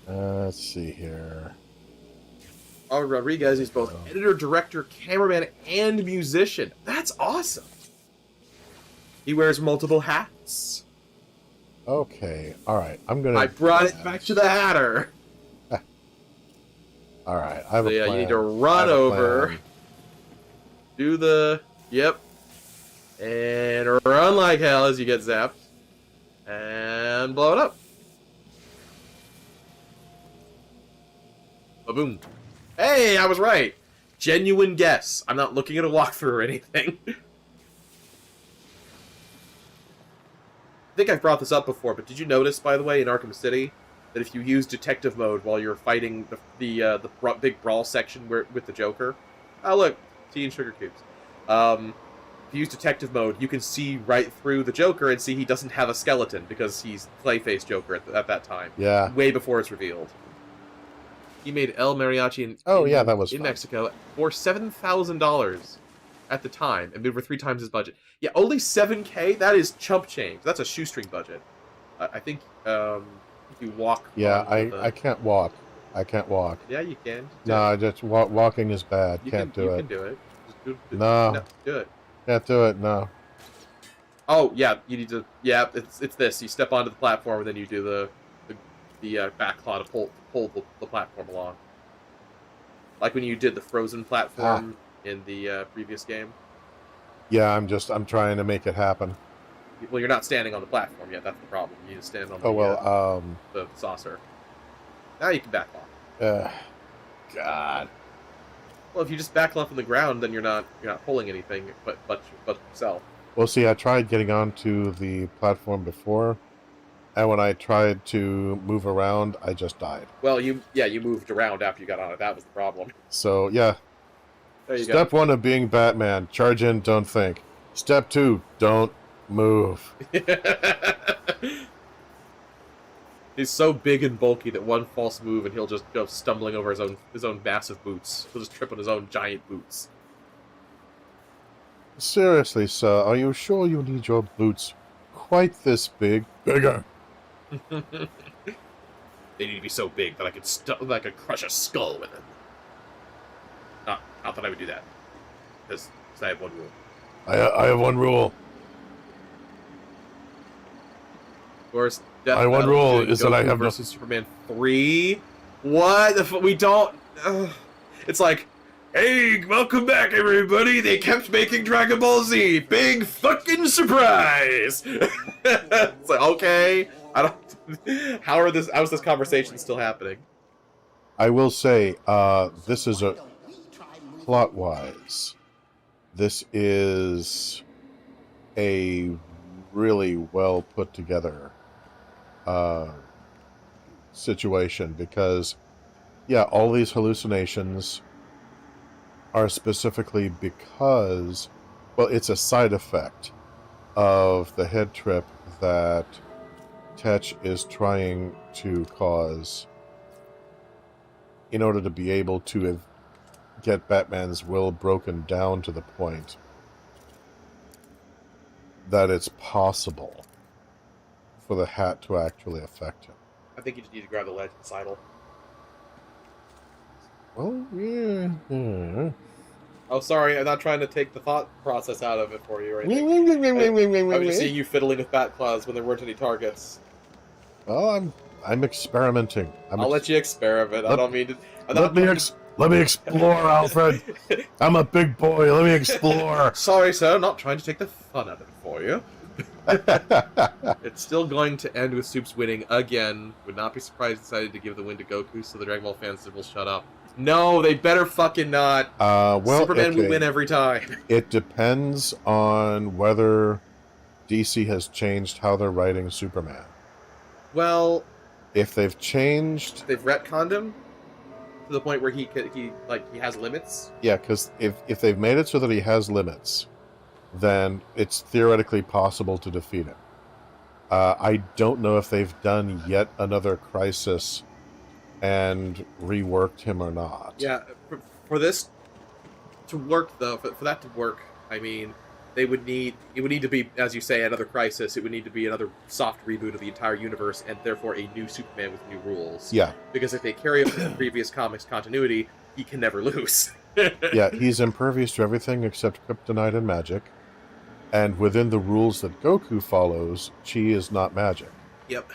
Let's see here. Oh, Rodriguez is both editor, director, cameraman, and musician. That's awesome. He wears multiple hats. Okay, alright. I brought it back to the Hatter. Alright, I have a plan. You need to run over, do the... Yep. And run like hell as you get zapped. And blow it up. Ba-boom. Hey, I was right. Genuine guess. I'm not looking at a walkthrough or anything. I think I've brought this up before, but did you notice, by the way, in Arkham City, that if you use detective mode while you're fighting the big brawl section with the Joker... Oh, look. Tea and sugar cubes. If you use detective mode, you can see right through the Joker and see he doesn't have a skeleton because he's Clayface Joker at that time. Yeah. Way before it's revealed. He made El Mariachi in Mexico for $7,000 at the time, and over 3 times his budget. Yeah, only $7K? That is chump change. That's a shoestring budget. I think if you walk... Yeah, I can't walk. I can't walk. Yeah, you can. No, just walking is bad. Can't do it. You can do it. No, do it. Can't do it, no. Oh, yeah, you need to... Yeah, it's this. You step onto the platform, and then you do the back claw to pull the platform along. Like when you did the frozen platform in the previous game. Yeah, I'm trying to make it happen. Well, you're not standing on the platform yet. That's the problem. You need to stand on the saucer. Now you can back off. God. Well, if you just back off on the ground, then you're not pulling anything but yourself. Well, see, I tried getting onto the platform before, and when I tried to move around, I just died. Well, you moved around after you got on it. That was the problem. So, yeah. There you go. Step 1 of being Batman, charge in, don't think. Step 2, don't move. He's so big and bulky that one false move and he'll just go stumbling over his own massive boots. He'll just trip on his own giant boots. Seriously, sir, are you sure you need your boots quite this big? Bigger. They need to be so big that I could crush a skull with them. Not that I would do that, because I have one rule. I have one rule. course, Death My one Battle rule between is that I Goku have no... versus Superman 3. What? We don't... It's like, hey, welcome back, everybody. They kept making Dragon Ball Z. Big fucking surprise. It's like, okay. I don't... How is this conversation still happening? I will say, this is a... Plot-wise, this is a really well put together situation because, yeah, all these hallucinations are specifically because, well, it's a side effect of the head trip that Tetch is trying to cause in order to be able to get Batman's will broken down to the point that it's possible for the hat to actually affect him. I think you just need to grab the Legend Sidle. Well, yeah. Oh, sorry, I'm not trying to take the thought process out of it for you or anything. I was just seeing you fiddling with bat claws when there weren't any targets. Well, I'm experimenting. I'll let you experiment. I don't mean to... Let me explore, Alfred. I'm a big boy. Let me explore. Sorry, sir. Not trying to take the fun out of it for you. It's still going to end with Soups winning again. Would not be surprised if decided to give the win to Goku so the Dragon Ball fans will shut up. No, they better fucking not. Well, Superman will win every time. It depends on whether DC has changed how they're writing Superman. Well... If they've changed... They've retconned him? To the point where he has limits? Yeah, because if they've made it so that he has limits, then it's theoretically possible to defeat him. I don't know if they've done yet another Crisis and reworked him or not. Yeah, for this to work, though, for that to work, I mean, it would need to be, as you say, another Crisis. It would need to be another soft reboot of the entire universe, and therefore a new Superman with new rules. Yeah. Because if they carry up the previous comics continuity, he can never lose. Yeah, he's impervious to everything except kryptonite and magic. And within the rules that Goku follows, Chi is not magic. Yep.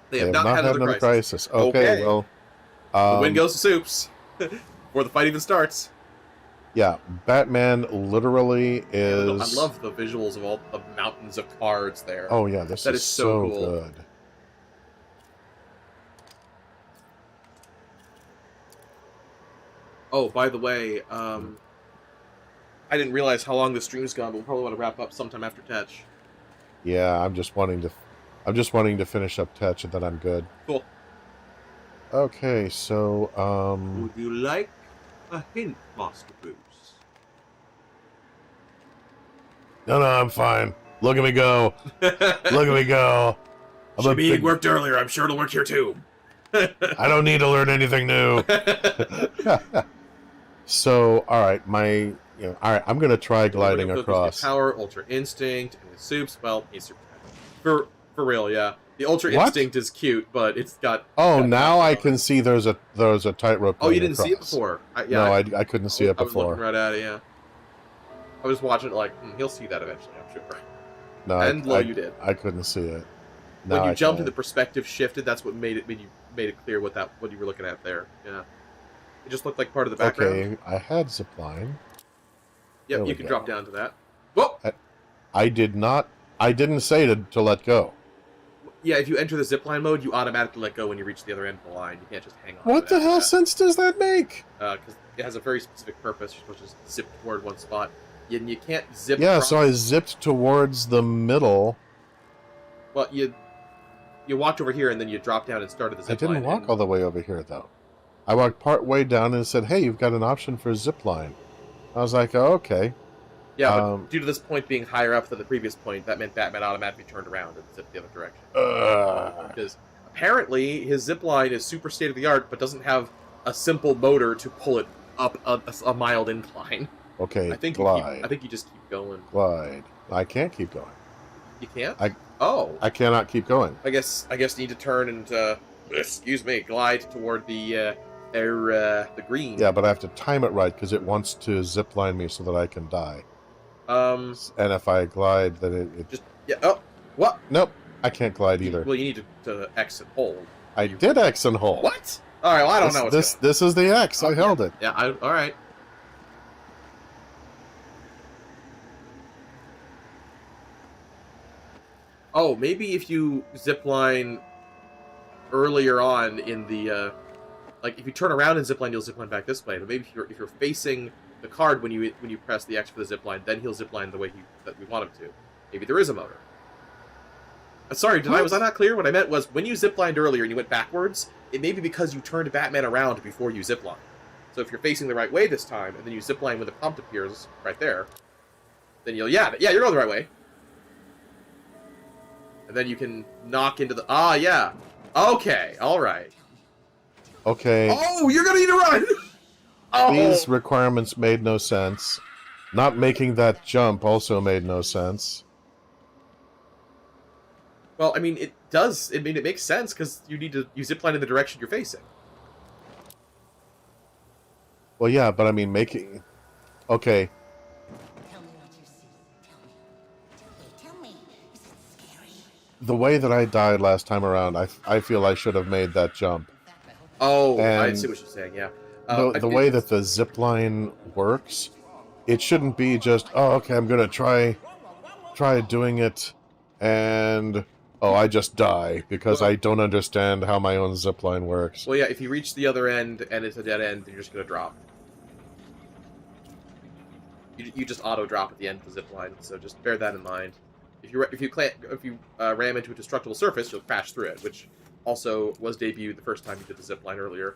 They have not had another crisis. Okay, well... the win goes to Soups. Before the fight even starts. Yeah, Batman literally is... I love the visuals of all the mountains of cards there. Oh yeah, that is so cool. good. Oh, by the way, I didn't realize how long the stream's gone, but we'll probably want to wrap up sometime after Tetch. Yeah, I'm just wanting to finish up Tetch and then I'm good. Cool. Okay, so would you like a hint, Master Bruce? No, I'm fine. Look at me go. Look at me go. Jimmy worked earlier. I'm sure it'll work here too. I don't need to learn anything new. So, all right, all right, I'm gonna try gliding across. Power, Ultra Instinct, and with Soups, well, he's for real, yeah. The Ultra Instinct is cute, but it's got. Oh, now I can see there's a tightrope. Oh, you didn't see it before? No, I couldn't see it before. I was looking right at it, yeah. I was watching it like, he'll see that eventually, I'm sure. No, and you did. I couldn't see it. When you jumped, the perspective shifted. That's what made it clear what you were looking at there. Yeah, it just looked like part of the background. Okay, I had zipline. Yep, you can drop down to that. Whoa! I didn't say to let go. Yeah, if you enter the zipline mode, you automatically let go when you reach the other end of the line. You can't just hang on. What the hell sense does that make? Because it has a very specific purpose. You're supposed to zip toward one spot. And you can't zip. Yeah, so I zipped towards the middle. Well, you walked over here and then you dropped down and started the zipline. I didn't walk all the way over here though. I walked part way down and said, "Hey, you've got an option for a zip line." I was like, "Oh, okay." Yeah, but due to this point being higher up than the previous point, that meant Batman automatically turned around and zipped the other direction. Because apparently his zip line is super state of the art, but doesn't have a simple motor to pull it up a mild incline. Okay, I think glide. I think you just keep going. Glide. I can't keep going. You can't? I cannot keep going. I guess you need to turn and glide toward the green. Yeah, but I have to time it right because it wants to zipline me so that I can die. And if I glide, then it just Oh, what? Nope. I can't glide either. Well, you need to X and hold. I did X and hold. What? All right. Well, I don't know. This is the X. I held it. Yeah. All right. Oh, maybe if you zipline earlier on in the, like if you turn around and zipline, you'll zipline back this way. But maybe if you're facing the card when you press the X for the zipline, then he'll zipline the way that we want him to. Maybe there is a motor. Sorry, was I not clear? What I meant was when you ziplined earlier and you went backwards, it may be because you turned Batman around before you zipline. So if you're facing the right way this time, and then you zipline when the prompt appears right there, then you're going the right way. And then you can knock into the... Ah, yeah. Okay, alright. Okay. Oh, you're gonna need to run! Oh! These requirements made no sense. Not making that jump also made no sense. Well, I mean, it does. I mean, it makes sense, because you zipline in the direction you're facing. Well, yeah, but I mean, making... Okay. The way that I died last time around, I feel I should have made that jump. Oh, and I see what you're saying, yeah. The way that the zipline works, it shouldn't be just, oh, okay, I'm going to try doing it, and, oh, I just die, because I don't understand how my own zipline works. Well, yeah, if you reach the other end, and it's a dead end, then you're just going to drop. You just auto-drop at the end of the zipline, so just bear that in mind. If you ram into a destructible surface, you'll crash through it, which also was debuted the first time you did the zipline earlier.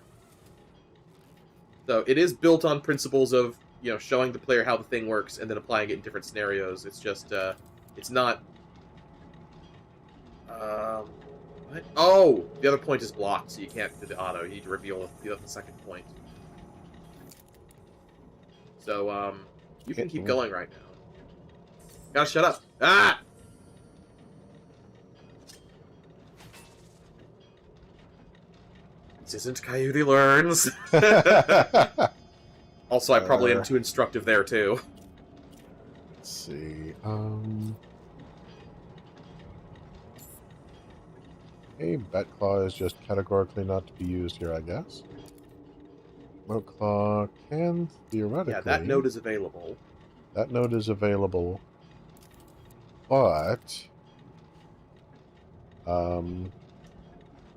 So it is built on principles of, showing the player how the thing works and then applying it in different scenarios. It's just, it's not... what? Oh! The other point is blocked, so you can't do the auto. You need to reveal the second point. So, you can keep going right now. Gotta shut up. Ah! This isn't Coyote Learns. Also, I probably am too instructive there, too. Let's see, Okay, Batclaw is just categorically not to be used here, I guess. Moclaw can theoretically... Yeah, that node is available. That node is available. But...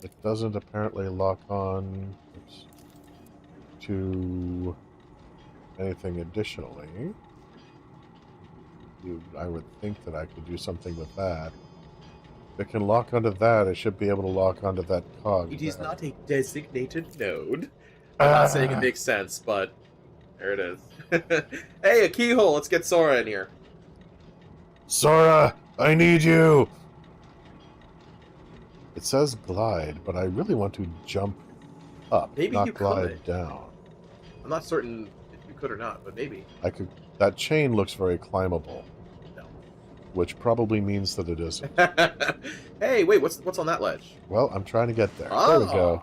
it doesn't apparently lock on to anything additionally. I would think that I could do something with that. If it can lock onto that, it should be able to lock onto that cog. It is not a designated node. I'm not saying it makes sense, but there it is. Hey, a keyhole! Let's get Sora in here. Sora, I need you! It says glide, but I really want to jump up, maybe not you glide could. down. I'm not certain if you could or not, but maybe. I could. That chain looks very climbable. No. Which probably means that it isn't. Hey, wait, what's on that ledge? Well, I'm trying to get there. Oh. There we go.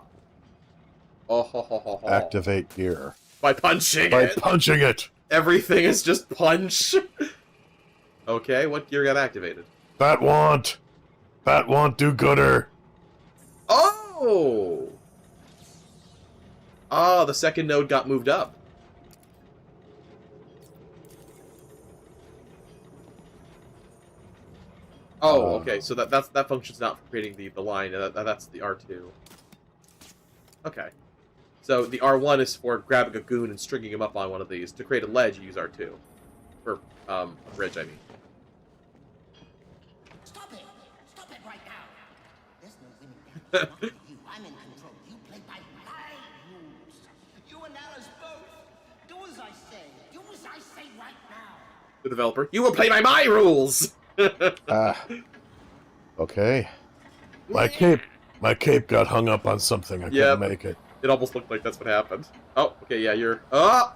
Oh, ho, ho, ho, ho. Activate gear. By punching it! By punching it! Everything is just punch! Okay, what gear got activated? Bat want do-gooder! Oh! Ah, the second node got moved up. Oh, okay, so that function's not for creating the line, that's the R2. Okay. So the R1 is for grabbing a goon and stringing him up on one of these. To create a ledge, you use R2. Or, a bridge, I mean. Stop it! Stop it right now! There's no winning that. Not you. I'm in control. You play by my rules. You and Alice both. Do as I say. Do as I say right now. The developer, you will play by my rules! Okay. My cape got hung up on something. I couldn't make it. It almost looked like that's what happened. Oh, okay, yeah, you're... Oh!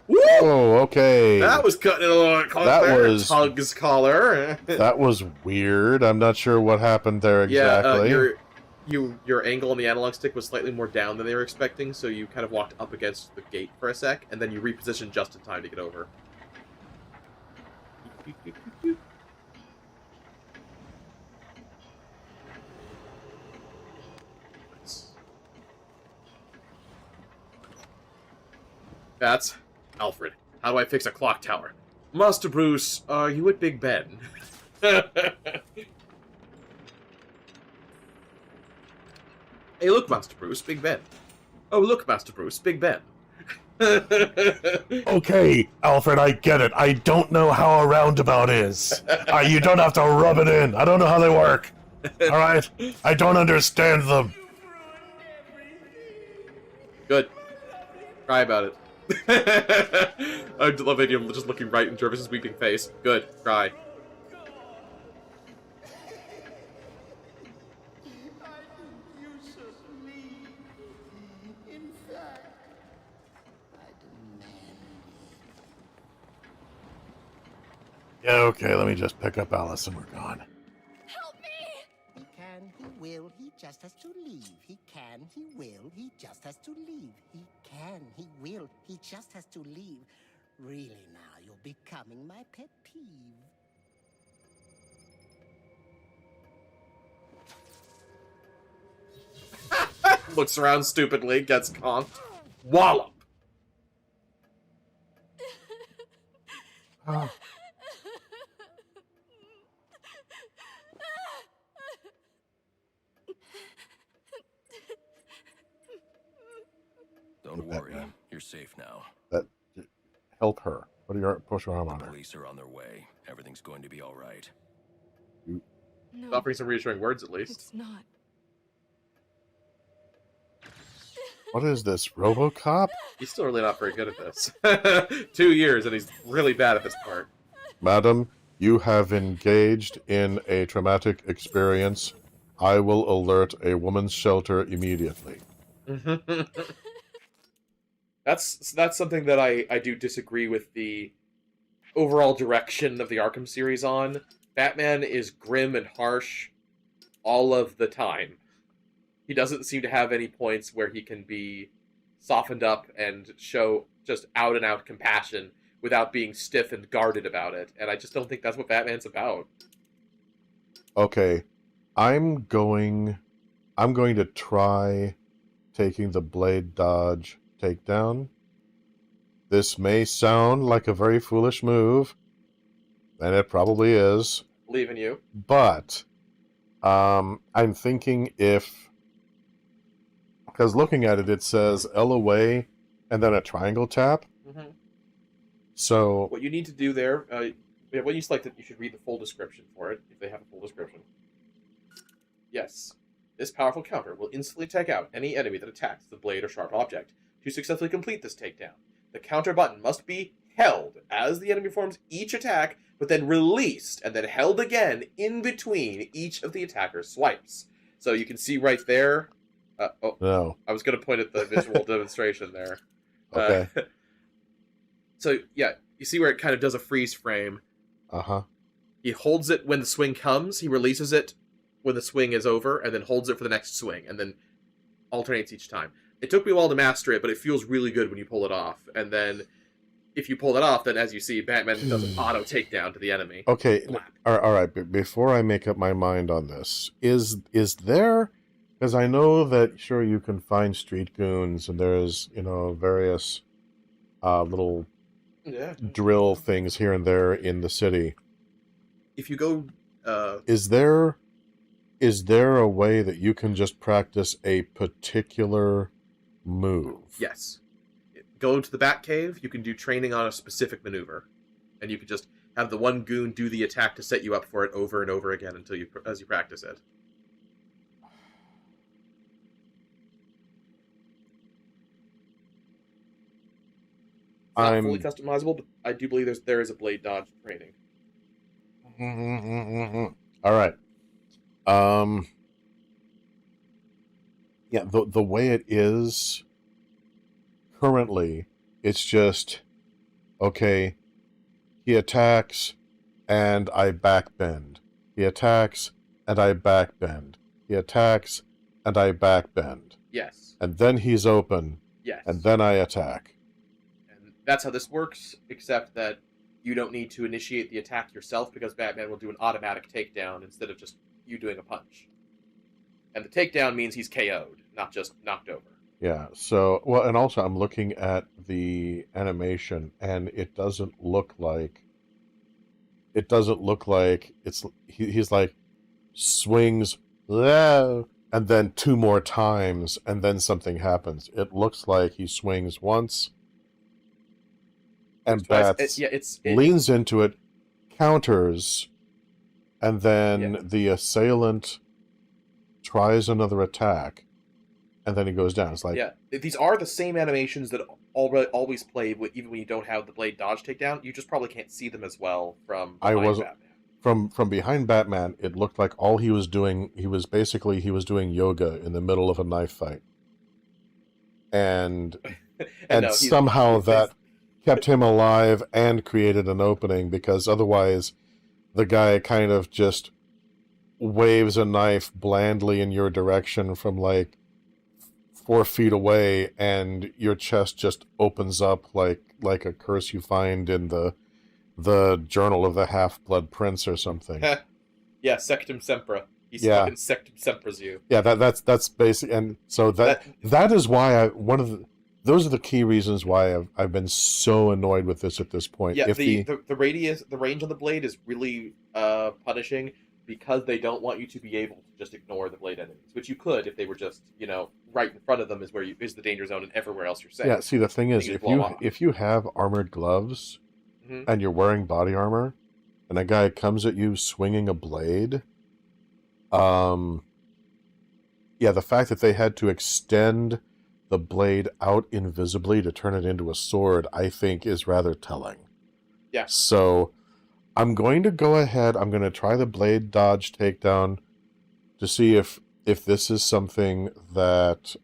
Woo! Oh, okay. That was cutting it a little close there. Tug's collar. That was weird. I'm not sure what happened there exactly. Yeah, your angle on the analog stick was slightly more down than they were expecting, so you kind of walked up against the gate for a sec, and then you repositioned just in time to get over. That's Alfred. How do I fix a clock tower? Master Bruce, are you at Big Ben? Hey, look, Master Bruce, Big Ben. Oh, look, Master Bruce, Big Ben. Okay, Alfred, I get it. I don't know how a roundabout is. You don't have to rub it in. I don't know how they work. All right? I don't understand them. Good. Cry about it. I love him just looking right in Jervis's weeping face. Good. Cry. Yeah, okay, let me just pick up Alice and we're gone. Help me! He can, he will, he just has to leave. He can, he will, he just has to leave. He can, he will, he just has to leave. Really now, you're becoming my pet peeve. Looks around stupidly, gets conked. Wallop! Oh. Don't worry, you're safe now. Help her. Push her arm on her. Police are on their way. Everything's going to be all right. No, offering some reassuring words, at least. It's not. What is this, RoboCop? He's still really not very good at this. 2 years, and he's really bad at this part. Madam, you have engaged in a traumatic experience. I will alert a woman's shelter immediately. That's something that I do disagree with the overall direction of the Arkham series on. Batman is grim and harsh all of the time. He doesn't seem to have any points where he can be softened up and show just out-and-out compassion without being stiff and guarded about it. And I just don't think that's what Batman's about. Okay, I'm going to try taking the blade dodge takedown. This may sound like a very foolish move, and it probably is. Believe in you. But I'm thinking because looking at it, it says L away and then a triangle tap. So what you need to do there, when you select it, you should read the full description for it, if they have a full description. Yes. This powerful counter will instantly take out any enemy that attacks the blade or sharp object. To successfully complete this takedown, the counter button must be held as the enemy performs each attack, but then released and then held again in between each of the attacker's swipes. So you can see right there. No. I was going to point at the visual demonstration there. Okay. So, yeah, you see where it kind of does a freeze frame. Uh-huh. He holds it when the swing comes, he releases it when the swing is over, and then holds it for the next swing, and then alternates each time. It took me a while to master it, but it feels really good when you pull it off. And then, if you pull it off, then as you see, Batman does an auto takedown to the enemy. Okay, all right. Before I make up my mind on this, is there? Because I know that sure you can find street goons, and there's various little drill things here and there in the city. If you go, is there a way that you can just practice a particular move? Yes. Go to the Batcave, you can do training on a specific maneuver. And you can just have the one goon do the attack to set you up for it over and over again as you practice it. It's not fully customizable, but I do believe there is a blade dodge training. All right. Yeah, the way it is currently, it's just, okay, he attacks and I backbend. He attacks and I backbend. He attacks and I backbend. Yes. And then he's open. Yes. And then I attack. And that's how this works, except that you don't need to initiate the attack yourself because Batman will do an automatic takedown instead of just you doing a punch. And the takedown means he's KO'd, not just knocked over. Yeah, so, well, and also I'm looking at the animation, and it doesn't look like he's like swings, "Whoa," and then two more times, and then something happens. It looks like he swings once, and Bats leans into it, counters, and then the assailant tries another attack, and then he goes down. It's like, these are the same animations that always play even when you don't have the blade dodge takedown. You just probably can't see them as well from behind Batman. From behind Batman, it looked like all he was doing, he was doing yoga in the middle of a knife fight. And no, somehow that kept him alive and created an opening, because otherwise the guy kind of just waves a knife blandly in your direction from like 4 feet away, and your chest just opens up like a curse you find in the Journal of the Half-Blood Prince or something. Yeah, Sectum Sempra. He's fucking Sectum Sempra's you. Yeah, that's basic, and so that is why those are the key reasons why I've been so annoyed with this at this point. Yeah, the range on the blade is really punishing, because they don't want you to be able to just ignore the blade enemies, which you could if they were just, right in front of them is is the danger zone, and everywhere else you're safe. Yeah, see, the thing is, if you have armored gloves and you're wearing body armor, and a guy comes at you swinging a blade, the fact that they had to extend the blade out invisibly to turn it into a sword, I think is rather telling. Yeah. So I'm going to go ahead. I'm going to try the blade dodge takedown to see if this is something that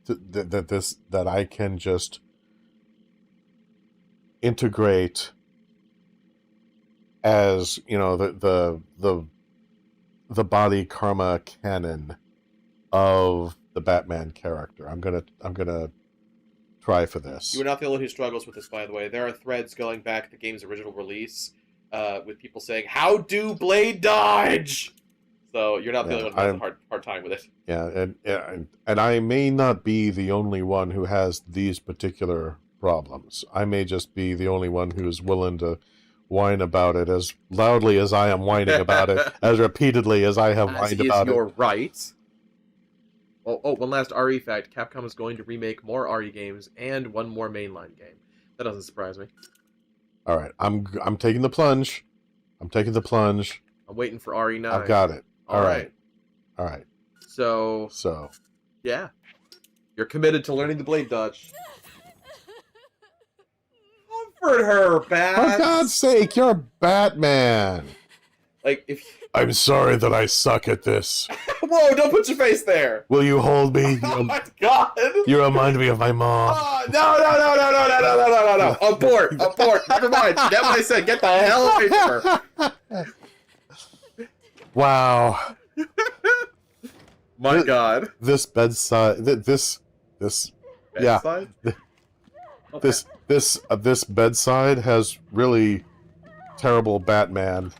that I can just integrate as, the body karma canon of the Batman character. I'm gonna try for this. You are not the only one who struggles with this, by the way. There are threads going back to the game's original release with people saying, "How do blade dodge?" So you're not the only one who has a hard time with it. Yeah, and I may not be the only one who has these particular problems. I may just be the only one who's willing to whine about it as loudly as I am whining about it, as repeatedly as I have whined about it. You're right. Oh, one last RE fact. Capcom is going to remake more RE games and one more mainline game. That doesn't surprise me. All right, I'm taking the plunge. I'm taking the plunge. I'm waiting for RE9. I've got it. All right. All right. So, yeah. You're committed to learning the blade dodge. Comfort her, Bat! For God's sake, you're Batman! Like, if... I'm sorry that I suck at this. Whoa, don't put your face there! Will you hold me? Oh my God! You remind me of my mom. Oh, no. Abort. Never mind. That's what I said. Get the hell away from her. Wow. My God. This bedside... This bedside? Yeah. This bedside has really terrible Batman.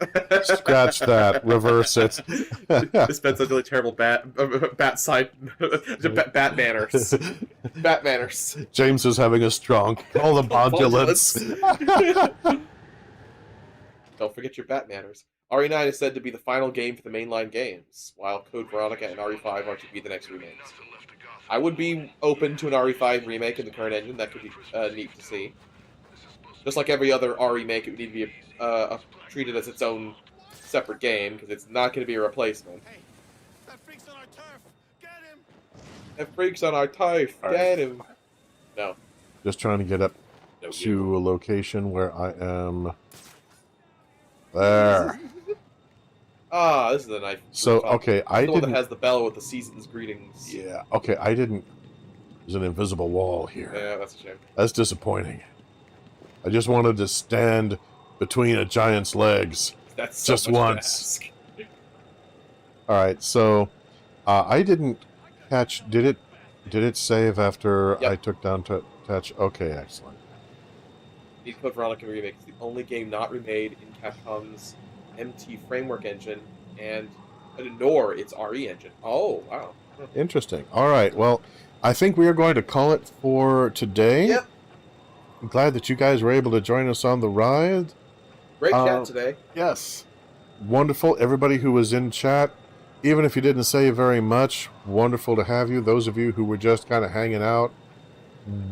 Scratch that. Reverse it. This bedside's really terrible bat side. Bat manners. Bat manners. James is having a strong. All the modulants. Don't forget your bat manners. RE9 is said to be the final game for the mainline games, while Code Veronica and RE5 are to be the next remakes. I would be open to an RE5 remake in the current engine. That could be neat to see. Just like every other remake, it would need to be treated as its own separate game, because it's not going to be a replacement. Hey, that freak's on our turf! Get him! That freak's on our turf! Get him! No. Just trying to get up to a location where I am. There. This is the knife. So, okay, I didn't... The one that has the bell with the season's greetings. Yeah, okay, I didn't... There's an invisible wall here. Yeah, that's a shame. That's disappointing. I just wanted to stand between a giant's legs. That's so just much once. Alright, so... I didn't catch... Did it save after I took down touch? Okay, excellent. Code Veronica Remake is the only game not remade in Capcom's MT framework engine, and Nor its RE engine. Oh, wow. Interesting. All right. Well, I think we are going to call it for today. Yep. I'm glad that you guys were able to join us on the ride. Great chat today. Yes. Wonderful. Everybody who was in chat, even if you didn't say very much, wonderful to have you. Those of you who were just kind of hanging out,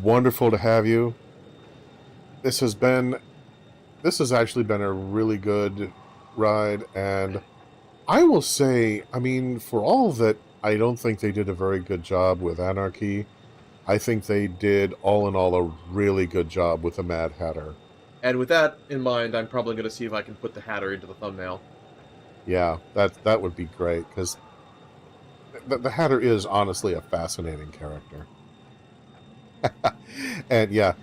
wonderful to have you. This has actually been a really good ride, and I will say, I mean, for all that I don't think they did a very good job with Anarchy, I think they did, all in all, a really good job with the Mad Hatter. And with that in mind, I'm probably going to see if I can put the Hatter into the thumbnail. Yeah, that would be great, because the Hatter is honestly a fascinating character. And yeah,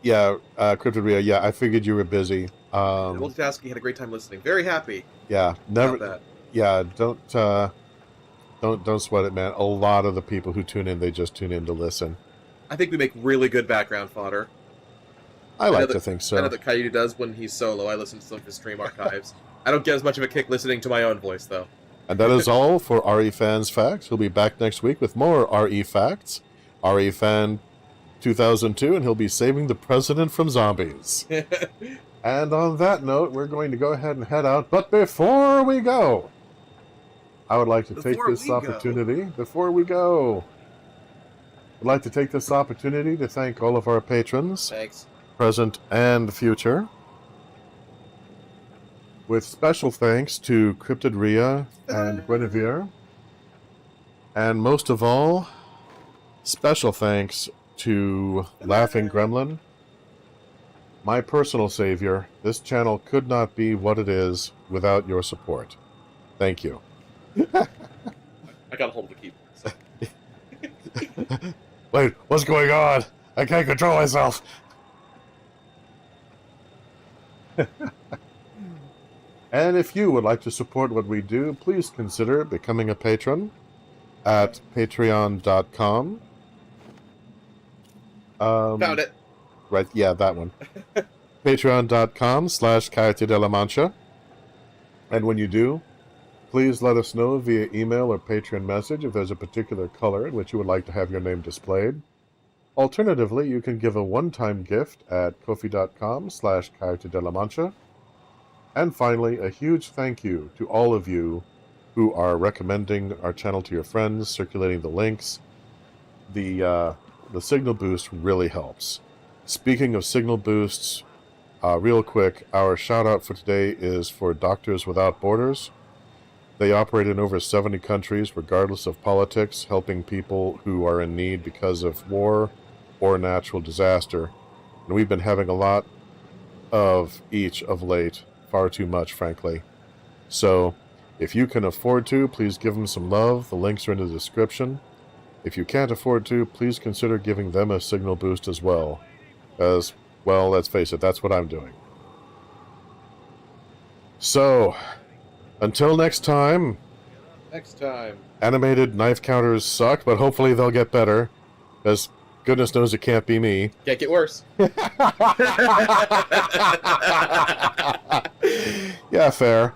Cryptid Ria, yeah, I figured you were busy. Multitasking, had a great time listening. Very happy. Yeah, never. That. Yeah, don't sweat it, man. A lot of the people who tune in, they just tune in to listen. I think we make really good background fodder. I like to think so. I know that Coyote does when he's solo. I listen to some of his stream archives. I don't get as much of a kick listening to my own voice, though. And that is all for RE Fans Facts. We'll be back next week with more RE Facts. RE Fan 2002, and he'll be saving the president from zombies. And on that note, we're going to go ahead and head out. But before we go, I would like to take this opportunity. Before we go, I'd like to take this opportunity to thank all of our patrons. Thanks. Present and future. With special thanks to Cryptid Ria and Guinevere. And most of all, special thanks to Laughing Gremlin. My personal savior. This channel could not be what it is without your support. Thank you. I got a hold of the keyboard. Wait, what's going on? I can't control myself. And if you would like to support what we do, please consider becoming a patron at patreon.com. Found it. Right, yeah, that one. Patreon.com/Coyote de la Mancha. And when you do, please let us know via email or Patreon message if there's a particular color in which you would like to have your name displayed. Alternatively, you can give a one-time gift at ko-fi.com/Coyote de la Mancha. And finally, a huge thank you to all of you who are recommending our channel to your friends, circulating the links. The signal boost really helps. Speaking of signal boosts, real quick, our shout-out for today is for Doctors Without Borders. They operate in over 70 countries, regardless of politics, helping people who are in need because of war or natural disaster. And we've been having a lot of each of late. Far too much, frankly. So, if you can afford to, please give them some love. The links are in the description. If you can't afford to, please consider giving them a signal boost as well. As, well, let's face it, that's what I'm doing. So, until next time... Animated knife counters suck, but hopefully they'll get better. Because goodness knows it can't be me. Can't get worse. Yeah, fair.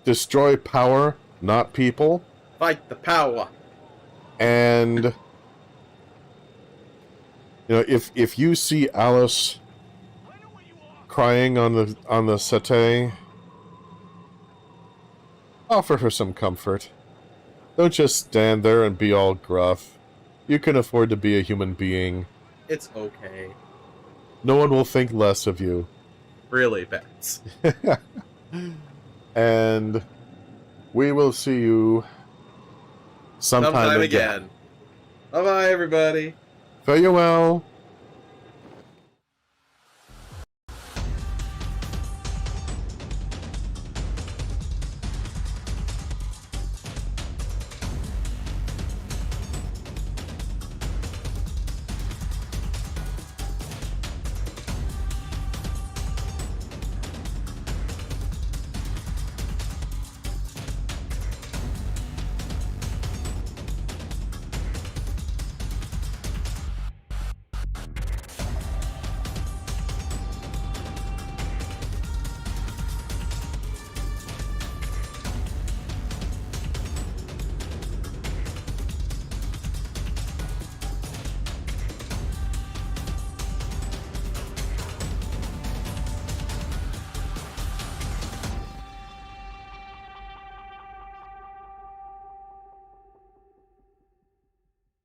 Destroy power, not people. Fight the power. And you know, if you see Alice crying on the settee, offer her some comfort. Don't just stand there and be all gruff. You can afford to be a human being. It's okay. No one will think less of you. Really, Bats. And we will see you sometime again. Bye-bye, everybody. Farewell.